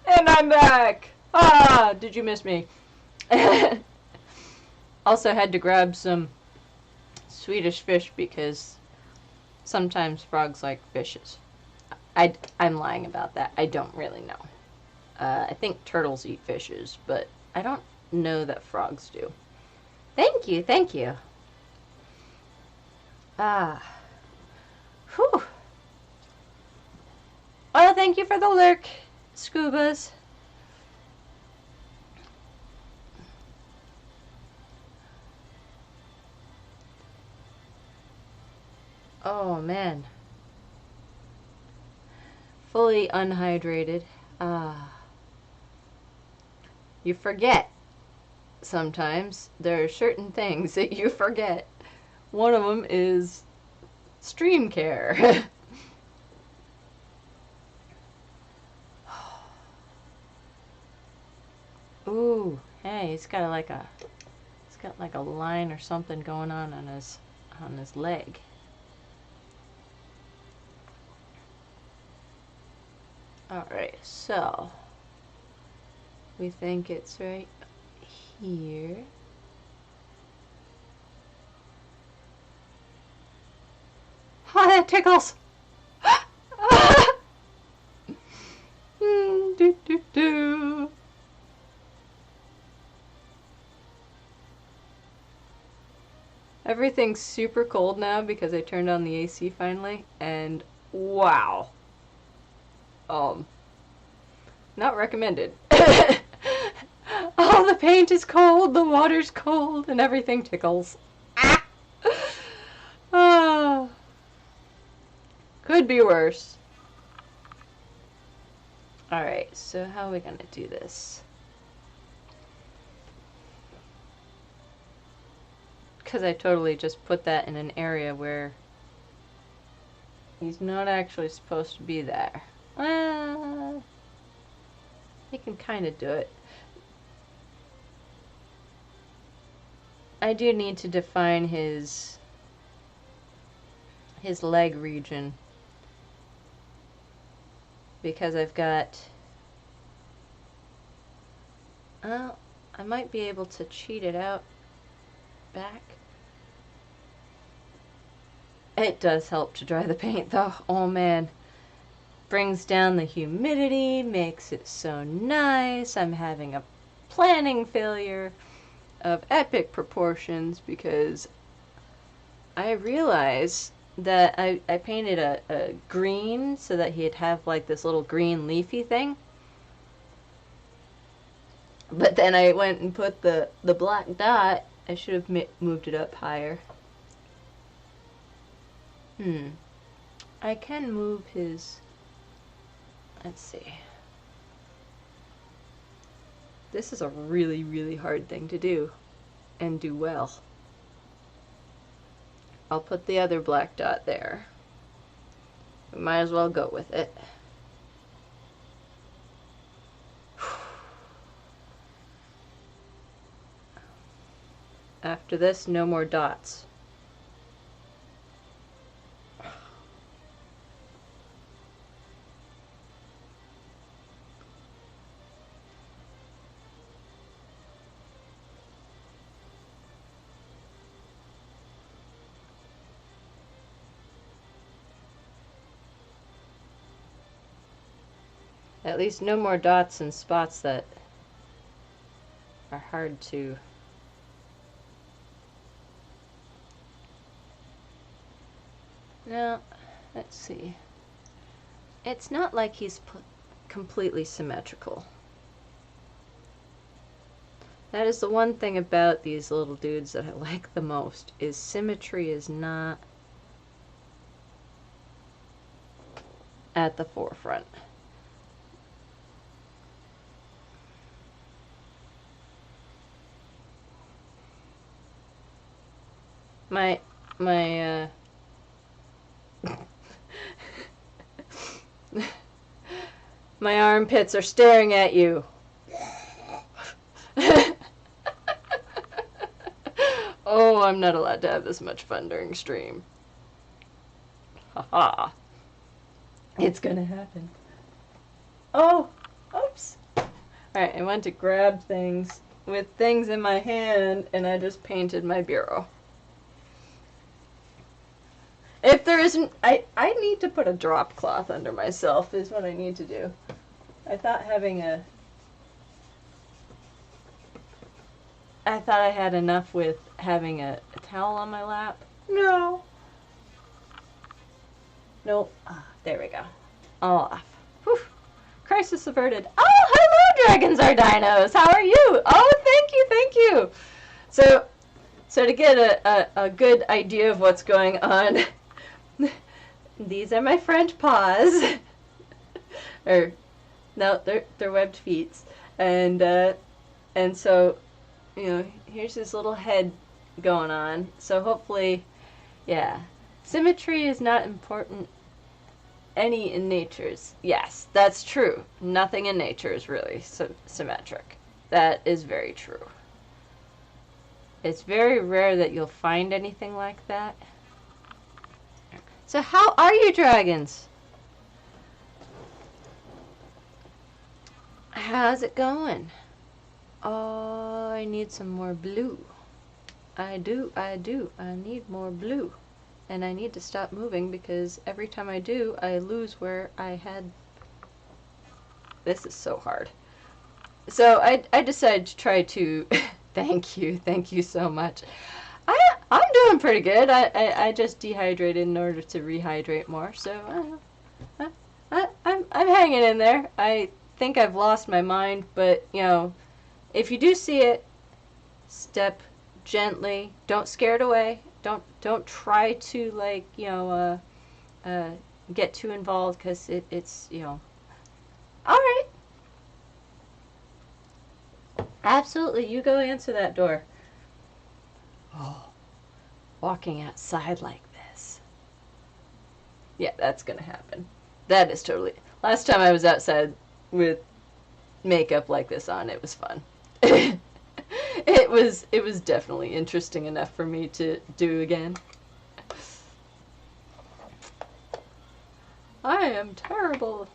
And I'm back! Ah, did you miss me? Also had to grab some Swedish fish because sometimes frogs like fishes. I'm lying about that. I don't really know. I think turtles eat fishes, but I don't know that frogs do. Thank you, thank you. Ah. Whew. Oh, thank you for the lurk, Scubas. Oh, man. Fully unhydrated. Ah. You forget. Sometimes there are certain things that you forget. One of them is stream care. Ooh, hey, he's got like a line or something going on his leg. All right, so we think it's right here. Oh, that tickles! Do, do, do. Everything's super cold now because I turned on the AC finally, and wow. Not recommended. Oh, the paint is cold, the water's cold, and everything tickles. Ah. Could be worse. Alright, so how are we gonna do this? Because I totally just put that in an area where he's not actually supposed to be there. Well, you can kind of do it. I do need to define his leg region, because I've got, I might be able to cheat it out back. It does help to dry the paint though. Oh man. Brings down the humidity, makes it so nice. I'm having a planning failure of epic proportions because I realized that I painted a green so that he'd have like this little green leafy thing. But then I went and put the black dot. I should have moved it up higher. I can move his... Let's see. This is a really, really hard thing to do and do well. I'll put the other black dot there. We might as well go with it. After this, no more dots. At least no more dots and spots that are hard to... Now, let's see. It's not like he's completely symmetrical. That is the one thing about these little dudes that I like the most, is symmetry is not at the forefront. My my armpits are staring at you. Oh, I'm not allowed to have this much fun during stream. Haha. It's gonna happen. Oh, oops. Alright, I went to grab things with things in my hand, and I just painted my bureau. If there isn't, I need to put a drop cloth under myself is what I need to do. I thought I had enough with having a towel on my lap. No. Nope. Ah, there we go. All off. crisis averted. Oh, hello, dragons are dinos. How are you? Oh, thank you, thank you. So to get a good idea of what's going on, these are my front paws. Or, no, they're webbed feet. And so, you know, here's his little head going on. So hopefully, yeah. Symmetry is not important any in nature's. Yes, that's true. Nothing in nature is really symmetric. That is very true. It's very rare that you'll find anything like that. So how are you, dragons? How's it going? Oh, I need some more blue. I do. I need more blue. And I need to stop moving because every time I do, I lose where I had... This is so hard. So I decided to try to... Thank you so much. I'm doing pretty good. I just dehydrated in order to rehydrate more, so I'm hanging in there. I think I've lost my mind, but you know, if you do see it, step gently. Don't scare it away. Don't try to, like, you know, get too involved, because it's, you know. All right. Absolutely, you go answer that door. Oh, walking outside like this. Yeah, that's gonna happen. That is totally... Last time I was outside with makeup like this on, it was fun. It was definitely interesting enough for me to do again. I am terrible.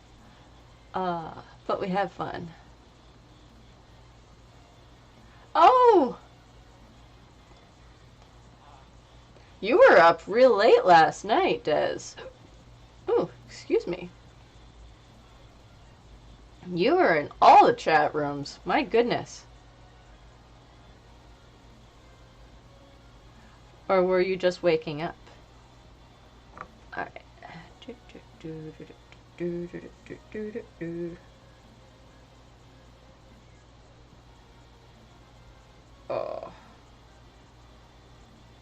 But we have fun. Oh! You were up real late last night, Des. Oh, excuse me. You were in all the chat rooms. My goodness. Or were you just waking up? Alright. Oh.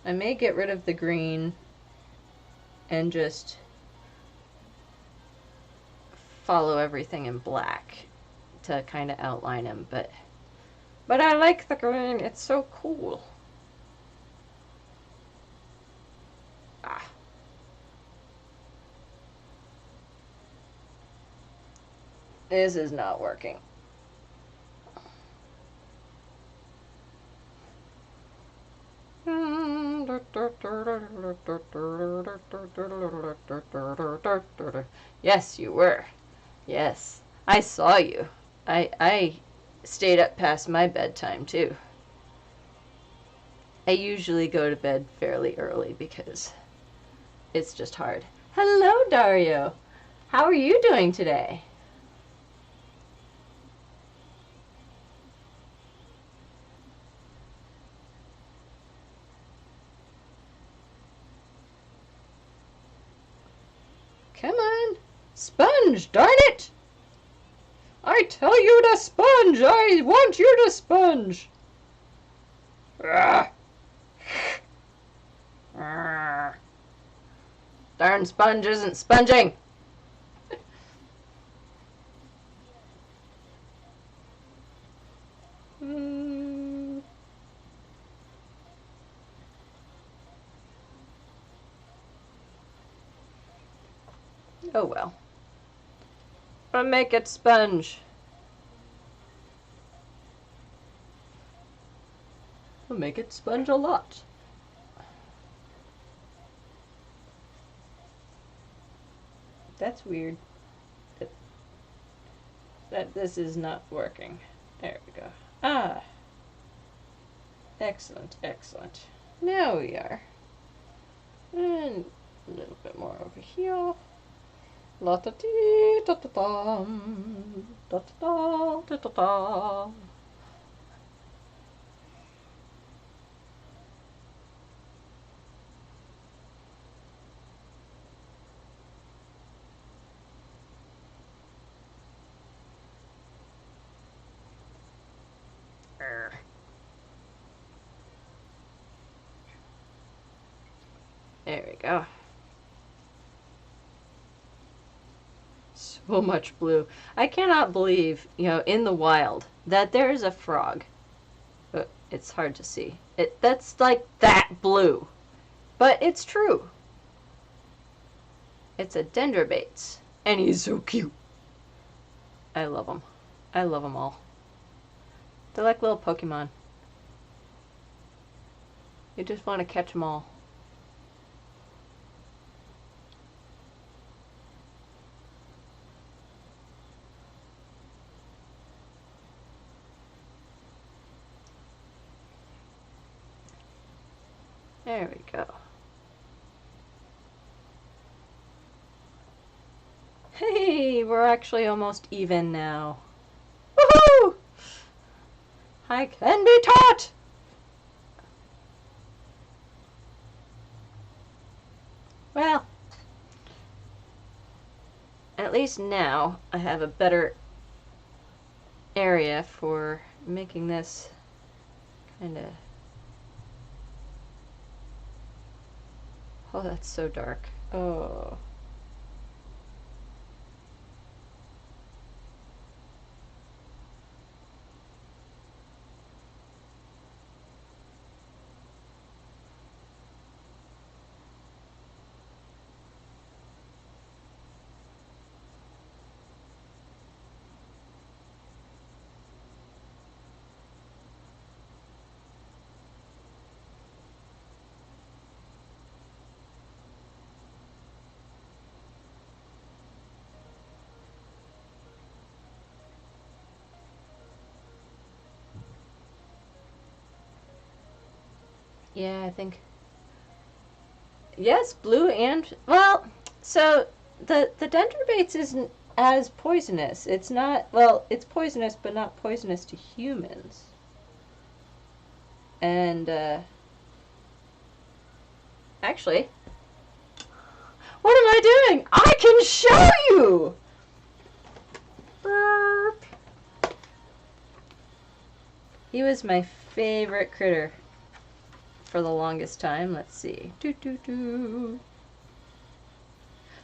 I may get rid of the green and just follow everything in black to kind of outline him, but I like the green. It's so cool. Ah. This is not working. Yes, you were. Yes, I saw you. I stayed up past my bedtime too. I usually go to bed fairly early because it's just hard. Hello, Dario. How are you doing today? Come on. Sponge, darn it! I tell you to sponge! I want you to sponge! Darn sponge isn't sponging! Oh well. I'll make it sponge. I'll make it sponge a lot. That's weird. That this is not working. There we go. Ah. Excellent, excellent. Now we are. And a little bit more over here. La ta ti ta ta tam. Ta ta ta ta ta. There we go. So much blue. I cannot believe, in the wild, that there is a frog. But it's hard to see. That's like that blue. But it's true. It's a Dendrobates. And he's so cute. I love him. I love them all. They're like little Pokemon. You just want to catch them all. There we go. Hey, we're actually almost even now. Woohoo! I can be taught! Well, at least now I have a better area for making this kind of... Oh, that's so dark. Oh. Yeah, I think... Yes, blue and... Well, so the Dendrobates isn't as poisonous. It's not... Well, it's poisonous, but not poisonous to humans. And, actually... What am I doing? I can show you! Burp. He was my favorite critter for the longest time. Let's see.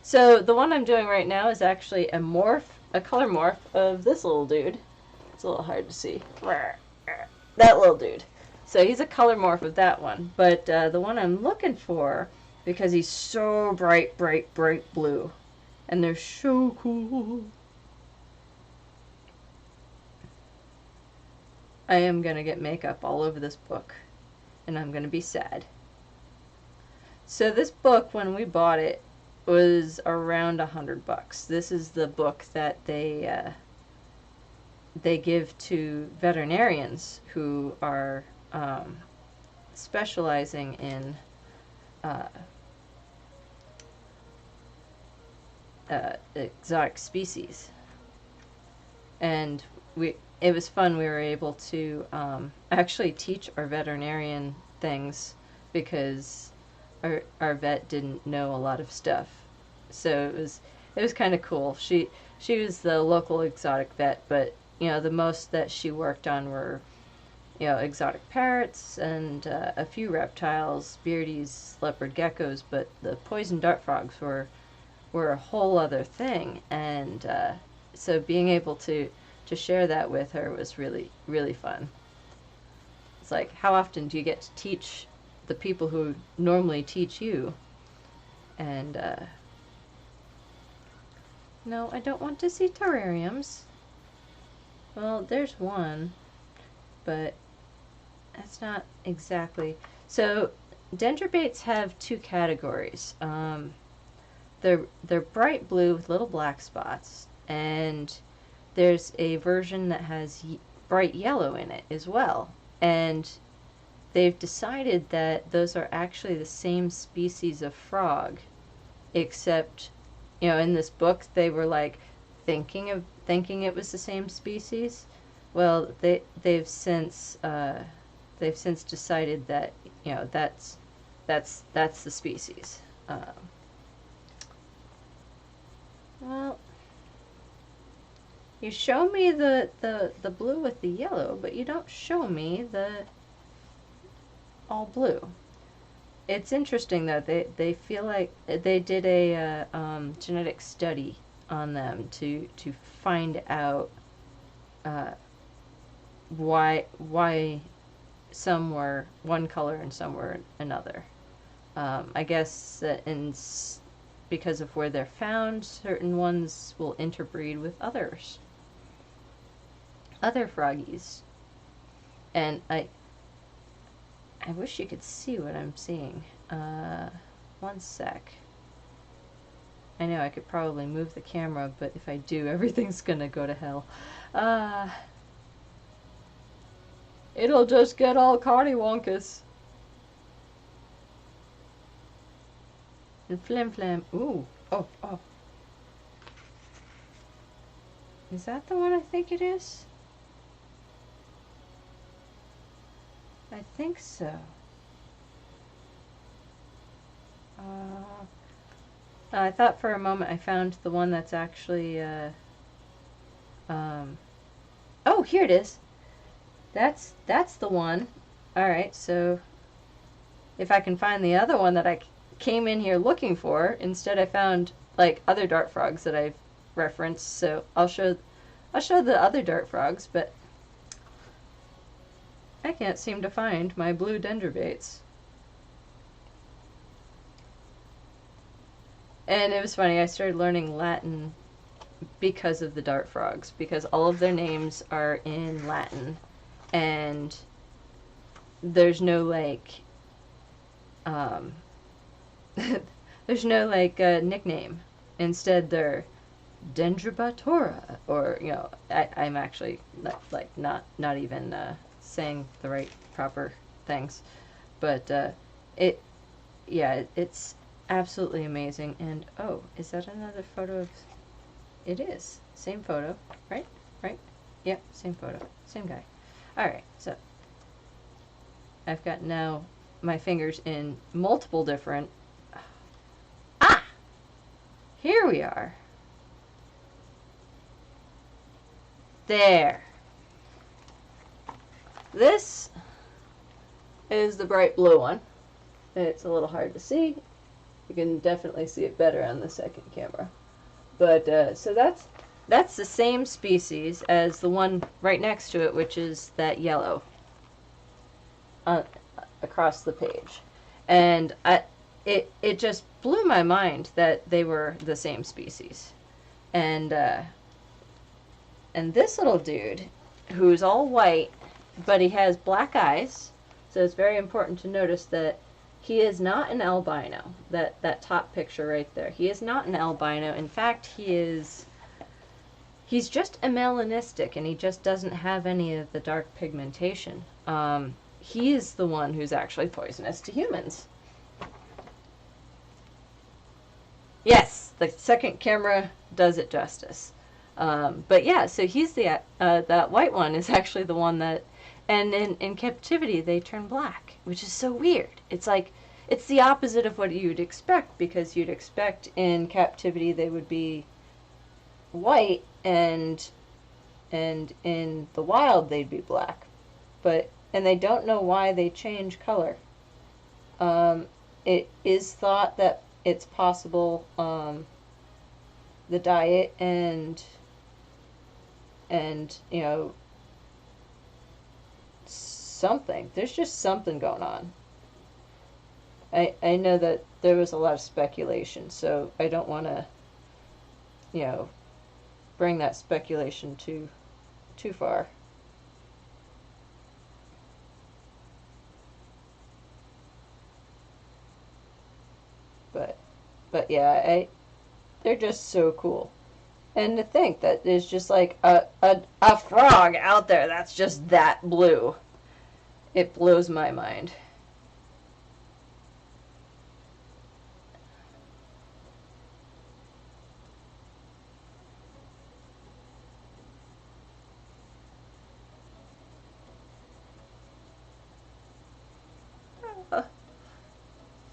So the one I'm doing right now is actually a color morph of this little dude. It's a little hard to see. That little dude. So he's a color morph of that one. But the one I'm looking for, because he's so bright, bright, bright blue. And they're so cool. I am going to get makeup all over this book. And I'm going to be sad. So this book, when we bought it, was around $100. This is the book that they give to veterinarians who are specializing in exotic species. And it was fun. We were able to actually teach our veterinarian things because our vet didn't know a lot of stuff. So it was kind of cool. She was the local exotic vet, but the most that she worked on were exotic parrots and a few reptiles, beardies, leopard geckos, but the poison dart frogs were a whole other thing. And so being able to share that with her was really, really fun. It's like, how often do you get to teach the people who normally teach you? And, no, I don't want to see terrariums. Well, there's one, but that's not exactly... So, Dendrobates have two categories. They're bright blue with little black spots, and there's a version that has bright yellow in it as well. And they've decided that those are actually the same species of frog, except, in this book they were like thinking it was the same species. Well, they've since decided that that's the species. Well, you show me the blue with the yellow, but you don't show me the all blue. it's interesting though. They feel like they did a genetic study on them to find out uh, why some were one color and some were another. I guess that because of where they're found, certain ones will interbreed with other froggies. And I wish you could see what I'm seeing. One sec. I know I could probably move the camera, but if I do, everything's gonna go to hell. It'll just get all cardy-wonkus. And flim flam. Ooh. Oh, oh. Is that the one I think it is? I think so. I thought for a moment I found the one that's actually, oh, here it is. That's the one. Alright, so if I can find the other one that I came in here looking for, instead I found, like, other dart frogs that I've referenced, so I'll show the other dart frogs, but I can't seem to find my blue dendrobates. And it was funny, I started learning Latin because of the dart frogs, because all of their names are in Latin, and there's no, like, there's no, like, nickname. Instead, they're Dendrobatora, or, you know, I'm actually, not even, saying the right proper things, but, it's absolutely amazing. And oh, is that another photo of, it is, same photo, right, yep, same photo, same guy. Alright, so I've got now my fingers in multiple different, here we are, there. This is the bright blue one. It's a little hard to see. You can definitely see it better on the second camera. But, so that's the same species as the one right next to it, which is that yellow across the page. And it just blew my mind that they were the same species. And this little dude, who's all white, but he has black eyes, so it's very important to notice that he is not an albino. That top picture right there. He is not an albino. In fact, he's just a melanistic, and he just doesn't have any of the dark pigmentation. He is the one who's actually poisonous to humans. Yes, the second camera does it justice. But yeah, so he's that white one is actually the one that, and in captivity they turn black, which is so weird. It's like, it's the opposite of what you'd expect, because you'd expect in captivity they would be white, and in the wild they'd be black. And they don't know why they change color. It is thought that it's possible the diet and you know, something. There's just something going on. I know that there was a lot of speculation, so I don't want to, you know, bring that speculation too far. But yeah, they're just so cool. And to think that there's just like a frog out there that's just that blue. It blows my mind.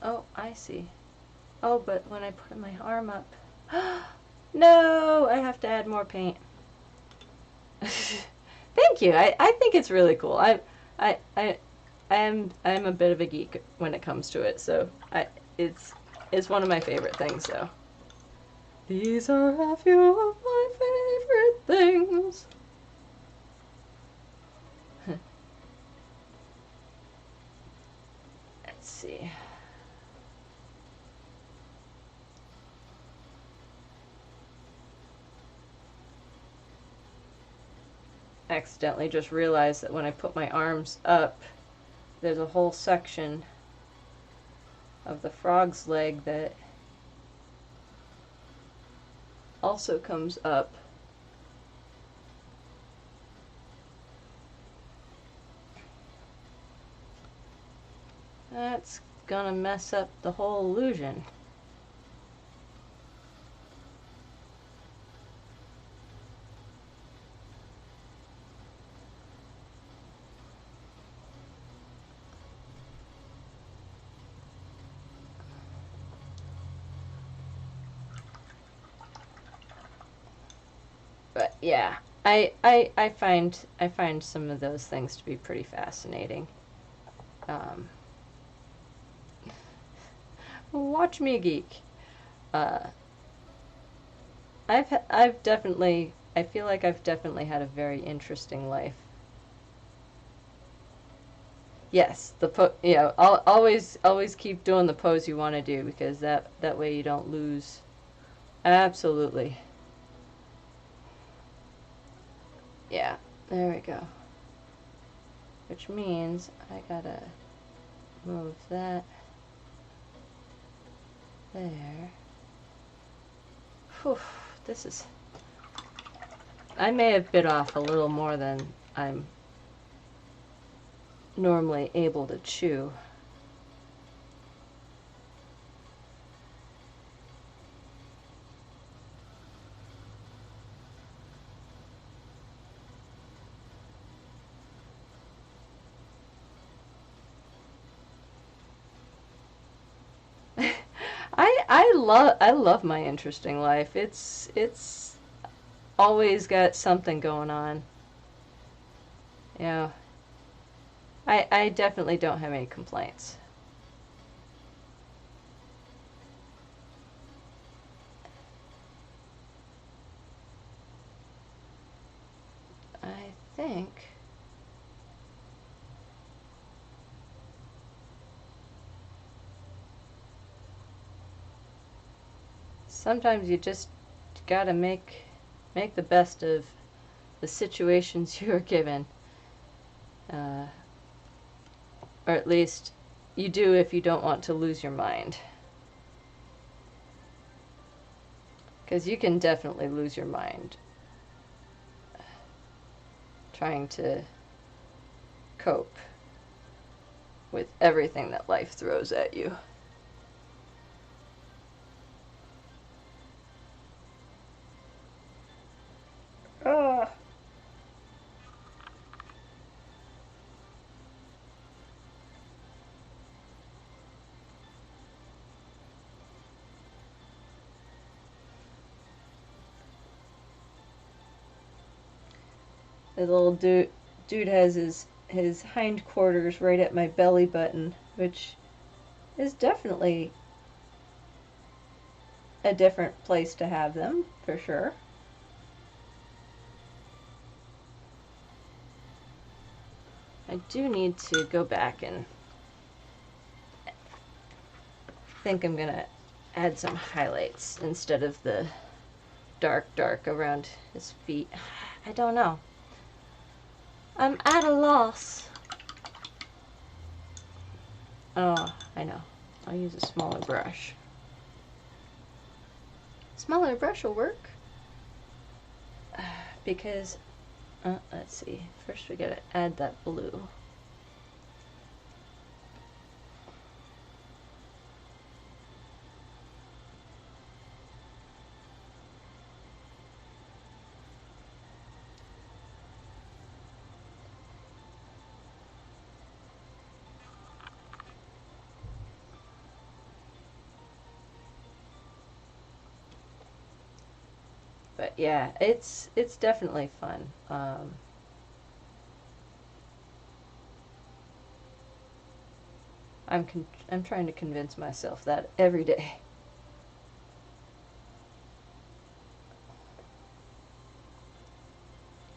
Oh, I see. Oh, but when I put my arm up... No! I have to add more paint. Thank you. I think it's really cool. I I'm a bit of a geek when it comes to it, so it's one of my favorite things. So these are a few of my favorite things. Let's see. Accidentally just realized that when I put my arms up, there's a whole section of the frog's leg that also comes up. That's gonna mess up the whole illusion. But yeah, I find some of those things to be pretty fascinating. Watch me geek. Uh, I've definitely, I feel like I've definitely had a very interesting life. Yes, yeah, always keep doing the pose you want to do, because that way you don't lose. Absolutely. Yeah, there we go. Which means I gotta move that there. Whew, this is... I may have bit off a little more than I'm normally able to chew. I love my interesting life. It's always got something going on. Yeah. I definitely don't have any complaints. I think sometimes you just gotta make the best of the situations you are given, or at least you do if you don't want to lose your mind, because you can definitely lose your mind trying to cope with everything that life throws at you. The little dude has his hindquarters right at my belly button, which is definitely a different place to have them, for sure. I do need to go back and think I'm gonna add some highlights instead of the dark around his feet. I don't know. I'm at a loss. Oh, I know. I'll use a smaller brush. Smaller brush will work. Because, let's see. First we gotta add that blue. But yeah, it's definitely fun. I'm trying to convince myself that every day.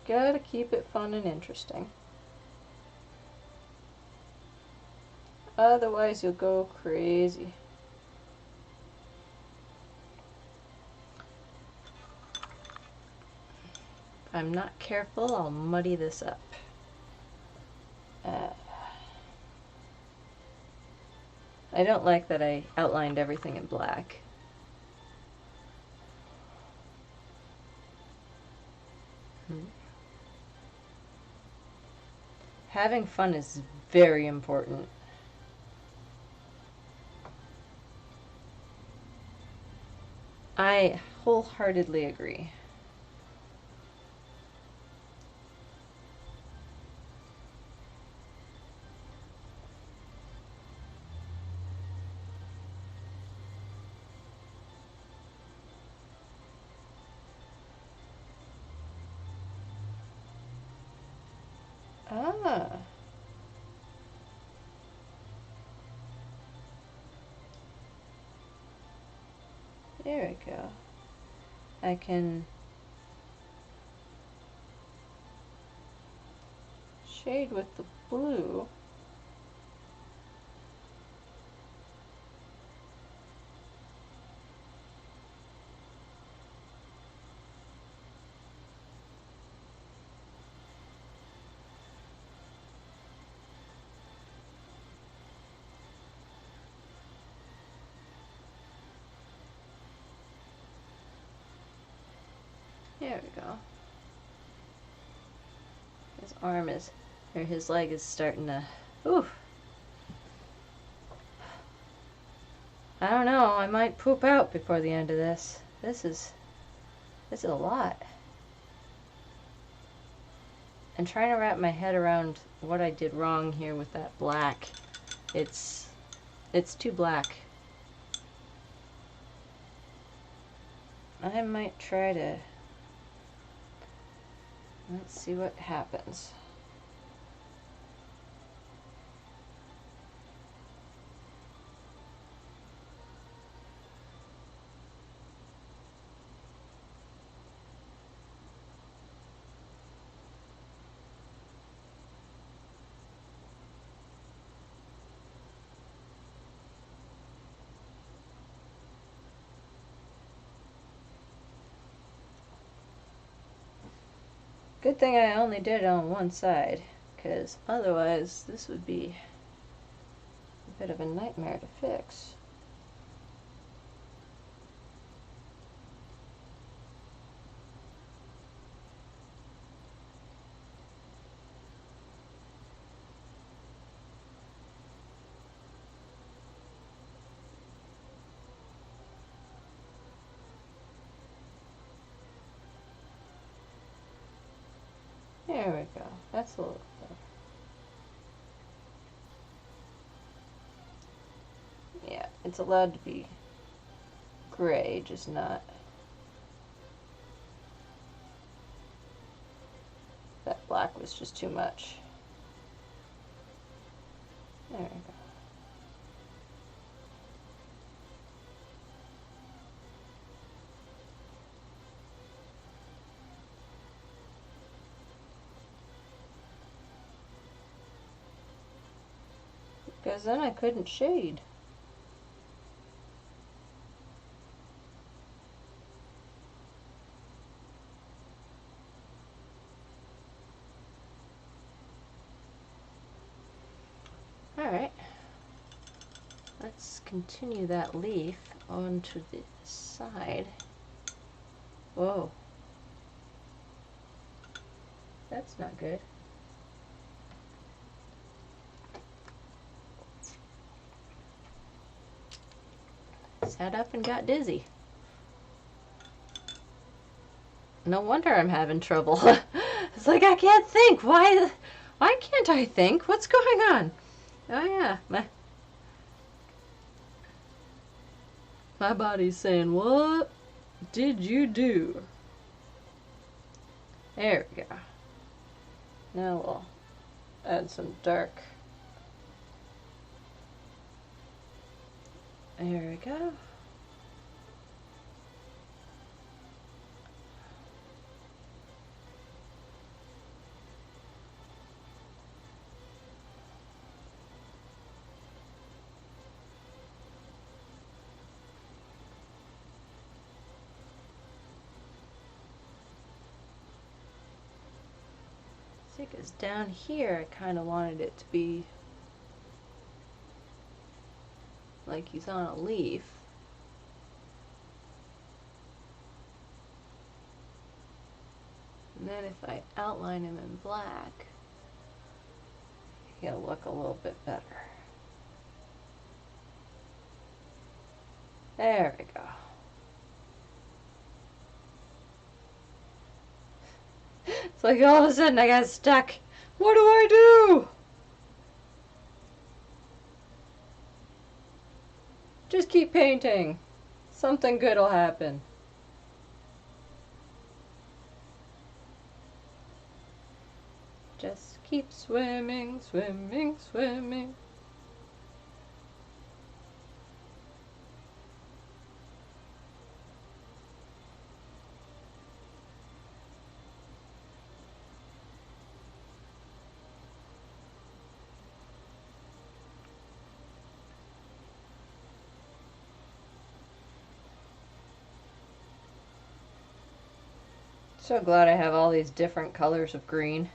Gotta keep it fun and interesting. Otherwise you'll go crazy. If I'm not careful, I'll muddy this up. I don't like that I outlined everything in black. Having fun is very important. I wholeheartedly agree. Ah. There we go. I can shade with the blue. There we go. His arm is, or his leg is starting to, oof. I don't know, I might poop out before the end of this. This is a lot. I'm trying to wrap my head around what I did wrong here with that black. It's too black. I might try to, let's see what happens. Good thing I only did it on one side, because otherwise this would be a bit of a nightmare to fix. There we go. That's a little better. Yeah, it's allowed to be gray, just not that black was just too much. There we go. Because then I couldn't shade. Alright. Let's continue that leaf onto the side. Whoa. That's not good. Sat up and got dizzy. No wonder I'm having trouble. It's like I can't think. Why can't I think? What's going on? Oh yeah, my body's saying, what did you do? There we go. Now we'll add some dark There we go. See, because down here I kind of wanted it to be like he's on a leaf. And then if I outline him in black, he'll look a little bit better. There we go. It's like all of a sudden I got stuck. What do I do? Just keep painting. Something good will happen. Just keep swimming, swimming, swimming. So glad I have all these different colors of green.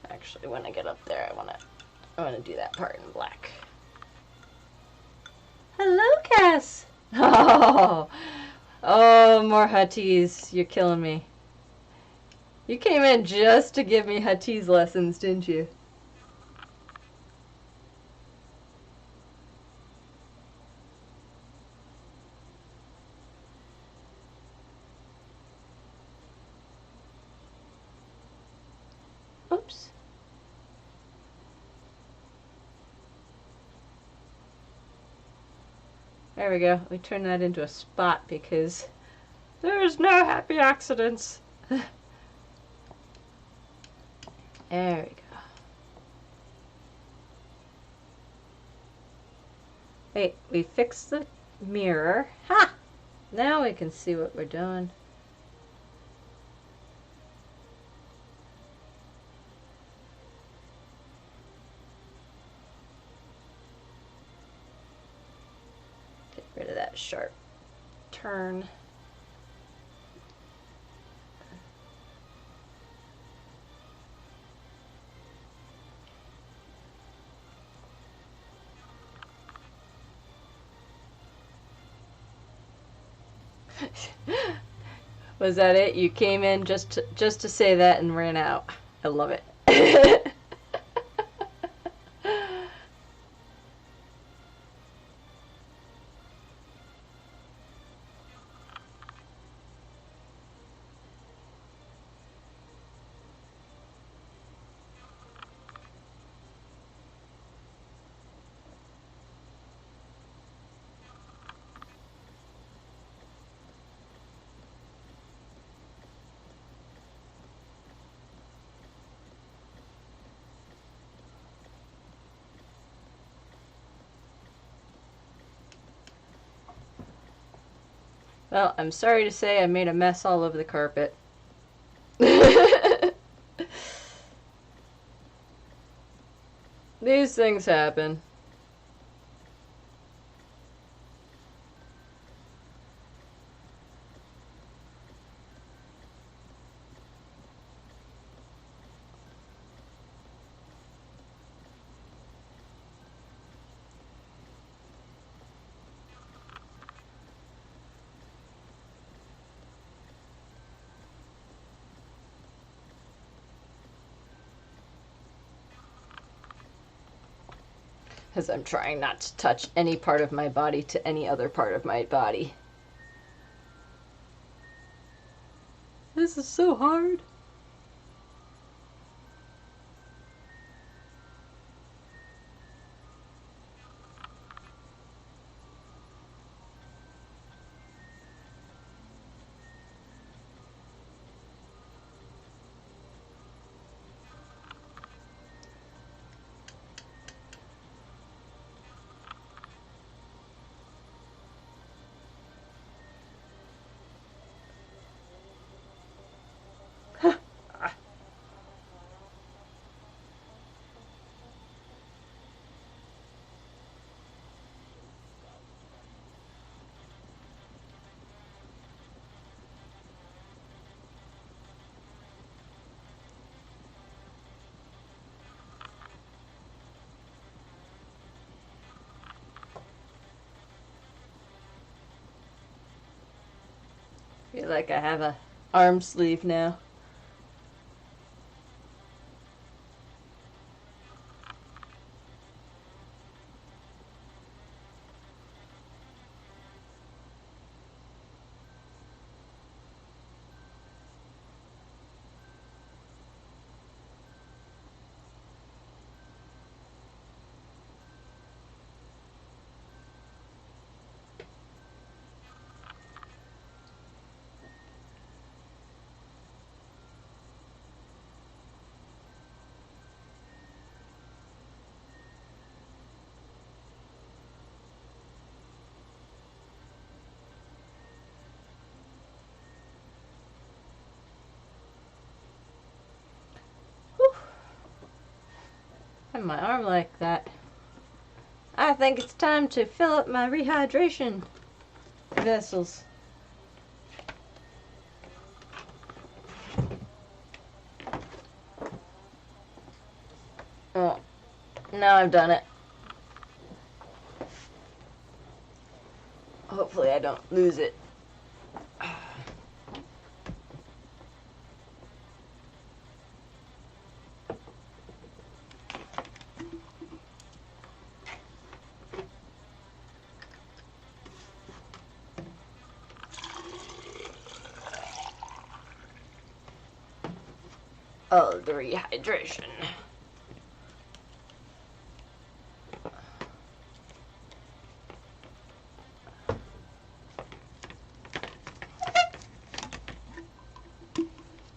Actually, when I get up there, I wanna do that part in black. Hello, Cass. Oh, more Huttese. You're killing me. You came in just to give me Huttese lessons, didn't you? Oops. There we go. We turn that into a spot because there's no happy accidents. There we go. Wait, we fixed the mirror. Ha! Now we can see what we're doing. Get rid of that sharp turn. Was that it? You came in just to say that and ran out. I love it. Well, I'm sorry to say I made a mess all over the carpet. These things happen. As I'm trying not to touch any part of my body to any other part of my body. This is so hard. Feel like I have a arm sleeve now. Whew. And my arm like that. I think it's time to fill up my rehydration vessels. Oh, now I've done it. Hopefully I don't lose it. Oh, the rehydration.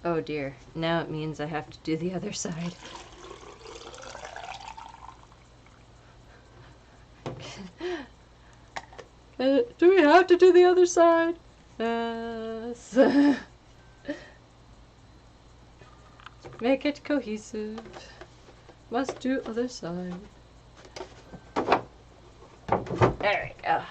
Oh dear, now it means I have to do the other side. Do we have to do the other side? Yes. Make it cohesive. Must do other side. There we go.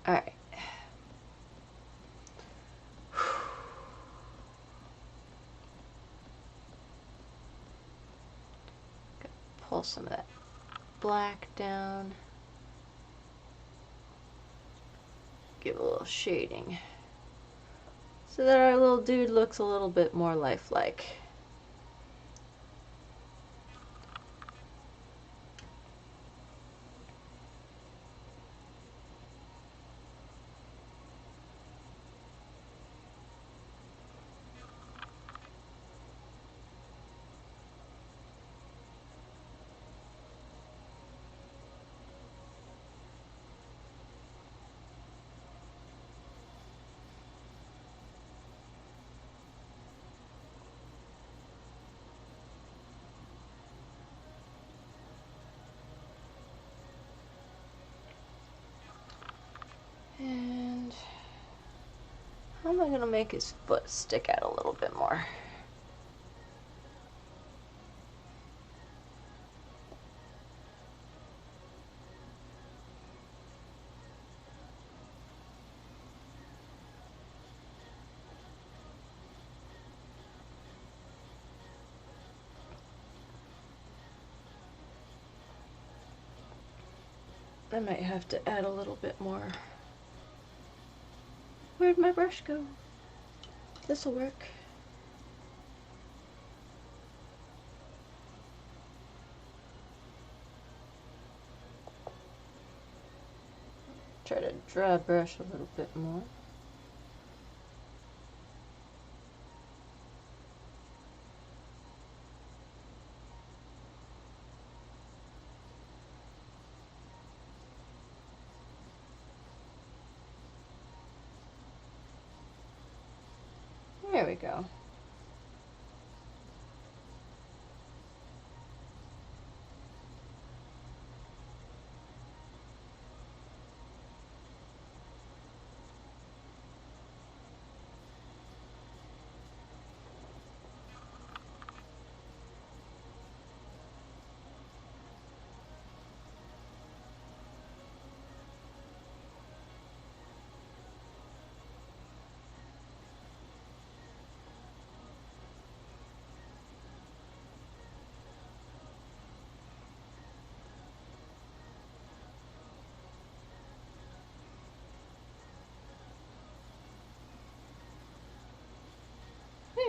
Alright. Pull some of that black down. Give a little shading so that our little dude looks a little bit more lifelike. And how am I going to make his foot stick out a little bit more? I might have to add a little bit more. Where'd my brush go? This'll work. Try to dry brush a little bit more. There we go.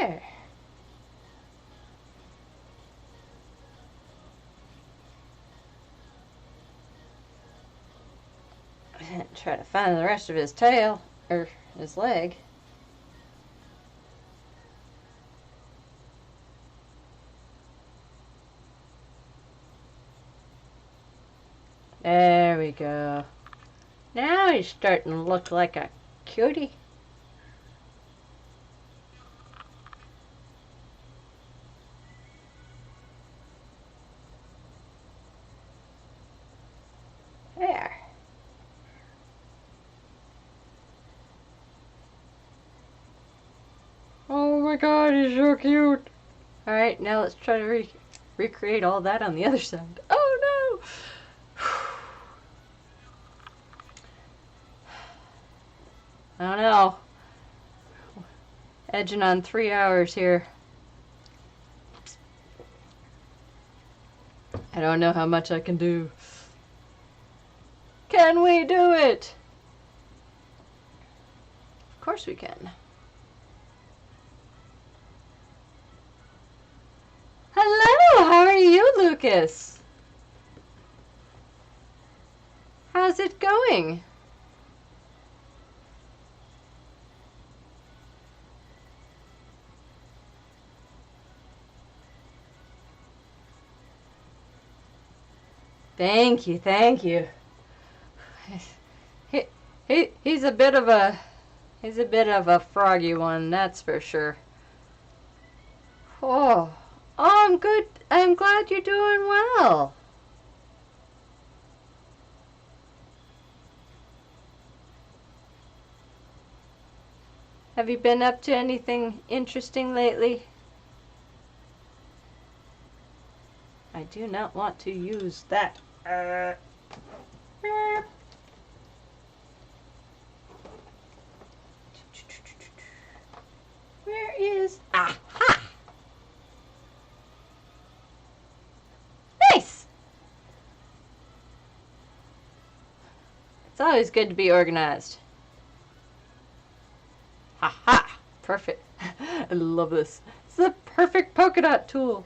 There. Try to find the rest of his tail, or his leg. There we go. Now he's starting to look like a cutie. There. Oh my god, he's so cute. Alright, now let's try to recreate all that on the other side. Oh no! I don't know. Edging on 3 hours here. I don't know how much I can do. Can we do it? Of course we can. Hello, how are you, Lucas? How's it going? Thank you, thank you. He's a bit of a froggy one, that's for sure. Oh, I'm good. I'm glad you're doing well. Have you been up to anything interesting lately? I do not want to use that. Where is... Aha! Nice! It's always good to be organized. Aha! Perfect. I love this. It's the perfect polka dot tool.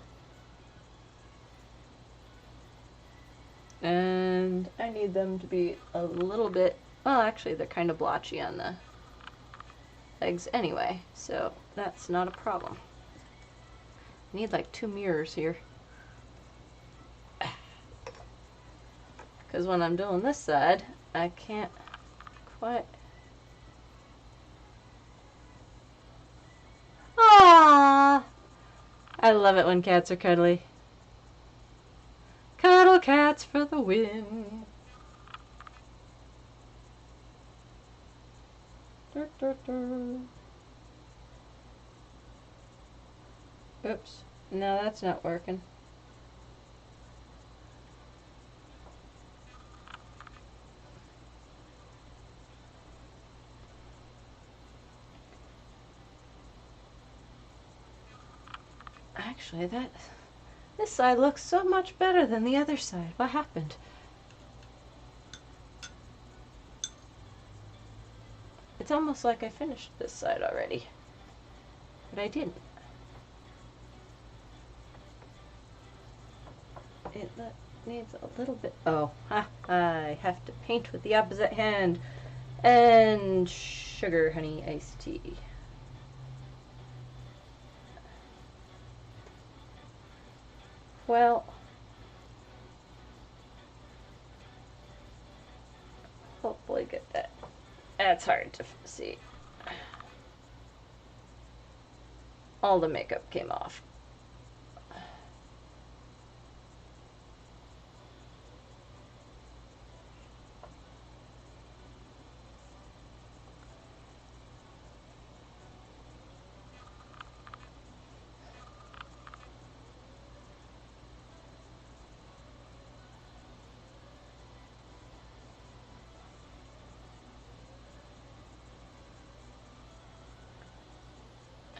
And I need them to be a little bit, well, actually they're kind of blotchy on the legs anyway, so that's not a problem. I need like 2 mirrors here. Because when I'm doing this side, I can't quite... Aww! I love it when cats are cuddly. Cuddle cats for the win. Dur, dur, dur. Oops. No, that's not working. Actually, this side looks so much better than the other side. What happened? It's almost like I finished this side already. But I didn't. It needs a little bit... Oh, I have to paint with the opposite hand. And sugar, honey, iced tea. Well, hopefully get that. That's hard to see. All the makeup came off.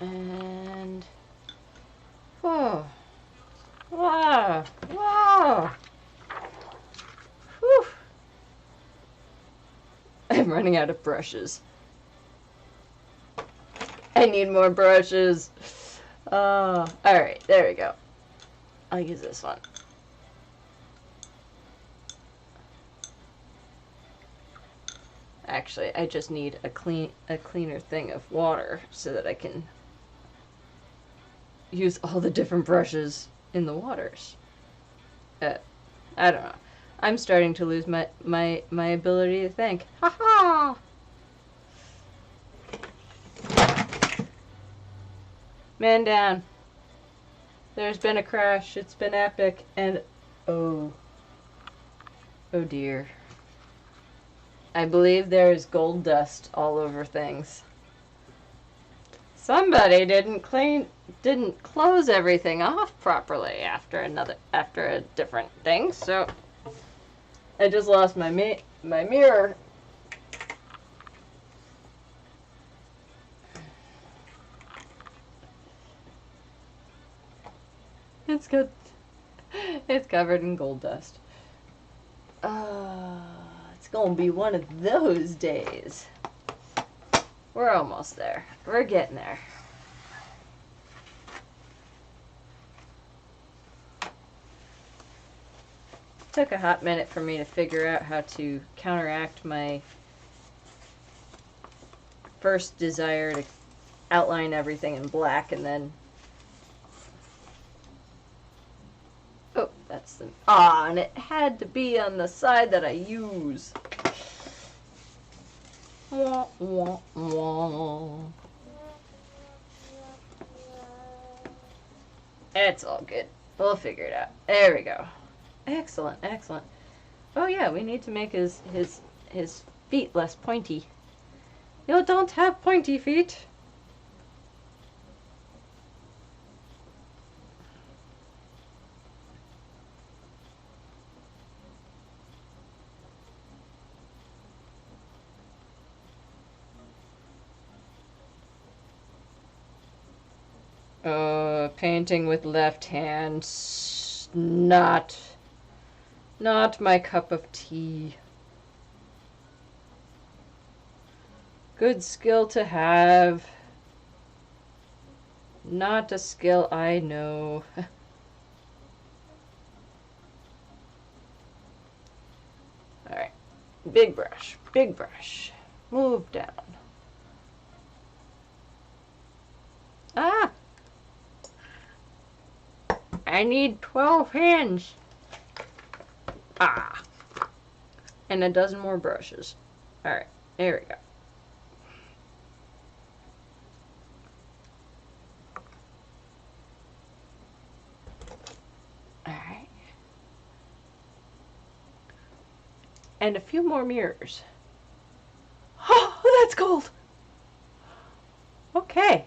And whoa, wow, wow. Whew. I'm running out of brushes. I need more brushes. Alright, there we go. I'll use this one. Actually, I just need a cleaner thing of water so that I can use all the different brushes in the waters. I don't know. I'm starting to lose my ability to think. Ha ha! Man down. There's been a crash. It's been epic. And oh dear. I believe there is gold dust all over things. Somebody didn't close everything off properly after a different thing. So I just lost my mirror. It's good. It's covered in gold dust. It's gonna be one of those days. We're almost there. We're getting there. Took a hot minute for me to figure out how to counteract my first desire to outline everything in black and then... Oh, that's the... Ah, and it had to be on the side that I use. Wah, wah, wah. It's all good. We'll figure it out. There we go. Excellent, excellent. Oh yeah, we need to make his feet less pointy. You don't have pointy feet. Painting with left hand, not my cup of tea. Good skill to have. Not a skill I know. Alright. Big brush. Big brush. Move down. Ah! I need 12 hands. Ah. And a dozen more brushes. Alright, there we go. Alright. And a few more mirrors. Oh, that's gold! Okay.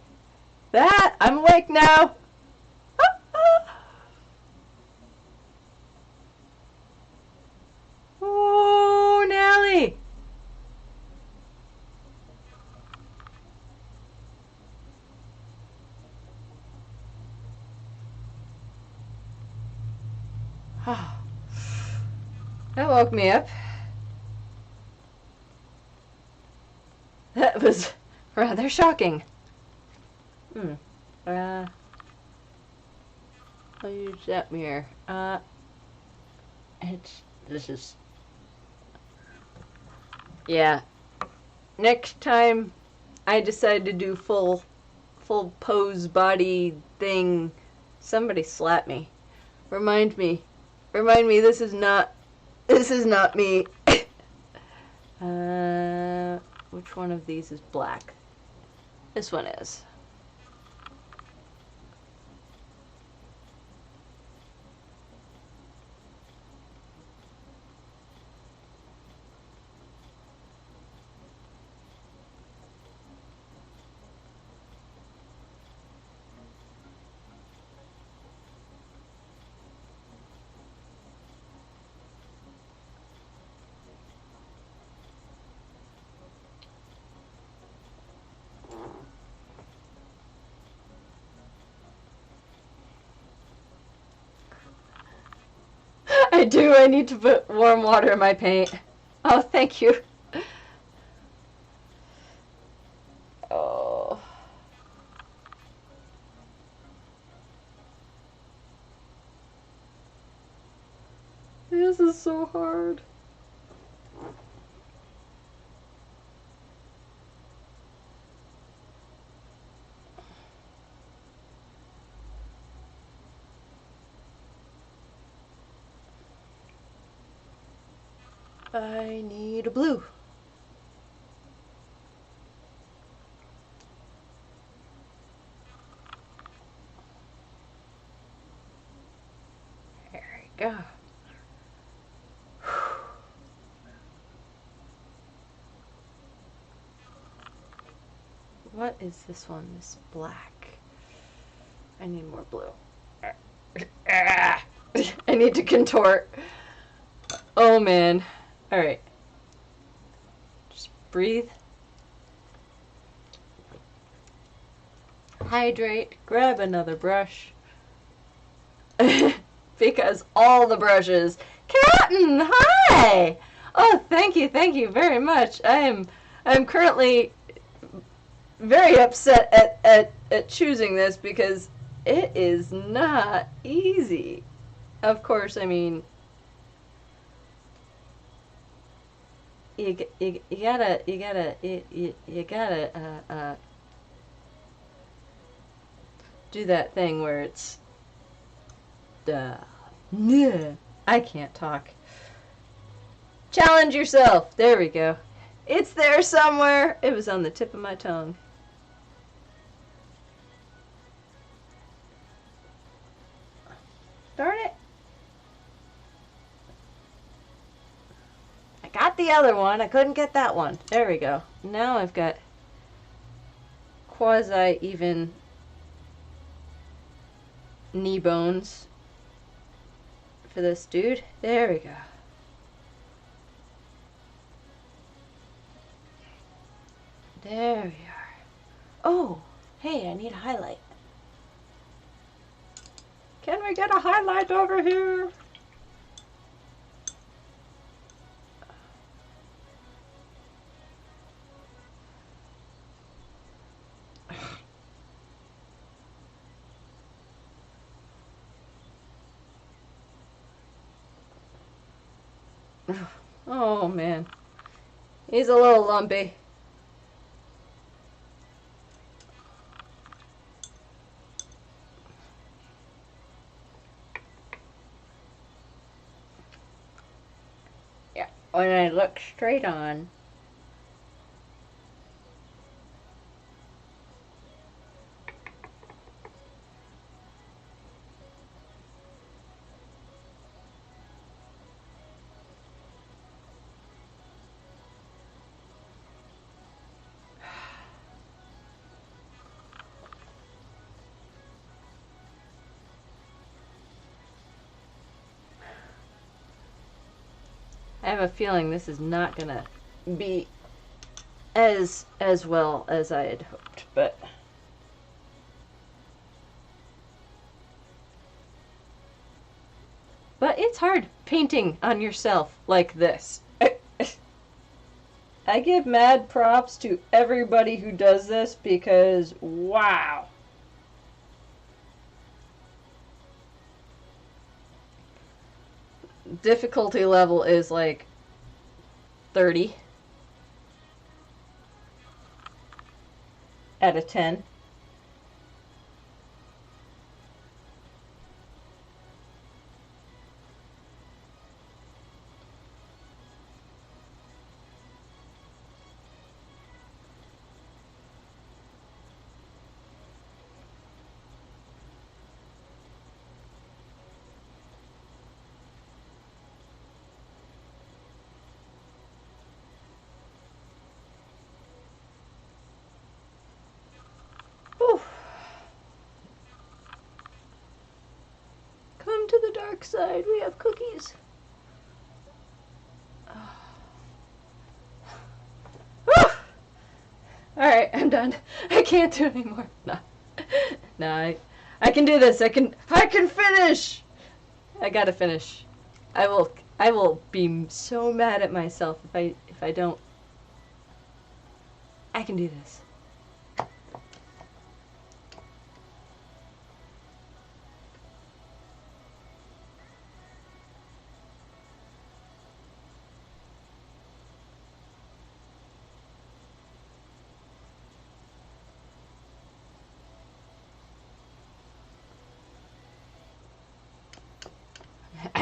I'm awake now. Oh, Nelly. That woke me up. That was rather shocking. I'll use that mirror. Yeah. Next time I decide to do full pose body thing, somebody slap me. Remind me, this is not me. Which one of these is black? This one is. I do. I need to put warm water in my paint. Oh, thank you. Oh. This is so hard. I need a blue. There we go. What is this one? This black. I need more blue. I need to contort. Oh man. Alright. Just breathe. Hydrate. Grab another brush. Because all the brushes. Captain, hi! Oh, thank you very much. I'm currently very upset at choosing this because it is not easy. Of course, I mean, you gotta do that thing where it's I can't talk. Challenge yourself. There we go. It's there somewhere. It was on the tip of my tongue. Darn it. I got the other one. I couldn't get that one. There we go. Now I've got quasi-even knee bones for this dude. There we go. There we are. Oh, hey, I need a highlight. Can we get a highlight over here? Oh man, he's a little lumpy. Yeah, when I look straight on. I have a feeling this is not gonna be as well as I had hoped, but it's hard painting on yourself like this. I give mad props to everybody who does this because wow. Difficulty level is like 30 out of 10. Whew. Come to the dark side. We have cookies. Alright, I'm done. I can't do anymore. No. No, I can do this. I can finish. I gotta finish. I will be so mad at myself if I don't. I can do this.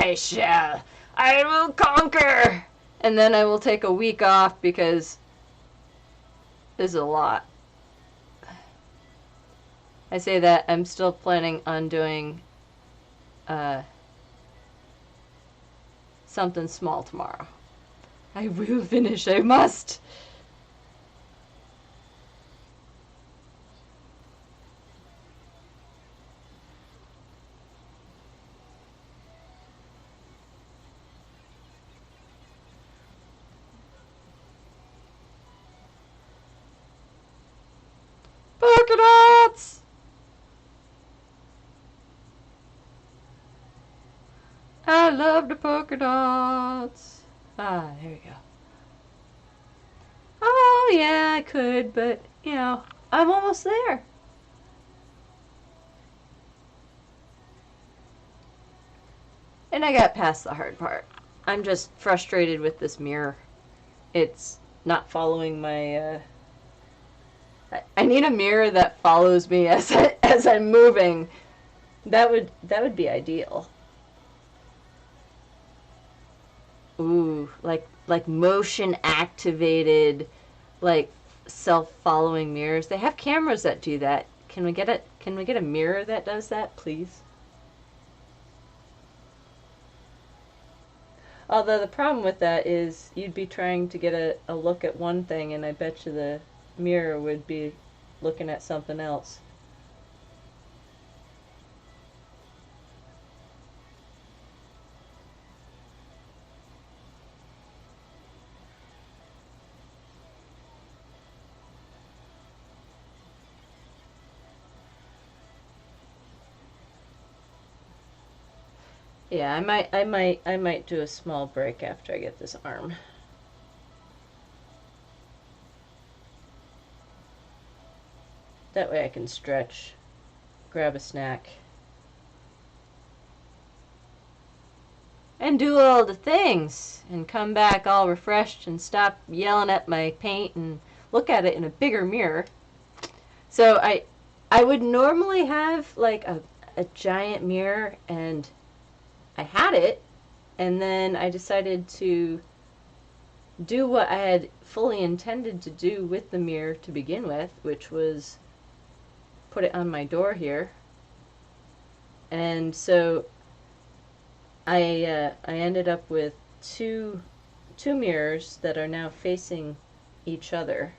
I shall. I will conquer. And then I will take a week off because this is a lot. I say that I'm still planning on doing something small tomorrow. I will finish. I must. Polka dots! I love the polka dots. Ah, there we go. Oh, yeah, I could, but, you know, I'm almost there. And I got past the hard part. I'm just frustrated with this mirror. It's not following my, I need a mirror that follows me as I'm moving. That would be ideal. Ooh, like motion activated, like self-following mirrors. They have cameras that do that. Can we get a mirror that does that, please? Although the problem with that is you'd be trying to get a look at one thing, and I bet you the mirror would be looking at something else. Yeah, I might do a small break after I get this arm. That way I can stretch, grab a snack, and do all the things, and come back all refreshed and stop yelling at my paint and look at it in a bigger mirror. So I would normally have like a giant mirror, and I had it, and then I decided to do what I had fully intended to do with the mirror to begin with, which was put it on my door here. And so I ended up with two mirrors that are now facing each other.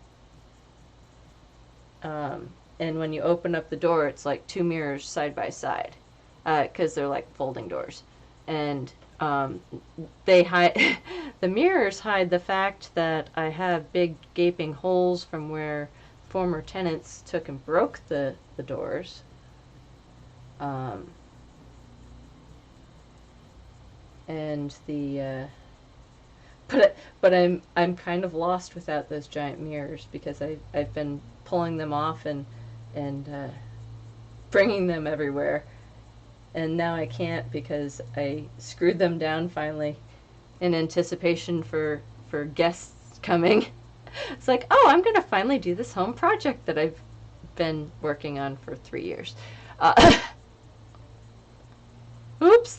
And when you open up the door, it's like two mirrors side by side, because they're like folding doors. And they hide the mirrors hide the fact that I have big gaping holes from where former tenants took and broke the doors. And the but I'm kind of lost without those giant mirrors, because I've been pulling them off and bringing them everywhere. And now I can't, because I screwed them down finally in anticipation for guests coming. It's like, oh, I'm going to finally do this home project that I've been working on for 3 years. Oops.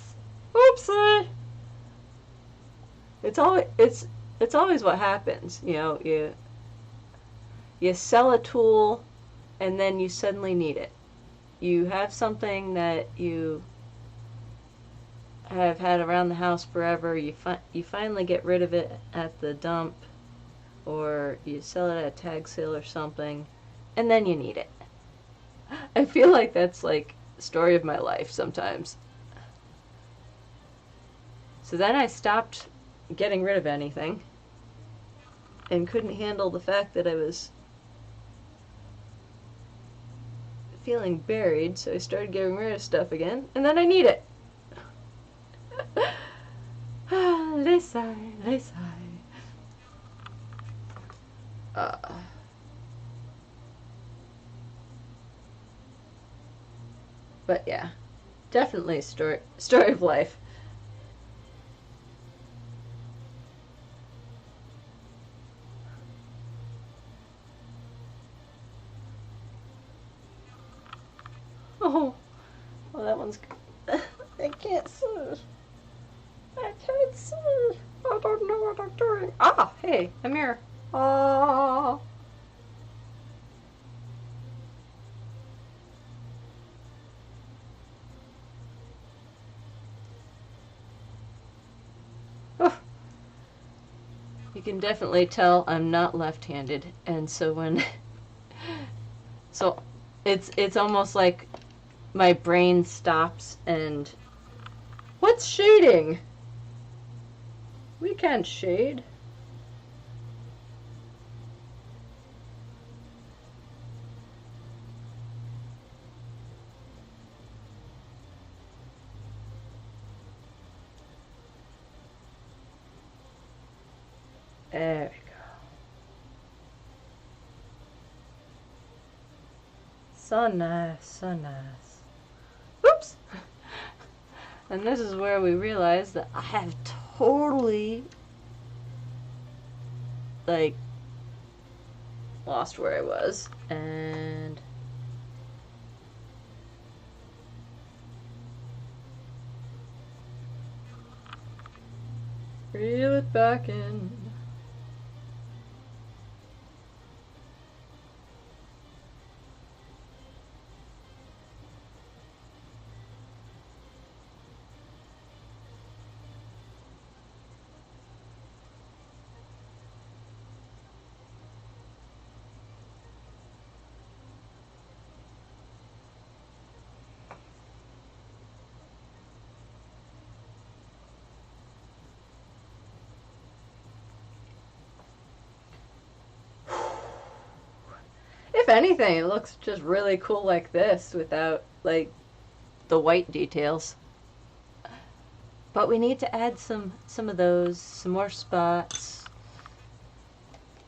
Oopsie. It's always what happens. You know, you sell a tool and then you suddenly need it. You have something that you have had around the house forever, you finally get rid of it at the dump, or you sell it at a tag sale or something, and then you need it. I feel like that's like the story of my life sometimes. So then I stopped getting rid of anything and couldn't handle the fact that I was feeling buried, so I started getting rid of stuff again, and then I need it. Les sigh, les sigh. But yeah, definitely story of life. Oh, well, that one's. I can't see. I can't see. I don't know what I'm doing. Ah, hey, a mirror. Ah. Oh. You can definitely tell I'm not left-handed, and so when so it's almost like my brain stops and what's shading? We can't shade. There we go. So nice, so nice. Oops! And this is where we realize that I have totally, like, lost where I was. And reel it back in. If anything, it looks just really cool like this without, like, the white details. But we need to add some of those, some more spots,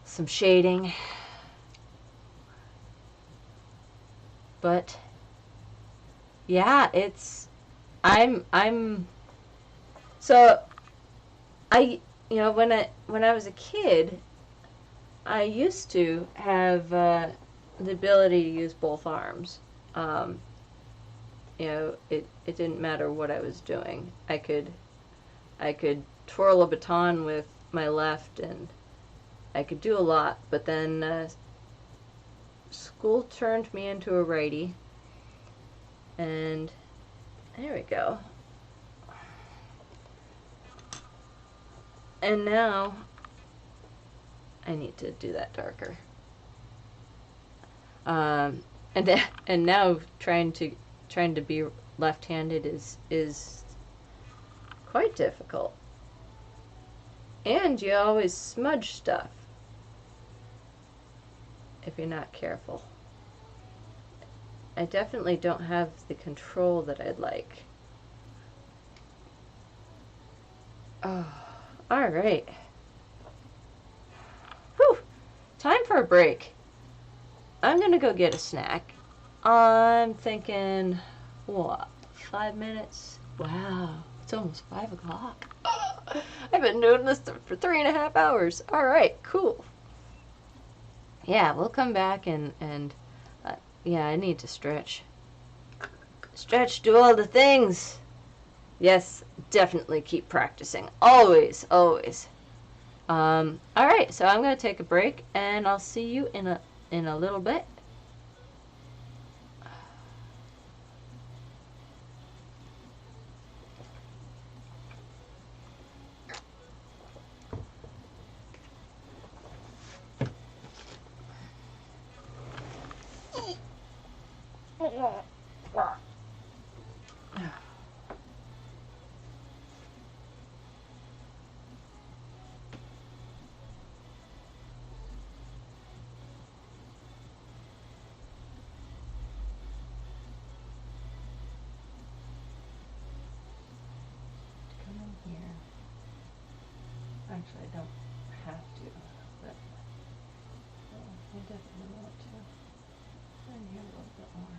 some shading. But yeah, I'm so when I was a kid, I used to have the ability to use both arms. It didn't matter what I was doing. I could twirl a baton with my left, and I could do a lot. But then school turned me into a righty, and there we go. And now I need to do that darker. And now trying to be left-handed is quite difficult. And you always smudge stuff if you're not careful. I definitely don't have the control that I'd like. Oh, all right. Whew. Time for a break. I'm gonna go get a snack. I'm thinking, what, 5 minutes? Wow, it's almost 5 o'clock. I've been doing this for 3.5 hours. All right, cool. Yeah, we'll come back and yeah, I need to stretch. Stretch, do all the things. Yes, definitely keep practicing. Always, always. All right, so I'm gonna take a break, and I'll see you in a little bit. Actually, I don't have to, but I definitely want to. In here a little bit more.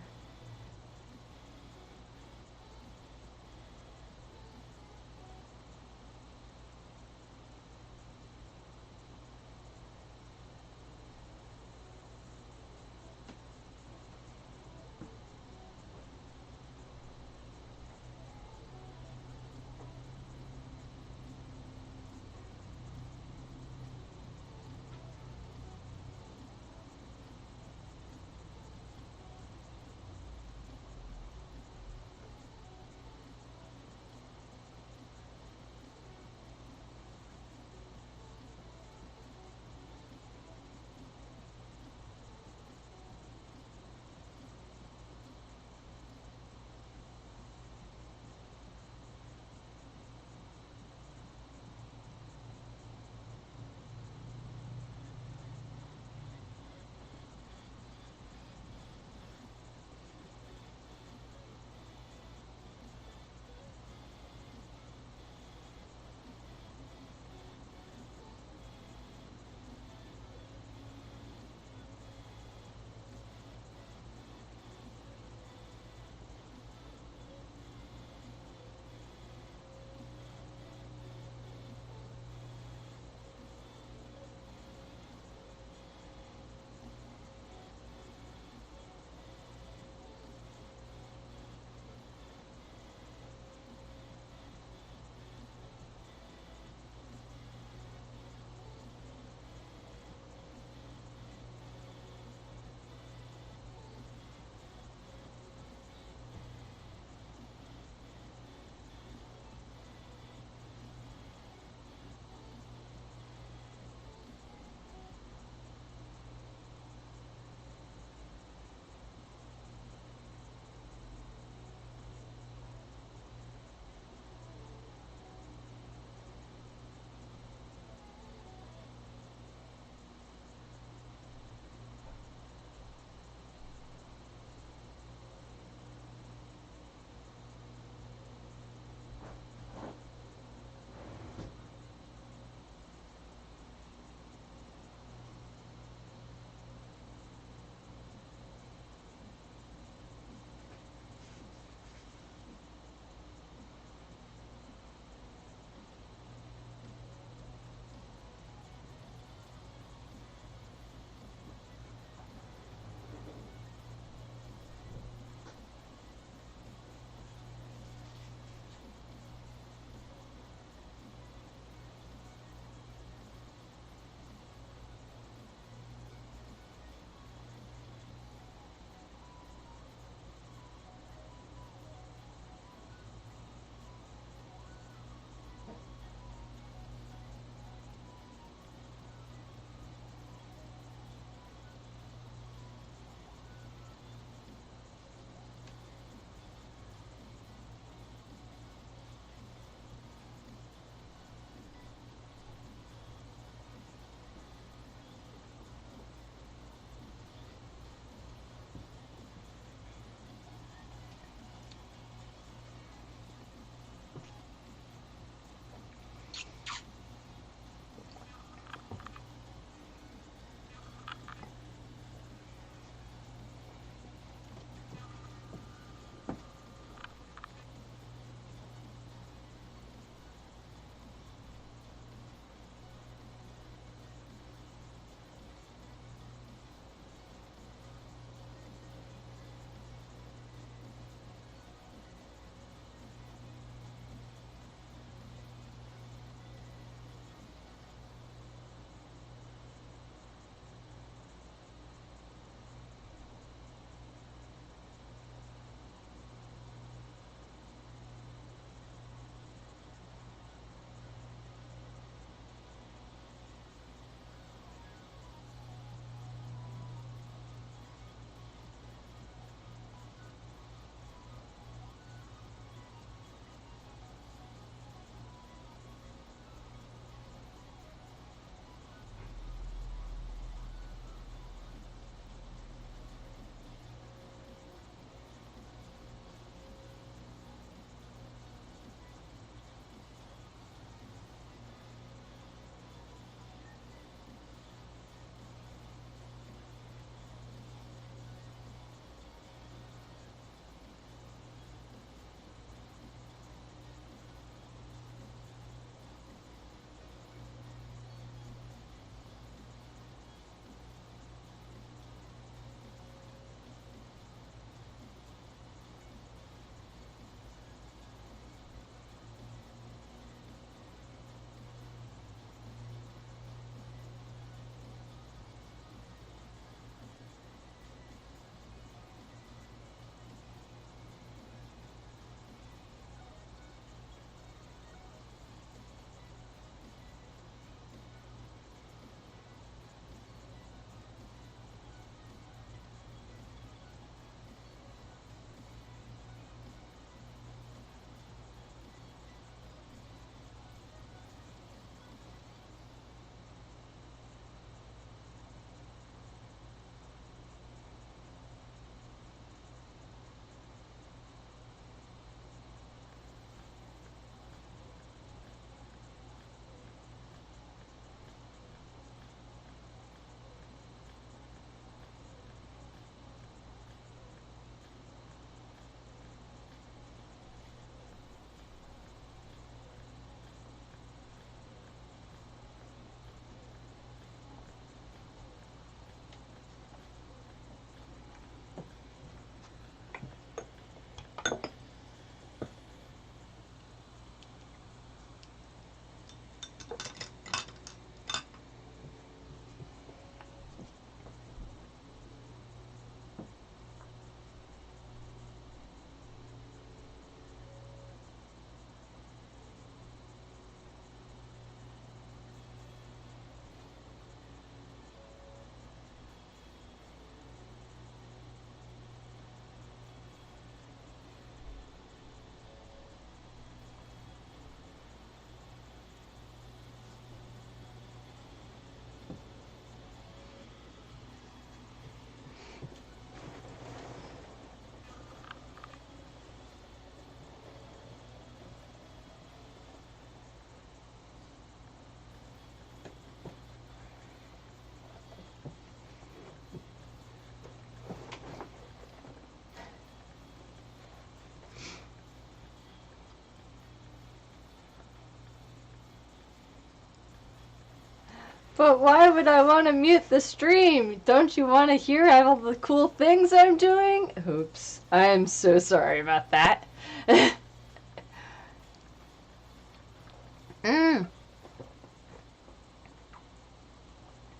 But why would I want to mute the stream? Don't you want to hear all the cool things I'm doing? Oops. I am so sorry about that. Thank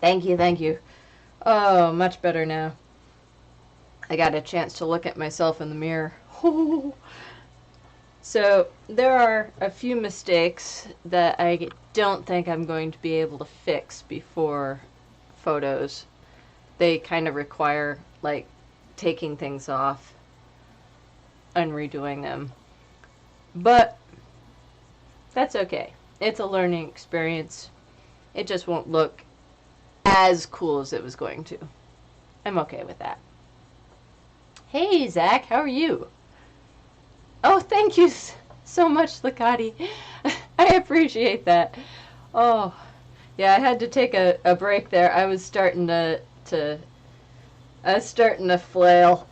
you, thank you. Oh, much better now. I got a chance to look at myself in the mirror. So, there are a few mistakes that I don't think I'm going to be able to fix before photos. They kind of require, like, taking things off and redoing them. But, that's okay. It's a learning experience. It just won't look as cool as it was going to. I'm okay with that. Hey, Zach, how are you? Oh, thank you so much, Lakati. I appreciate that. Oh, yeah, I had to take a break there. I was starting to flail.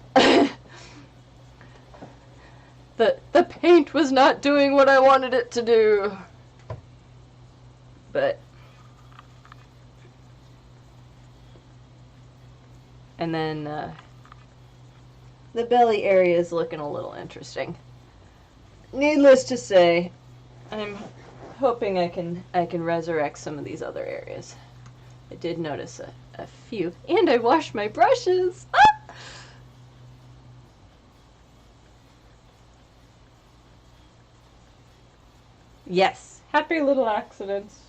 The paint was not doing what I wanted it to do. But and then the belly area is looking a little interesting. Needless to say, I'm hoping I can resurrect some of these other areas. I did notice a few, and I washed my brushes. Ah! Yes, happy little accidents.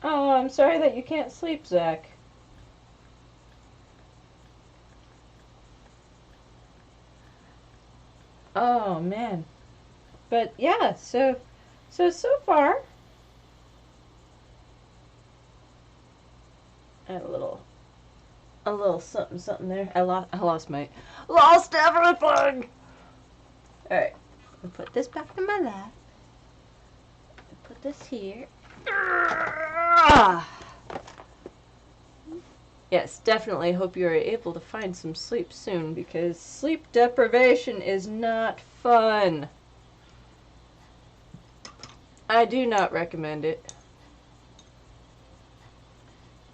Oh, I'm sorry that you can't sleep, Zach. Oh, man. But, yeah, so far, I had a little something there. I lost everything! Alright, I'll put this back in my lap. Put this here. Yes, definitely hope you are able to find some sleep soon, because sleep deprivation is not fun. I do not recommend it.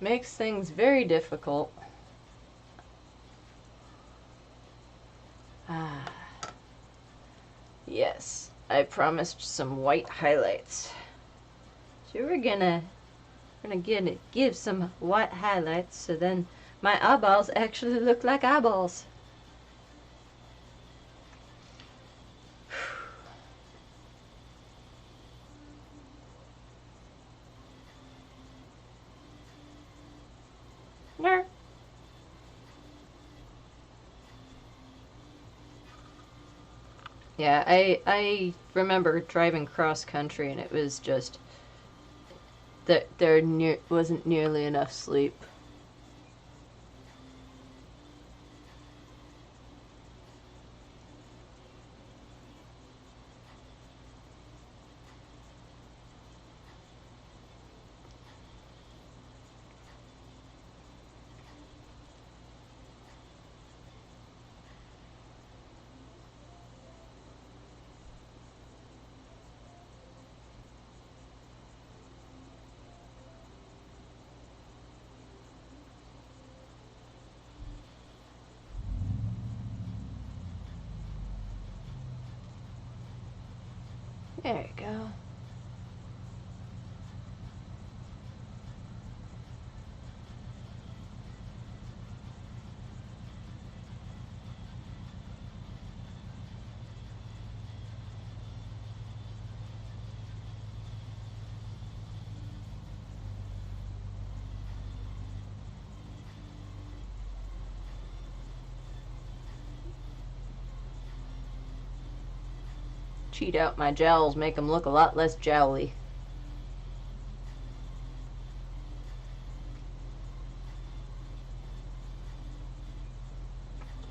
Makes things very difficult. Yes, I promised some white highlights. So we're gonna give some white highlights so then my eyeballs actually look like eyeballs. Yeah, I remember driving cross country and it was just that there wasn't nearly enough sleep. There you go. Cheat out my jowls, make them look a lot less jowly.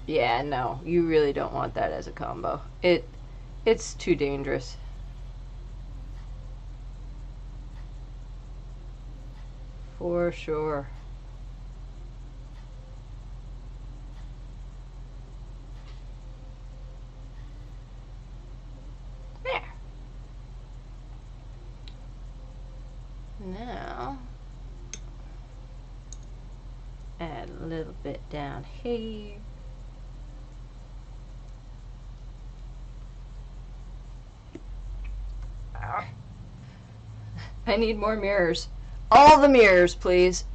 Yeah, no, you really don't want that as a combo. It's too dangerous. For sure. There. Now, add a little bit down here. I need more mirrors. All the mirrors, please.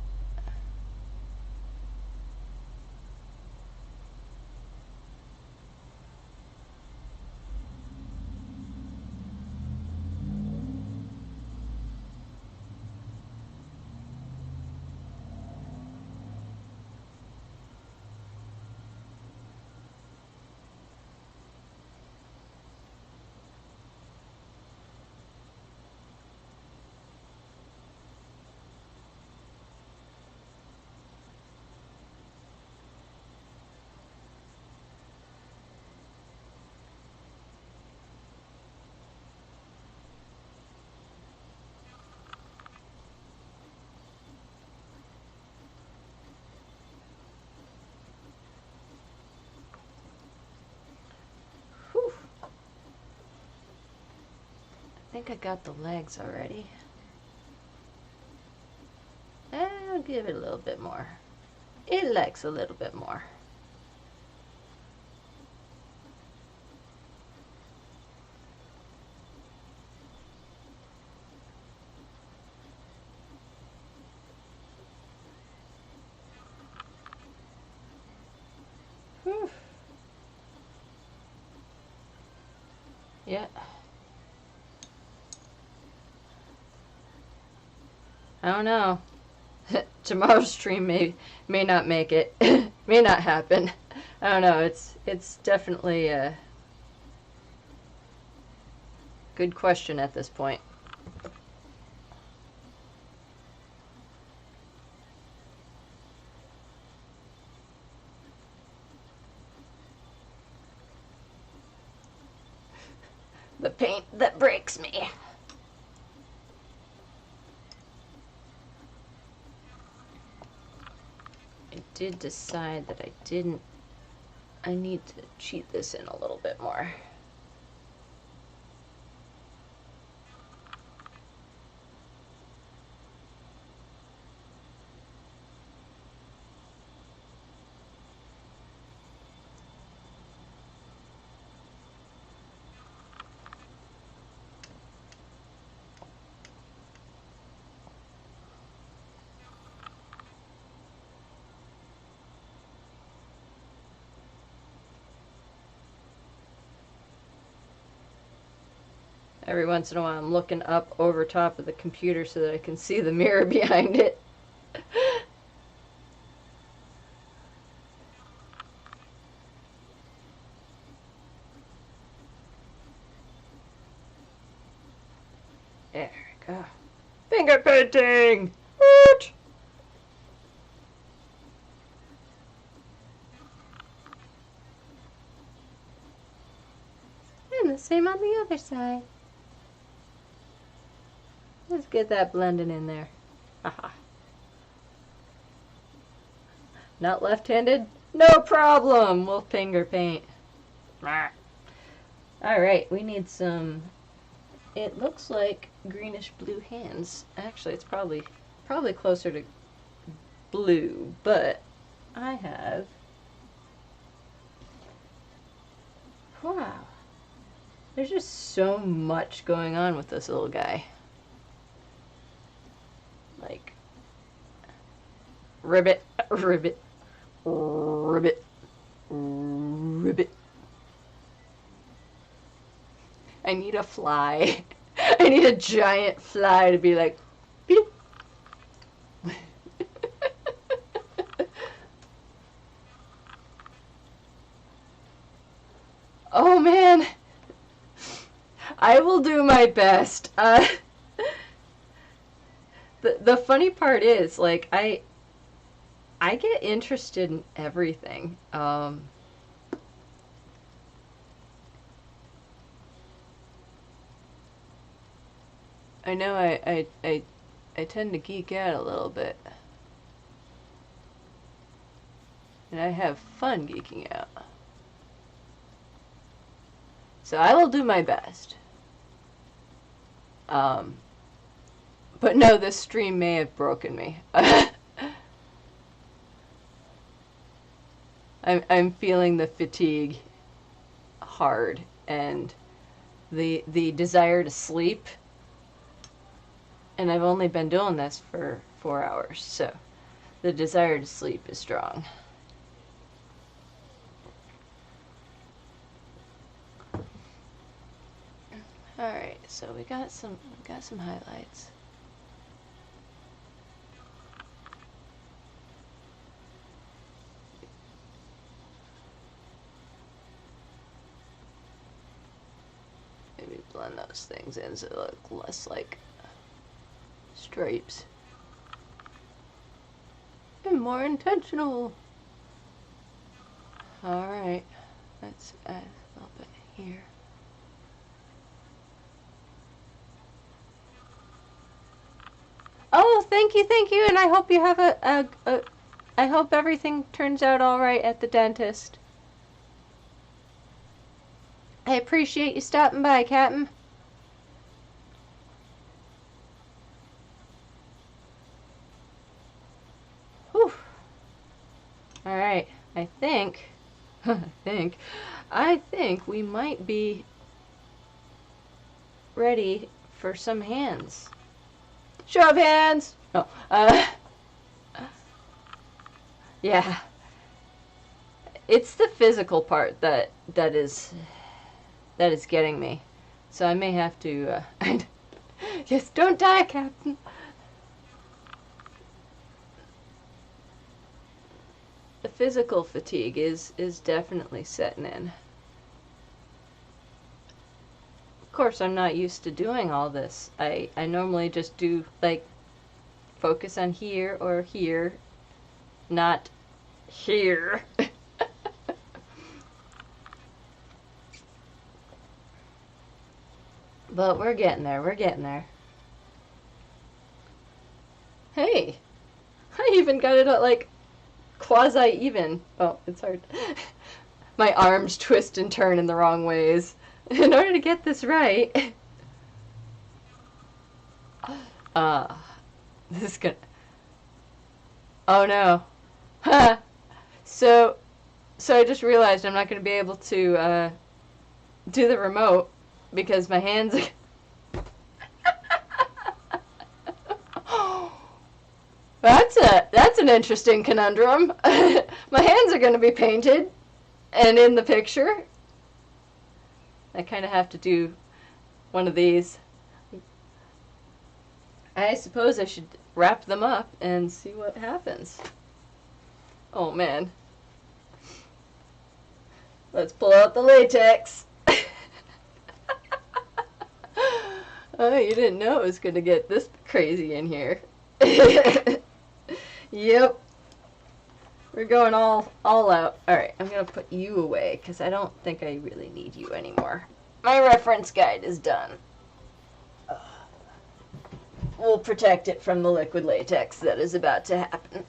Whew. I think I got the legs already. I'll give it a little bit more. It likes a little bit more. Whew. Yeah. I don't know. Tomorrow's stream may not make it. May not happen. I don't know. It's definitely a good question at this point. The paint that breaks me. I did decide that I need to cheat this in a little bit more. Every once in a while I'm looking up over top of the computer so that I can see the mirror behind it. There we go. Finger painting! What? And the same on the other side. Let's get that blending in there. Haha. Not left-handed? No problem! We'll finger paint. Alright, we need some... It looks like greenish blue hands. Actually, it's probably closer to blue, but I have... Wow. There's just so much going on with this little guy. Like, ribbit, ribbit, ribbit, ribbit. I need a fly. I need a giant fly to be like, beep. Oh man, I will do my best. The funny part is, like, I get interested in everything. I know I I tend to geek out a little bit. And I have fun geeking out. So I will do my best. But no, this stream may have broken me. I'm feeling the fatigue hard, and the desire to sleep. And I've only been doing this for 4 hours, so the desire to sleep is strong. All right, so we got some highlights. Maybe blend those things in so they look less like stripes and more intentional. All right, let's add a little bit here. Oh, thank you, and I hope you have I hope everything turns out all right at the dentist. I appreciate you stopping by, Captain. Whew. All right, I think we might be ready for some hands. Show of hands! No, yeah. It's the physical part that is getting me. So I may have to, yes, don't die, Captain. The physical fatigue is definitely setting in. Of course, I'm not used to doing all this. I normally just do, like, focus on here or here, not here. But we're getting there, we're getting there. Hey! I even got it at, like, quasi-even. Oh, it's hard. My arms twist and turn in the wrong ways. In order to get this right. This is gonna... Oh no. So I just realized I'm not gonna be able to, do the remote because my hands are... That's an interesting conundrum. My hands are gonna be painted and in the picture. I kind of have to do one of these. I suppose I should wrap them up and see what happens. Oh man. Let's pull out the latex. Oh, you didn't know it was going to get this crazy in here. Yep. We're going all out. Alright, I'm going to put you away because I don't think I really need you anymore. My reference guide is done. We'll protect it from the liquid latex that is about to happen.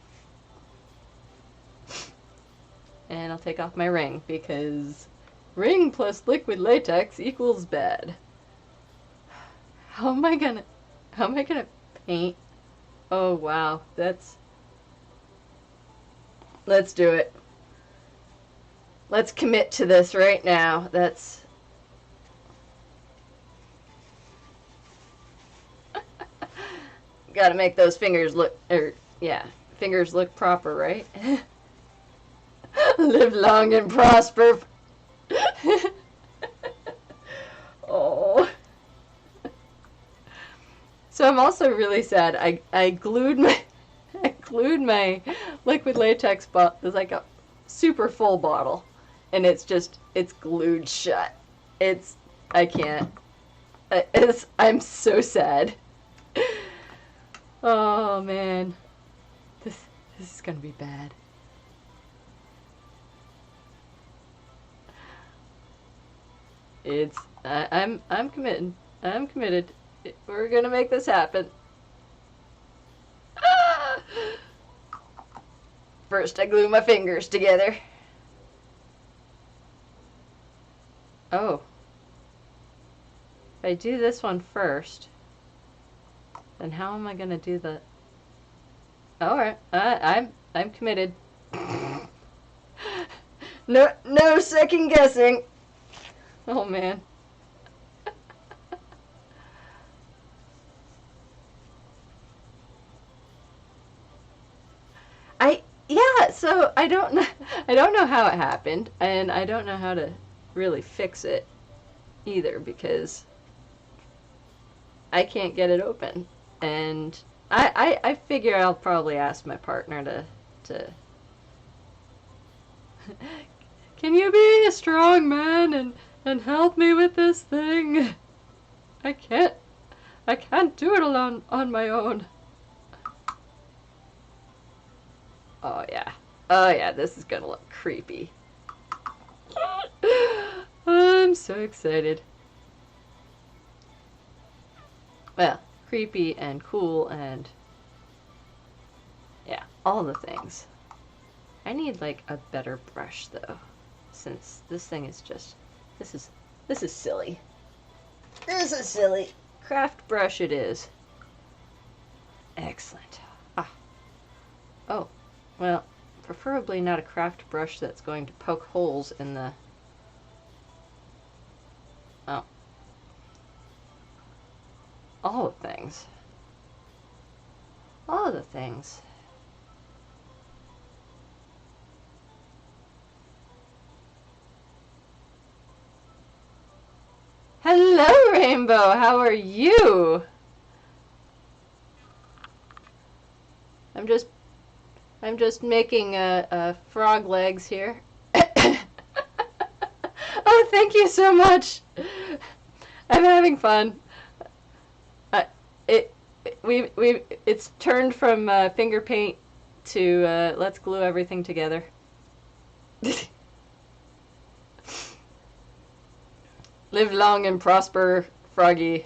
And I'll take off my ring because ring plus liquid latex equals bad. How am I gonna paint? Oh wow, let's do it. Let's commit to this right now. Gotta make those fingers look, fingers look proper, right? Live long and prosper. Oh. So I'm also really sad. I glued my liquid latex bottle. It's like a super full bottle, and it's glued shut. I can't. I'm so sad. Oh man, this is gonna be bad. I'm committed. I'm committed. We're gonna make this happen. First I glue my fingers together. Oh. If I do this one first, then how am I gonna do the... Alright, I'm committed. No second guessing. Oh man. Yeah, so I don't know how it happened, and I don't know how to really fix it either, because I can't get it open. And I figure I'll probably ask my partner to can you be a strong man and help me with this thing? I can't do it alone on my own. Oh yeah, this is gonna look creepy. I'm so excited. Well, creepy and cool and yeah, all the things. I need like a better brush though, since this thing is just, this is silly. This is silly. Craft brush it is. Excellent. Ah. Oh, well, preferably not a craft brush that's going to poke holes in the... Oh. All the things. All of the things. Hello, Rainbow! How are you? I'm just making frog legs here. Oh, thank you so much. I'm having fun. It's turned from finger paint to let's glue everything together. Live long and prosper, Froggy.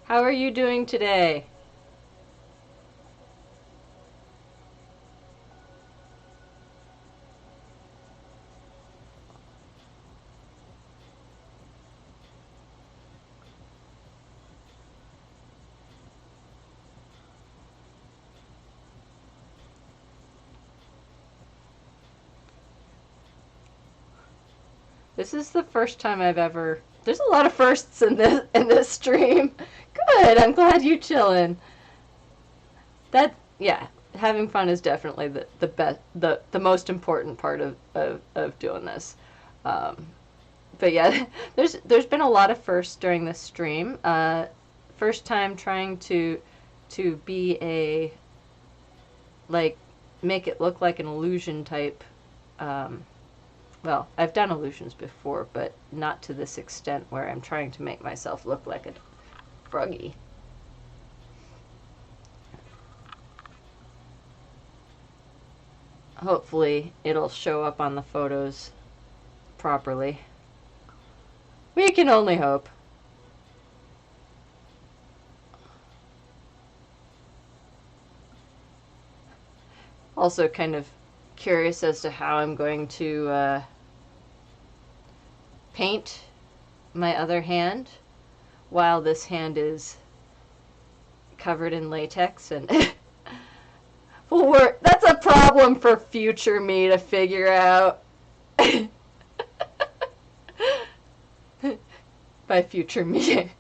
How are you doing today? This is the first time I've ever... There's a lot of firsts in this stream. Good, I'm glad you chillin'. Yeah, having fun is definitely the best, the most important part of doing this. But yeah, there's been a lot of firsts during this stream. First time trying to be a, like, make it look like an illusion type. Well, I've done illusions before, but not to this extent where I'm trying to make myself look like a froggy. Hopefully it'll show up on the photos properly. We can only hope. Also kind of curious as to how I'm going to paint my other hand while this hand is covered in latex and that's a problem for future me to figure out. By future me.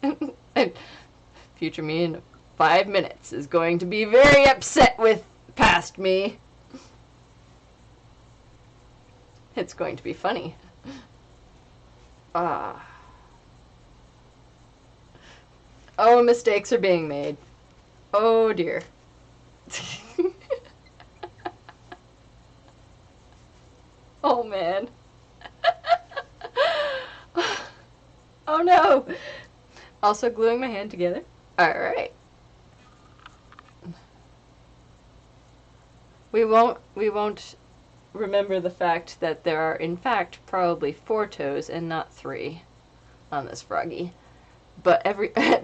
Future me in 5 minutes is going to be very upset with past me. It's going to be funny. Ah. Oh, mistakes are being made. Oh dear. Oh man. Oh no. Also gluing my hand together. Alright. We won't remember the fact that there are in fact probably 4 toes and not 3. on this froggy. But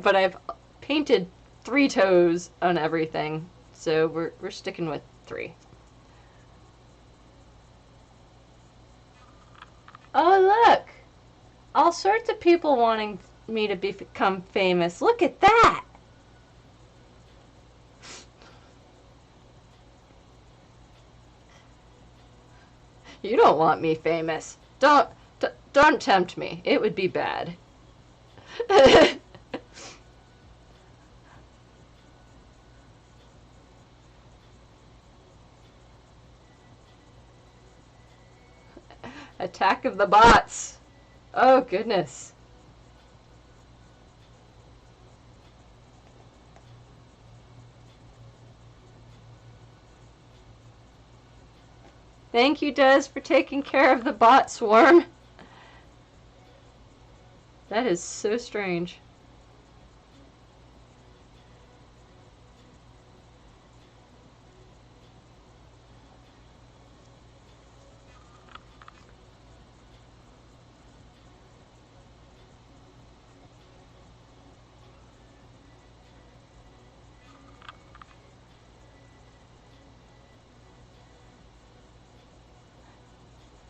but I've painted 3 toes on everything, so we're sticking with 3. Oh, look! All sorts of people wanting me to become famous. Look at that! You don't want me famous. Don't tempt me. It would be bad. Attack of the bots. Oh, goodness. Thank you, Des, for taking care of the bot swarm. That is so strange.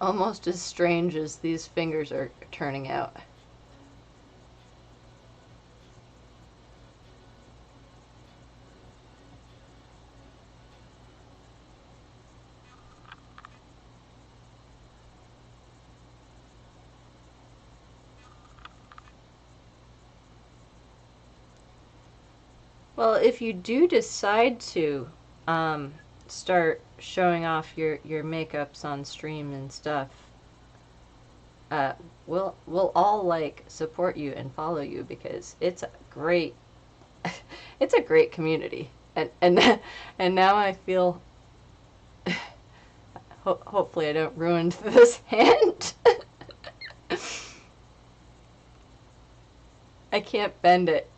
Almost as strange as these fingers are turning out. Well, if you do decide to start showing off your makeups on stream and stuff, we'll all like support you and follow you because it's a great it's a great community, and and now I feel hopefully I don't ruin this hand. I can't bend it.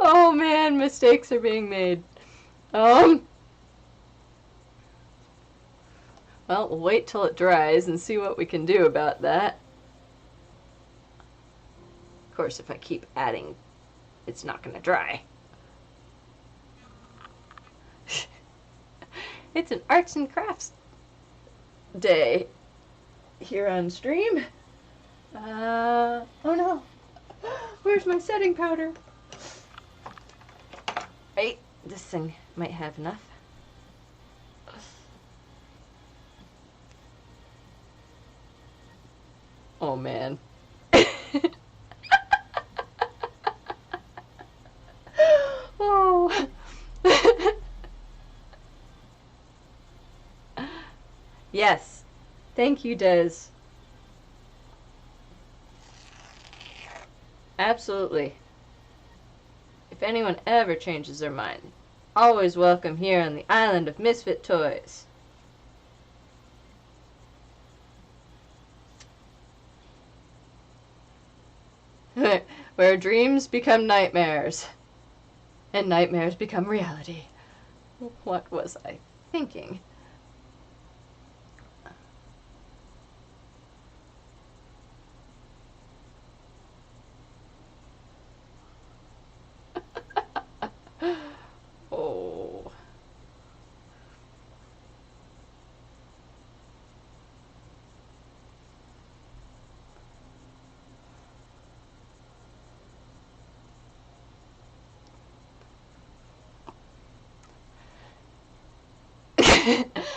Oh man, mistakes are being made. Well, we'll wait till it dries and see what we can do about that. Of course, if I keep adding, it's not going to dry. It's an arts and crafts day here on stream. Oh no. Where's my setting powder? Right, this thing might have enough. Oh man. Oh. Yes. Thank you, Des. Absolutely. If anyone ever changes their mind, always welcome here on the island of Misfit Toys. Where dreams become nightmares, and nightmares become reality. What was I thinking? Oh.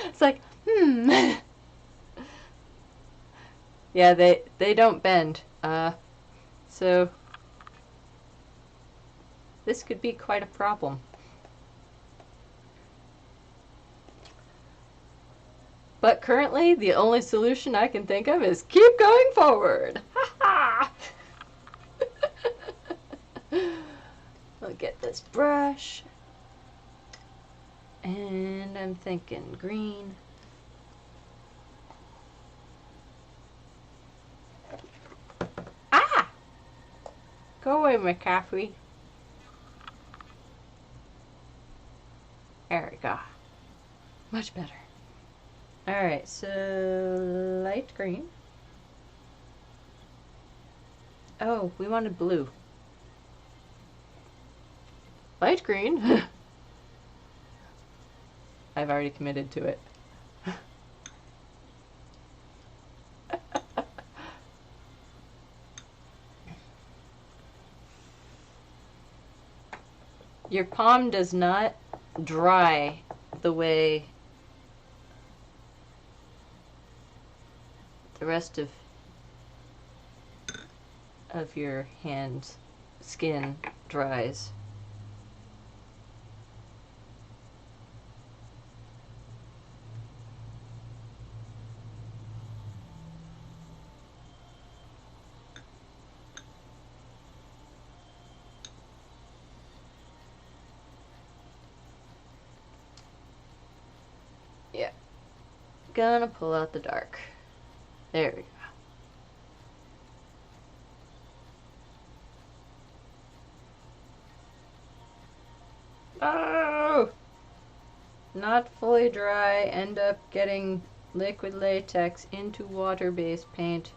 It's like, Yeah, they don't bend. So this could be quite a problem. But currently, the only solution I can think of is keep going forward. Ha ha! I'll get this brush. And I'm thinking green. Ah! Go away, McCaffrey. There we go. Much better. Alright, so light green. Oh, we wanted blue. Light green? I've already committed to it. Your palm does not dry the way the rest of your hand skin dries. Yeah. Gonna pull out the dark. There we go. Oh! Not fully dry, end up getting liquid latex into water-based paint.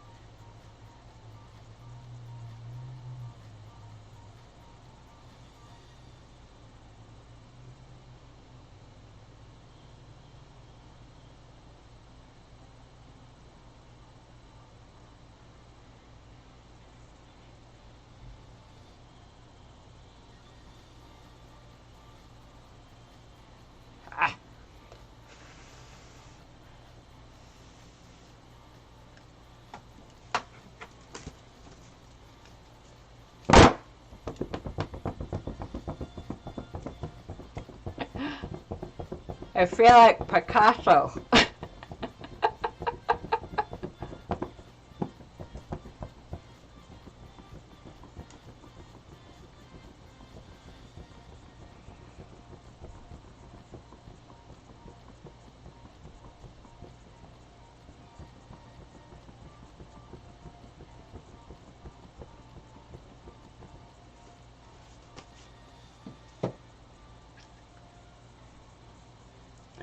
I feel like Picasso.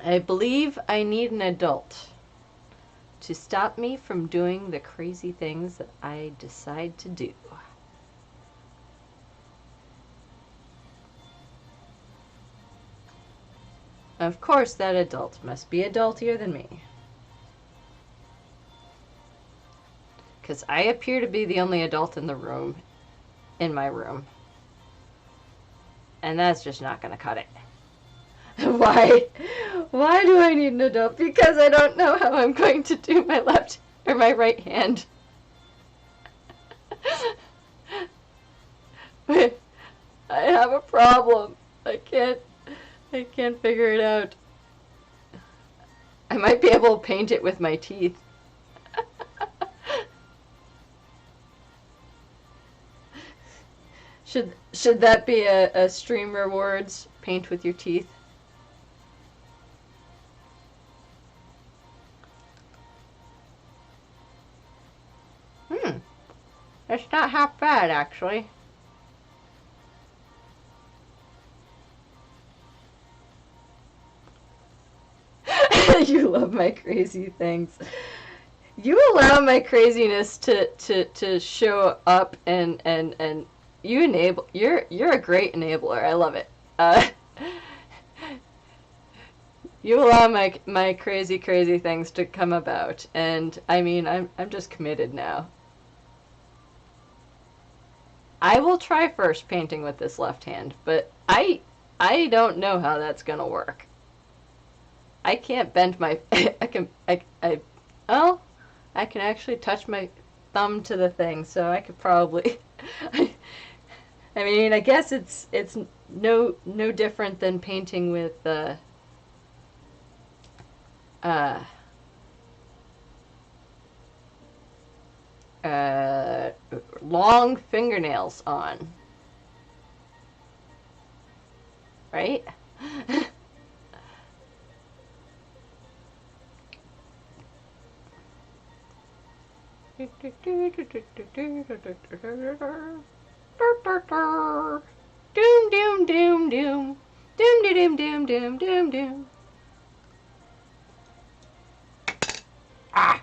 I believe I need an adult to stop me from doing the crazy things that I decide to do. Of course, that adult must be adultier than me. Because I appear to be the only adult in the room, in my room. And that's just not going to cut it. Why? Why do I need an adult? Because I don't know how I'm going to do my left or my right hand. I have a problem. I can't figure it out. I might be able to paint it with my teeth. Should that be a stream rewards? Paint with your teeth? It's not half bad, actually. You love my crazy things. You allow my craziness to show up and you enable. You're a great enabler. I love it. You allow my crazy things to come about, and I mean I'm just committed now. I will try first painting with this left hand, but I don't know how that's gonna work. I can't bend my I can actually touch my thumb to the thing, so I could probably I mean, I guess it's no different than painting with long fingernails on, right? Doom doom doom doom. Doom doom doom doom doom doom. Ah.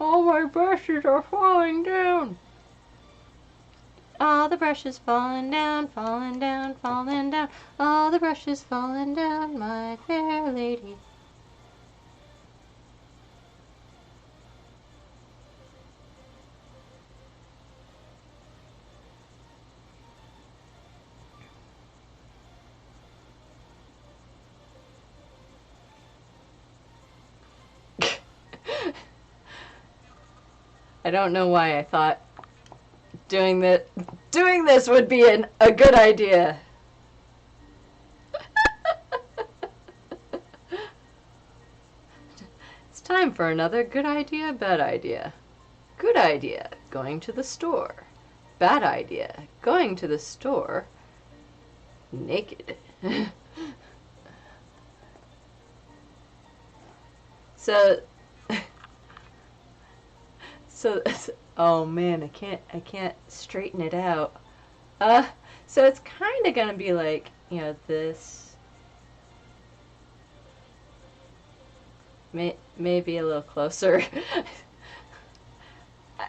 All my brushes are falling down. All the brushes falling down, falling down, falling down. All the brushes falling down, my fair lady. I don't know why I thought doing this would be a good idea. It's time for another good idea, bad idea. Good idea, going to the store. Bad idea, going to the store naked. So oh man, I can't straighten it out. So it's kind of gonna be like, you know, this. Maybe a little closer.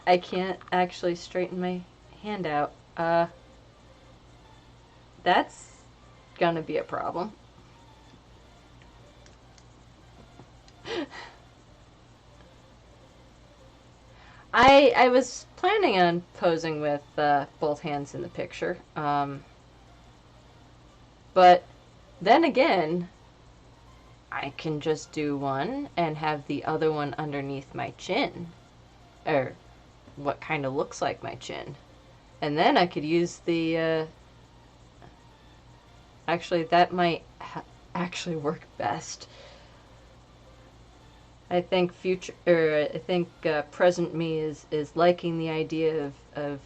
I can't actually straighten my hand out. That's gonna be a problem. I was planning on posing with both hands in the picture, but then again, I can just do one and have the other one underneath my chin, or what kind of looks like my chin, and then I could use the, actually that might actually work best. I think present me is liking the idea of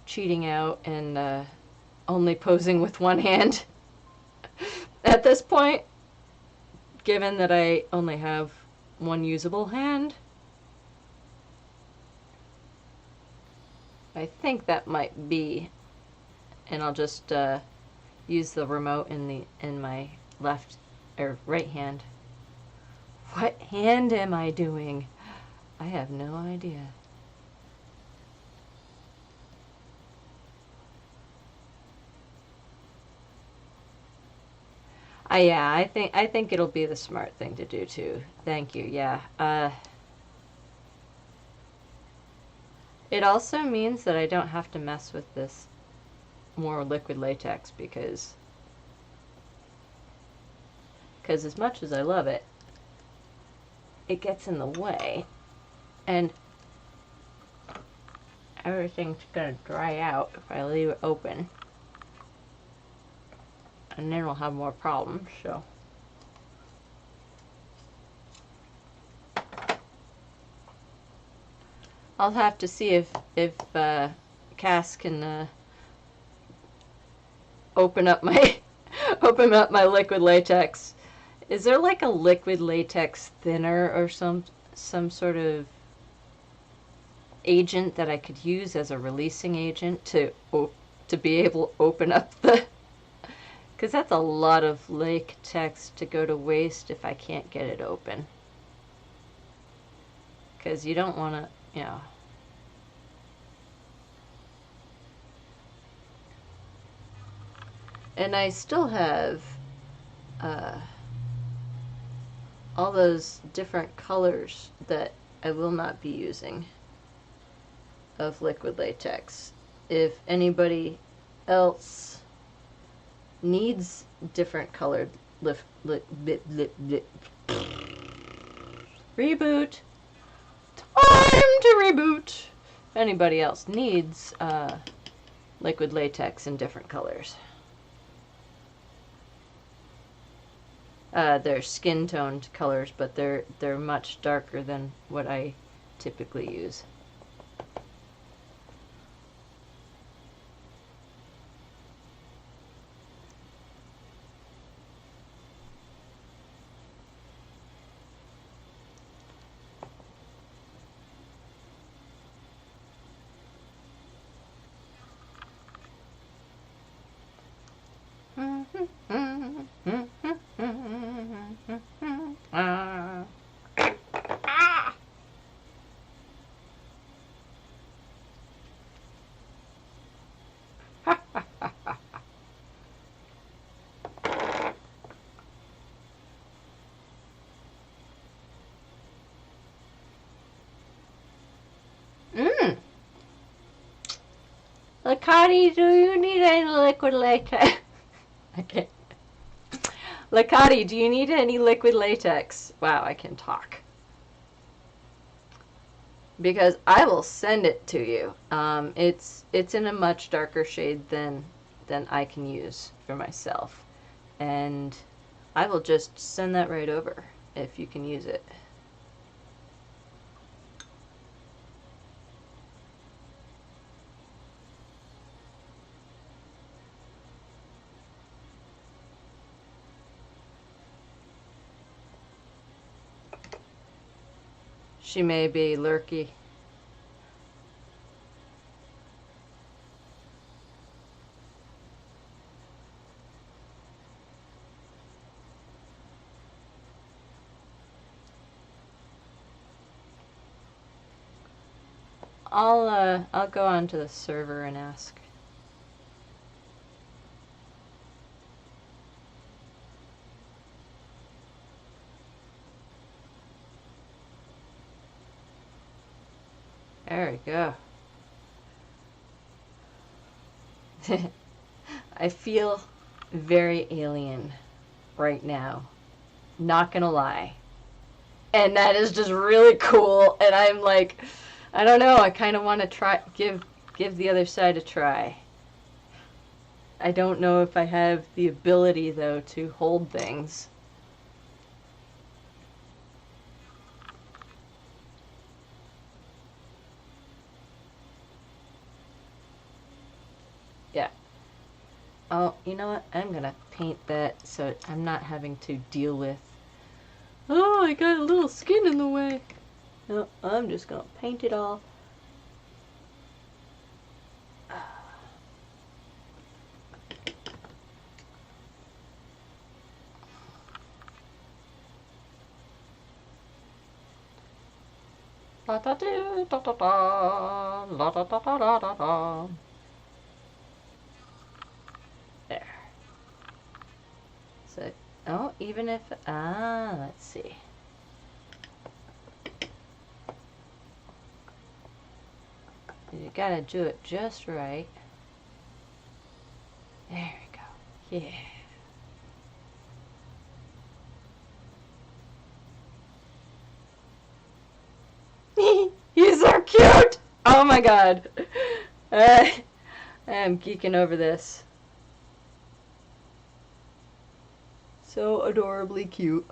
cheating out and only posing with one hand. At this point, given that I only have one usable hand, I think that might be, and I'll just use the remote in my left or right hand. What hand am I doing? I have no idea. Yeah, I think it'll be the smart thing to do too. Thank you. Yeah. It also means that I don't have to mess with this more liquid latex because as much as I love it, it gets in the way and everything's gonna dry out if I leave it open, and then we'll have more problems. So I'll have to see if Cass can open up my liquid latex. Is there like a liquid latex thinner or some sort of agent that I could use as a releasing agent to be able to open up the, because that's a lot of latex to go to waste if I can't get it open, because you don't want to, you know. And I still have all those different colors that I will not be using of liquid latex. If anybody else needs different colored reboot. Time to reboot. If anybody else needs liquid latex in different colors. They're skin toned colors, but they're much darker than what I typically use. Lakati, do you need any liquid latex? Okay. Lakati, do you need any liquid latex? Wow, I can talk. Because I will send it to you. It's in a much darker shade than I can use for myself. And I will just send that right over if you can use it. She may be lurky. I'll go onto the server and ask. There we go. I feel very alien right now. Not gonna lie. And that is just really cool. And I'm like, I don't know, I kind of want to try, give the other side a try. I don't know if I have the ability, though, to hold things. Yeah. Oh, you know what? I'm gonna paint that so I'm not having to deal with, oh, I got a little skin in the way. No, I'm just gonna paint it all. La da da da da da, la da da da da da da. There. So, oh, even if, let's see. You gotta do it just right. There we go. Yeah. He's so cute! Oh my god. I am geeking over this. So adorably cute.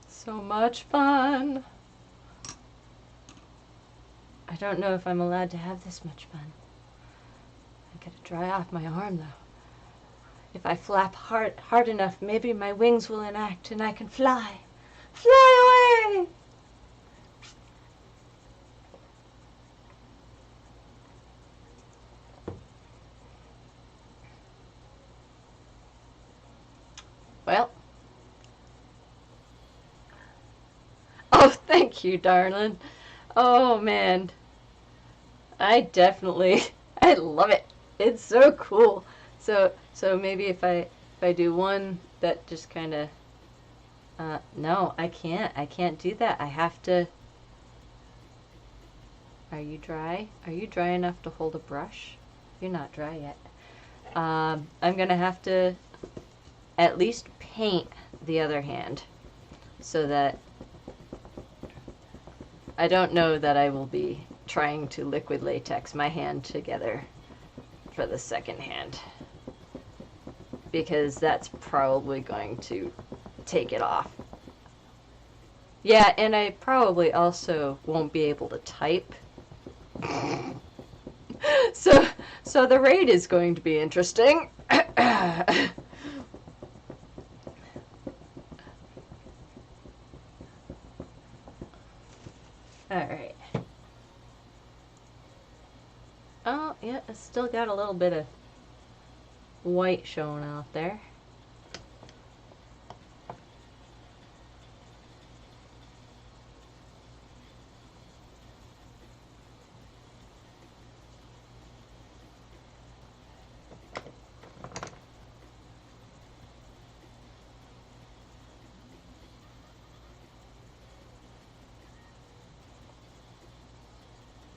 So much fun. I don't know if I'm allowed to have this much fun. I gotta dry off my arm, though. If I flap hard enough, maybe my wings will enact and I can fly. Fly away! Well. Oh, thank you, darling. Oh, man. I love it. It's so cool. So maybe if I do one that just kind of, no, I can't do that. I have to. Are you dry? Are you dry enough to hold a brush? You're not dry yet. I'm gonna have to at least paint the other hand so that I don't know that I will be trying to liquid latex my hand together for the second hand, because that's probably going to take it off. Yeah, and I probably also won't be able to type. So the raid is going to be interesting. Alright. Oh, yeah, it's still got a little bit of white showing out there.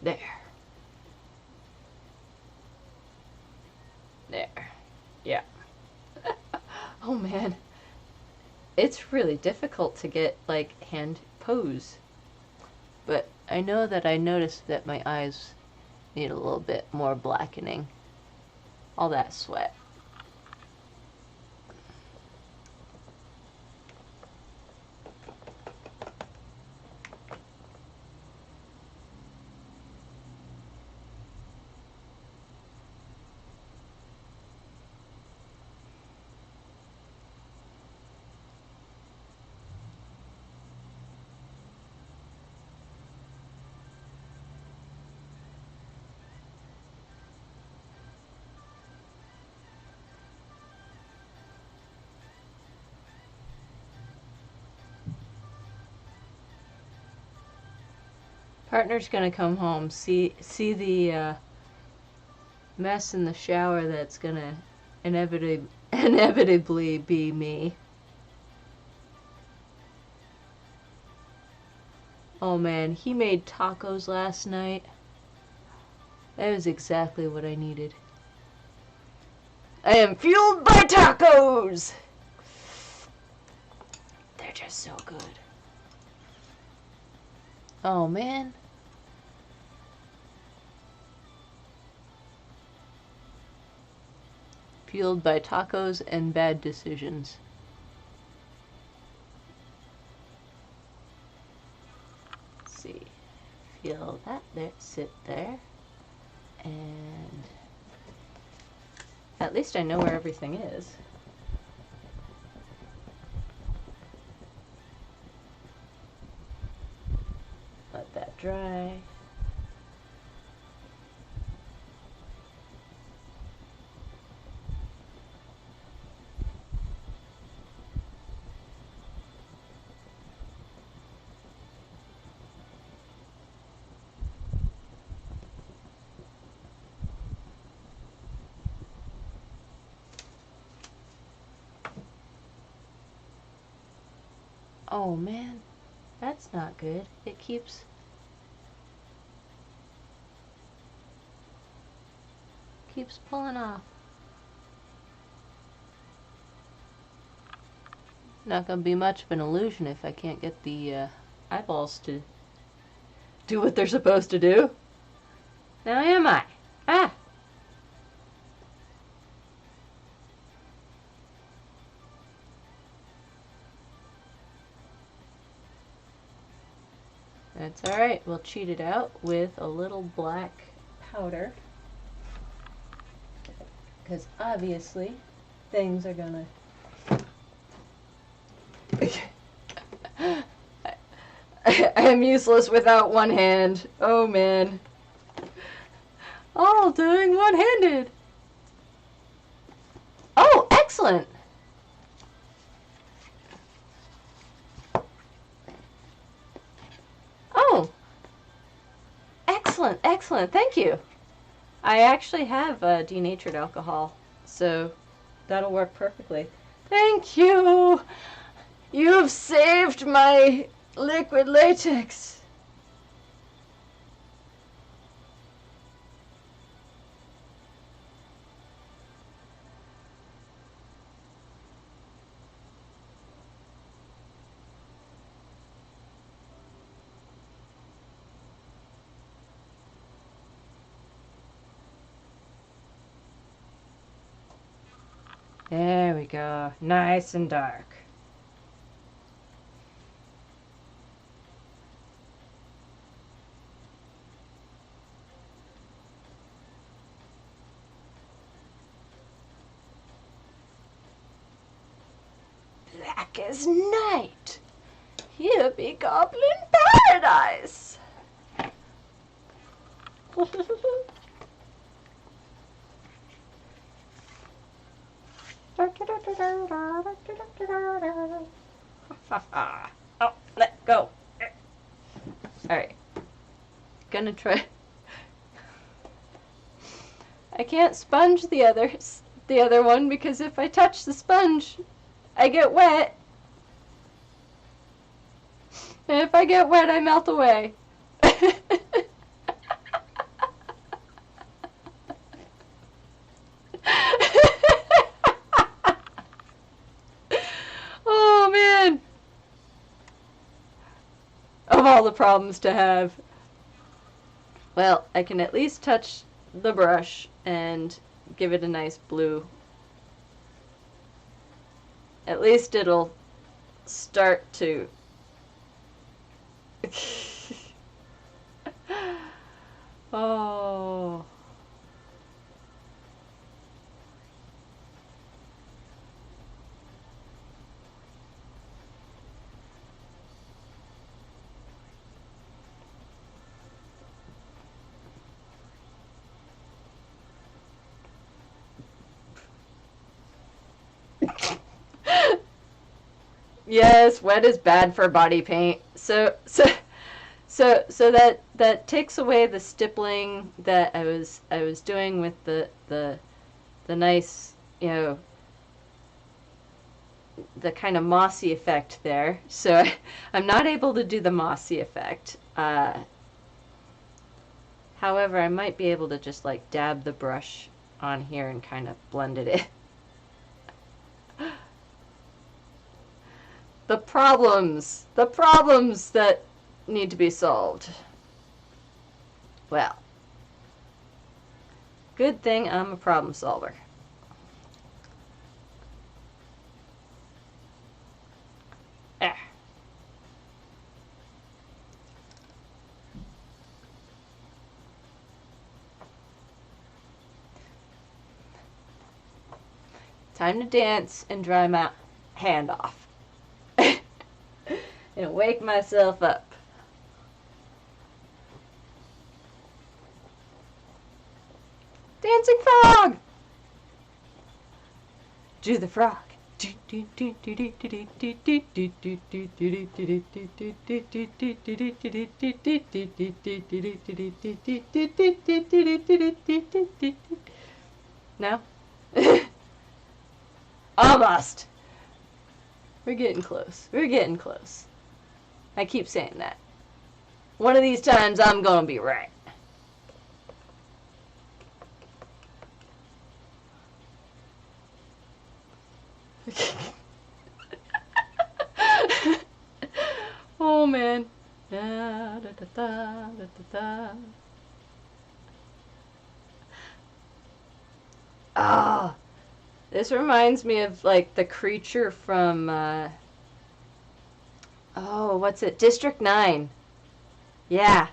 There. There. Yeah. Oh man. It's really difficult to get, like, hand pose. But I know that I noticed that my eyes need a little bit more blackening. All that sweat. Partner's gonna come home, see the mess in the shower that's gonna inevitably be me. Oh man, he made tacos last night. That was exactly what I needed. I am fueled by tacos! They're just so good. Oh man. Fueled by tacos and bad decisions. Let's see. Feel that there, sit there. And at least I know where everything is. Let that dry. Oh man, that's not good. It keeps pulling off. Not gonna be much of an illusion if I can't get the eyeballs to do what they're supposed to do. Now am I? Ah! That's alright, we'll cheat it out with a little black powder. Because obviously, things are gonna... I am useless without one hand. Oh man. All doing one-handed. Oh, excellent! Oh! Excellent, excellent, thank you. I actually have denatured alcohol, so that'll work perfectly. Thank you! You've saved my liquid latex. There we go. Nice and dark. Black as night. Here be goblin paradise. Oh, let go. Alright. Gonna try. I can't sponge the other one because if I touch the sponge, I get wet. And if I get wet, I melt away. the problems to have. Well, I can at least touch the brush and give it a nice blue. At least it'll start to... Oh... Yes, wet is bad for body paint. So that takes away the stippling that I was doing with the nice, you know, the kind of mossy effect there. So I'm not able to do the mossy effect. However, I might be able to just like dab the brush on here and kind of blend it in. The problems that need to be solved. Well, good thing I'm a problem solver. There. Time to dance and dry my hand off. And wake myself up. Dancing frog! Do the frog. No? Almost. We're getting close. We're getting close. I keep saying that. One of these times I'm gonna be right. Oh man. Da, da, da, da, da, da. Ah, this reminds me of like the creature from oh, what's it? District 9. Yeah.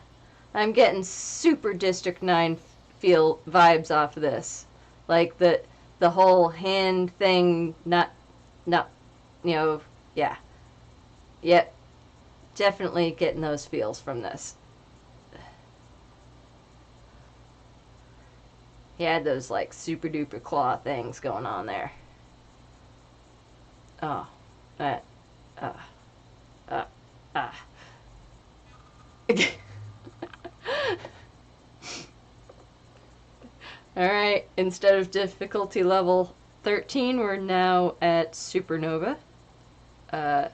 I'm getting super District 9 feel vibes off of this. Like the whole hand thing, not, you know, yeah. Yep. Definitely getting those feels from this. He had those like super duper claw things going on there. Oh, that, Alright, instead of difficulty level 13, we're now at Supernova. The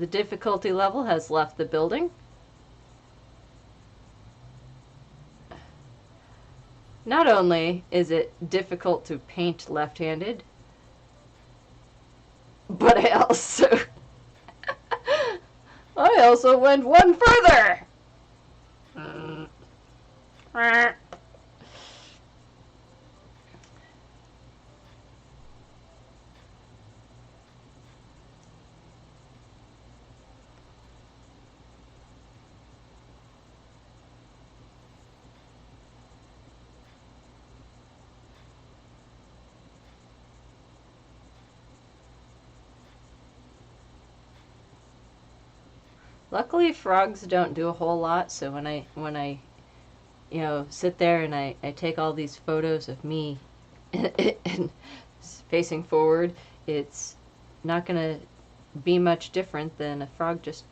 difficulty level has left the building. Not only is it difficult to paint left-handed, but I also went one further. Luckily, frogs don't do a whole lot, so when I you know, sit there and I take all these photos of me and facing forward, it's not gonna be much different than a frog just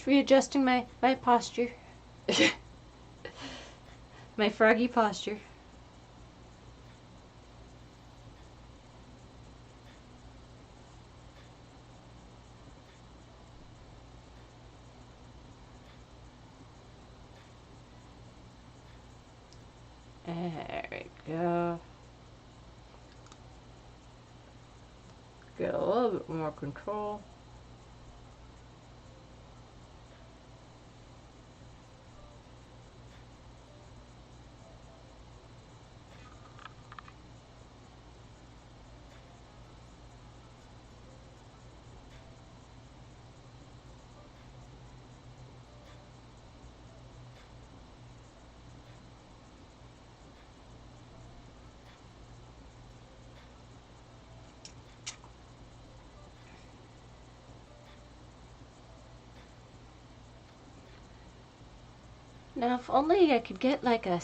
readjusting my posture. My froggy posture. There we go. Get a little bit more control. Now, if only I could get like a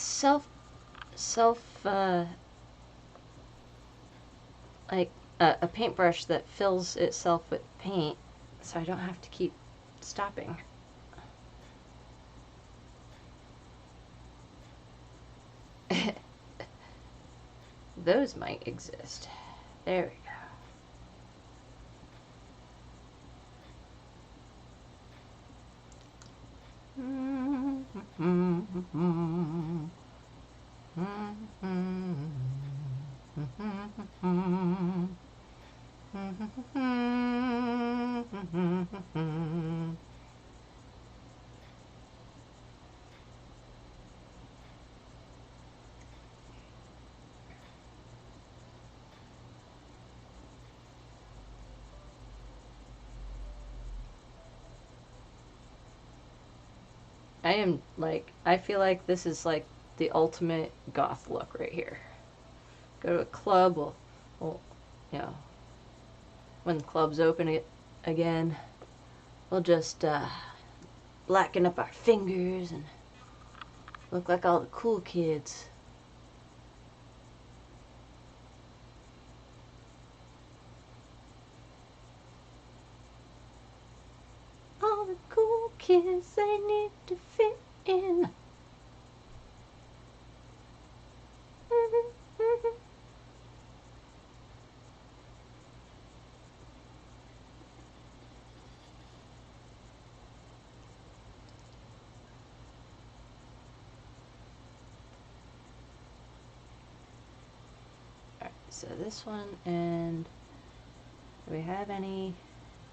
like a paintbrush that fills itself with paint, so I don't have to keep stopping. Those might exist. There we go. I feel like this is like the ultimate goth look right here. Go to a club, you know, when the club's open again, we'll just blacken up our fingers and look like all the cool kids. All the cool kids, they need to fit in. Alright, so this one, and do we have any?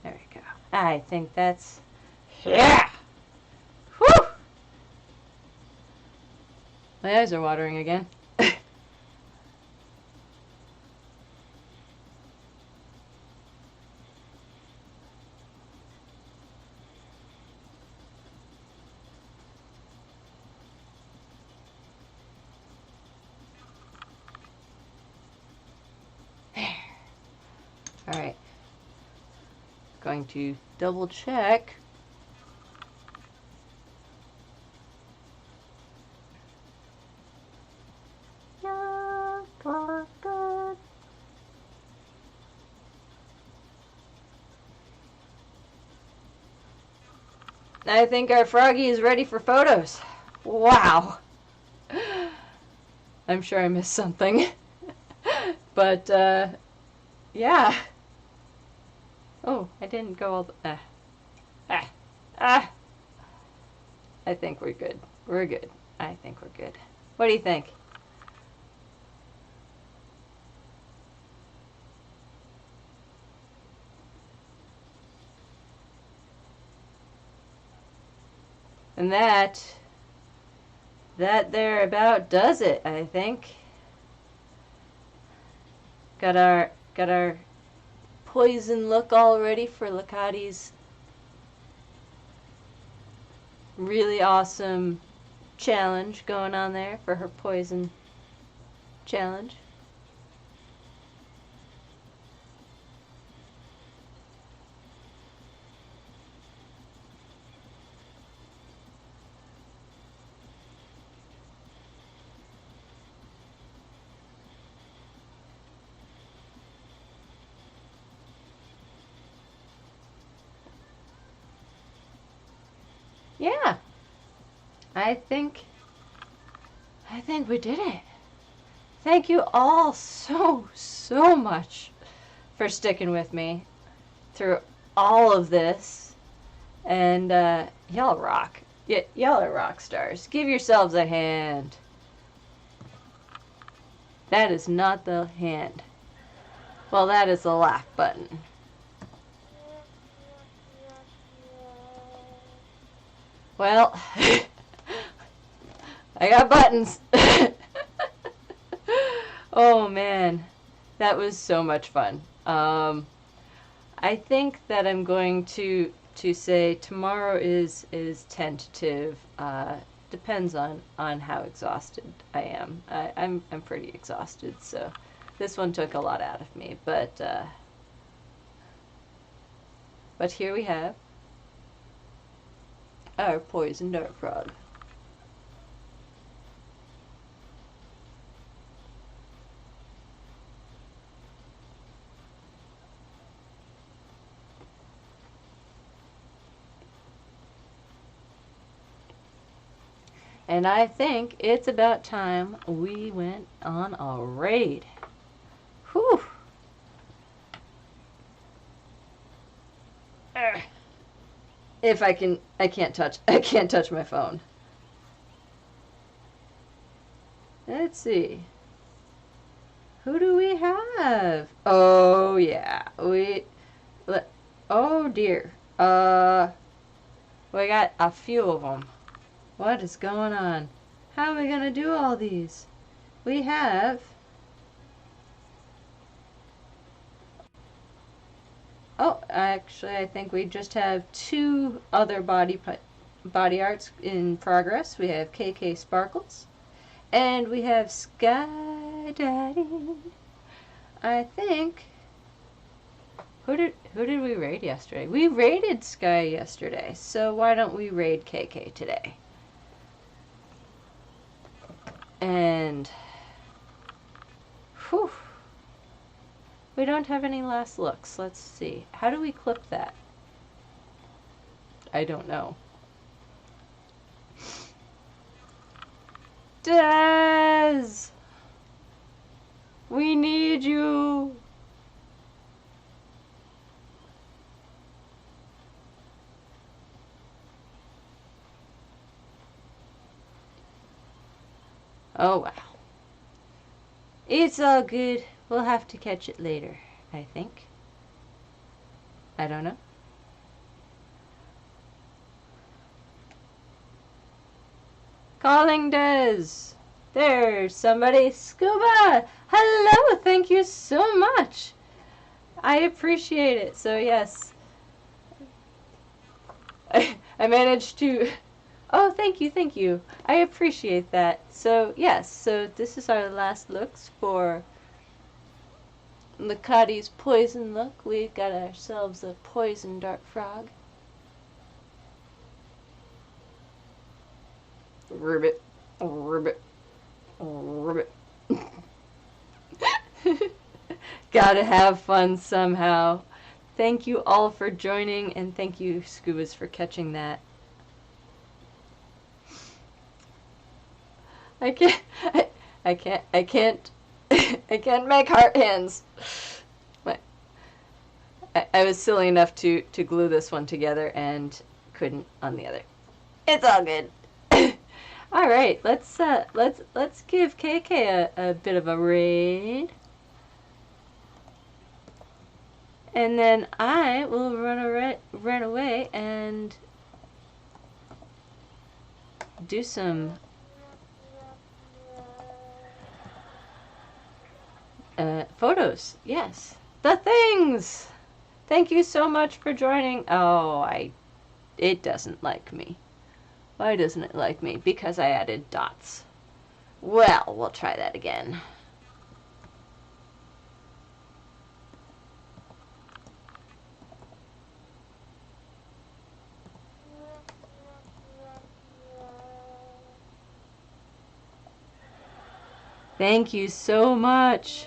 There we go. I think that's, yeah! Whew! My eyes are watering again. There. Alright. Going to double check. I think our froggy is ready for photos. Wow. I'm sure I missed something. But, yeah. Oh, I didn't go all the... I think we're good. We're good. I think we're good. What do you think? And that there about does it, I think. Got our poison look all ready for Lakati's really awesome challenge going on there for her poison challenge. Yeah, I think we did it. Thank you all so much for sticking with me through all of this. And y'all rock. Y'all are rock stars. Give yourselves a hand. That is not the hand. Well, that is the laugh button. Well, I got buttons. Oh man, that was so much fun. I think that I'm going to say tomorrow is tentative. Depends on how exhausted I am. I'm pretty exhausted, so this one took a lot out of me. But here we have our poison dart frog. And I think it's about time we went on a raid. Whew. If I can't touch my phone. Let's see. Who do we have? Oh yeah, oh dear. We got a few of them. What is going on? How are we gonna do all these? We have. Oh, actually, I think we just have 2 other body arts in progress. We have KK Sparkles, and we have Sky Daddy. I think. Who did we raid yesterday? We raided Sky yesterday, so why don't we raid KK today? And whew. We don't have any last looks. Let's see. How do we clip that? I don't know. Dez! We need you! Oh wow. It's all good. We'll have to catch it later, I think. I don't know. Calling Des. There's somebody. Scuba! Hello! Thank you so much. I appreciate it. So yes. I managed to... Oh, thank you. I appreciate that. So yes, so this is our last looks for Lakati's poison look. We got ourselves a poison dart frog. Ribbit. Gotta have fun somehow. Thank you all for joining, and thank you, Scubas, for catching that. I can't I can't make heart hands. I was silly enough to glue this one together and couldn't on the other. It's all good. All right, let's give KK a bit of a raid, and then I will run away and do some photos. Yes, the things. Thank you so much for joining. Oh, it doesn't like me. Why doesn't it like me? Because I added dots. Well, we'll try that again. Thank you so much.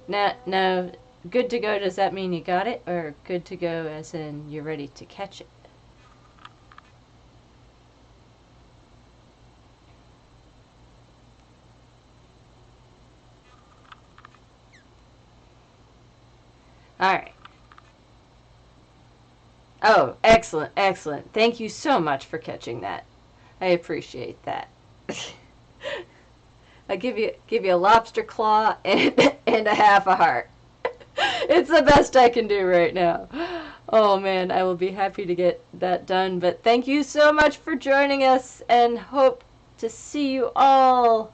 Now, good to go, does that mean you got it? Or good to go as in you're ready to catch it? Alright. Oh, excellent. Thank you so much for catching that. I appreciate that. I give you a lobster claw and a half a heart. It's the best I can do right now. Oh man, I will be happy to get that done. But thank you so much for joining us, and hope to see you all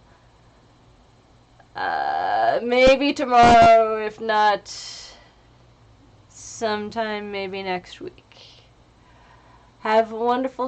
maybe tomorrow, if not sometime maybe next week. Have a wonderful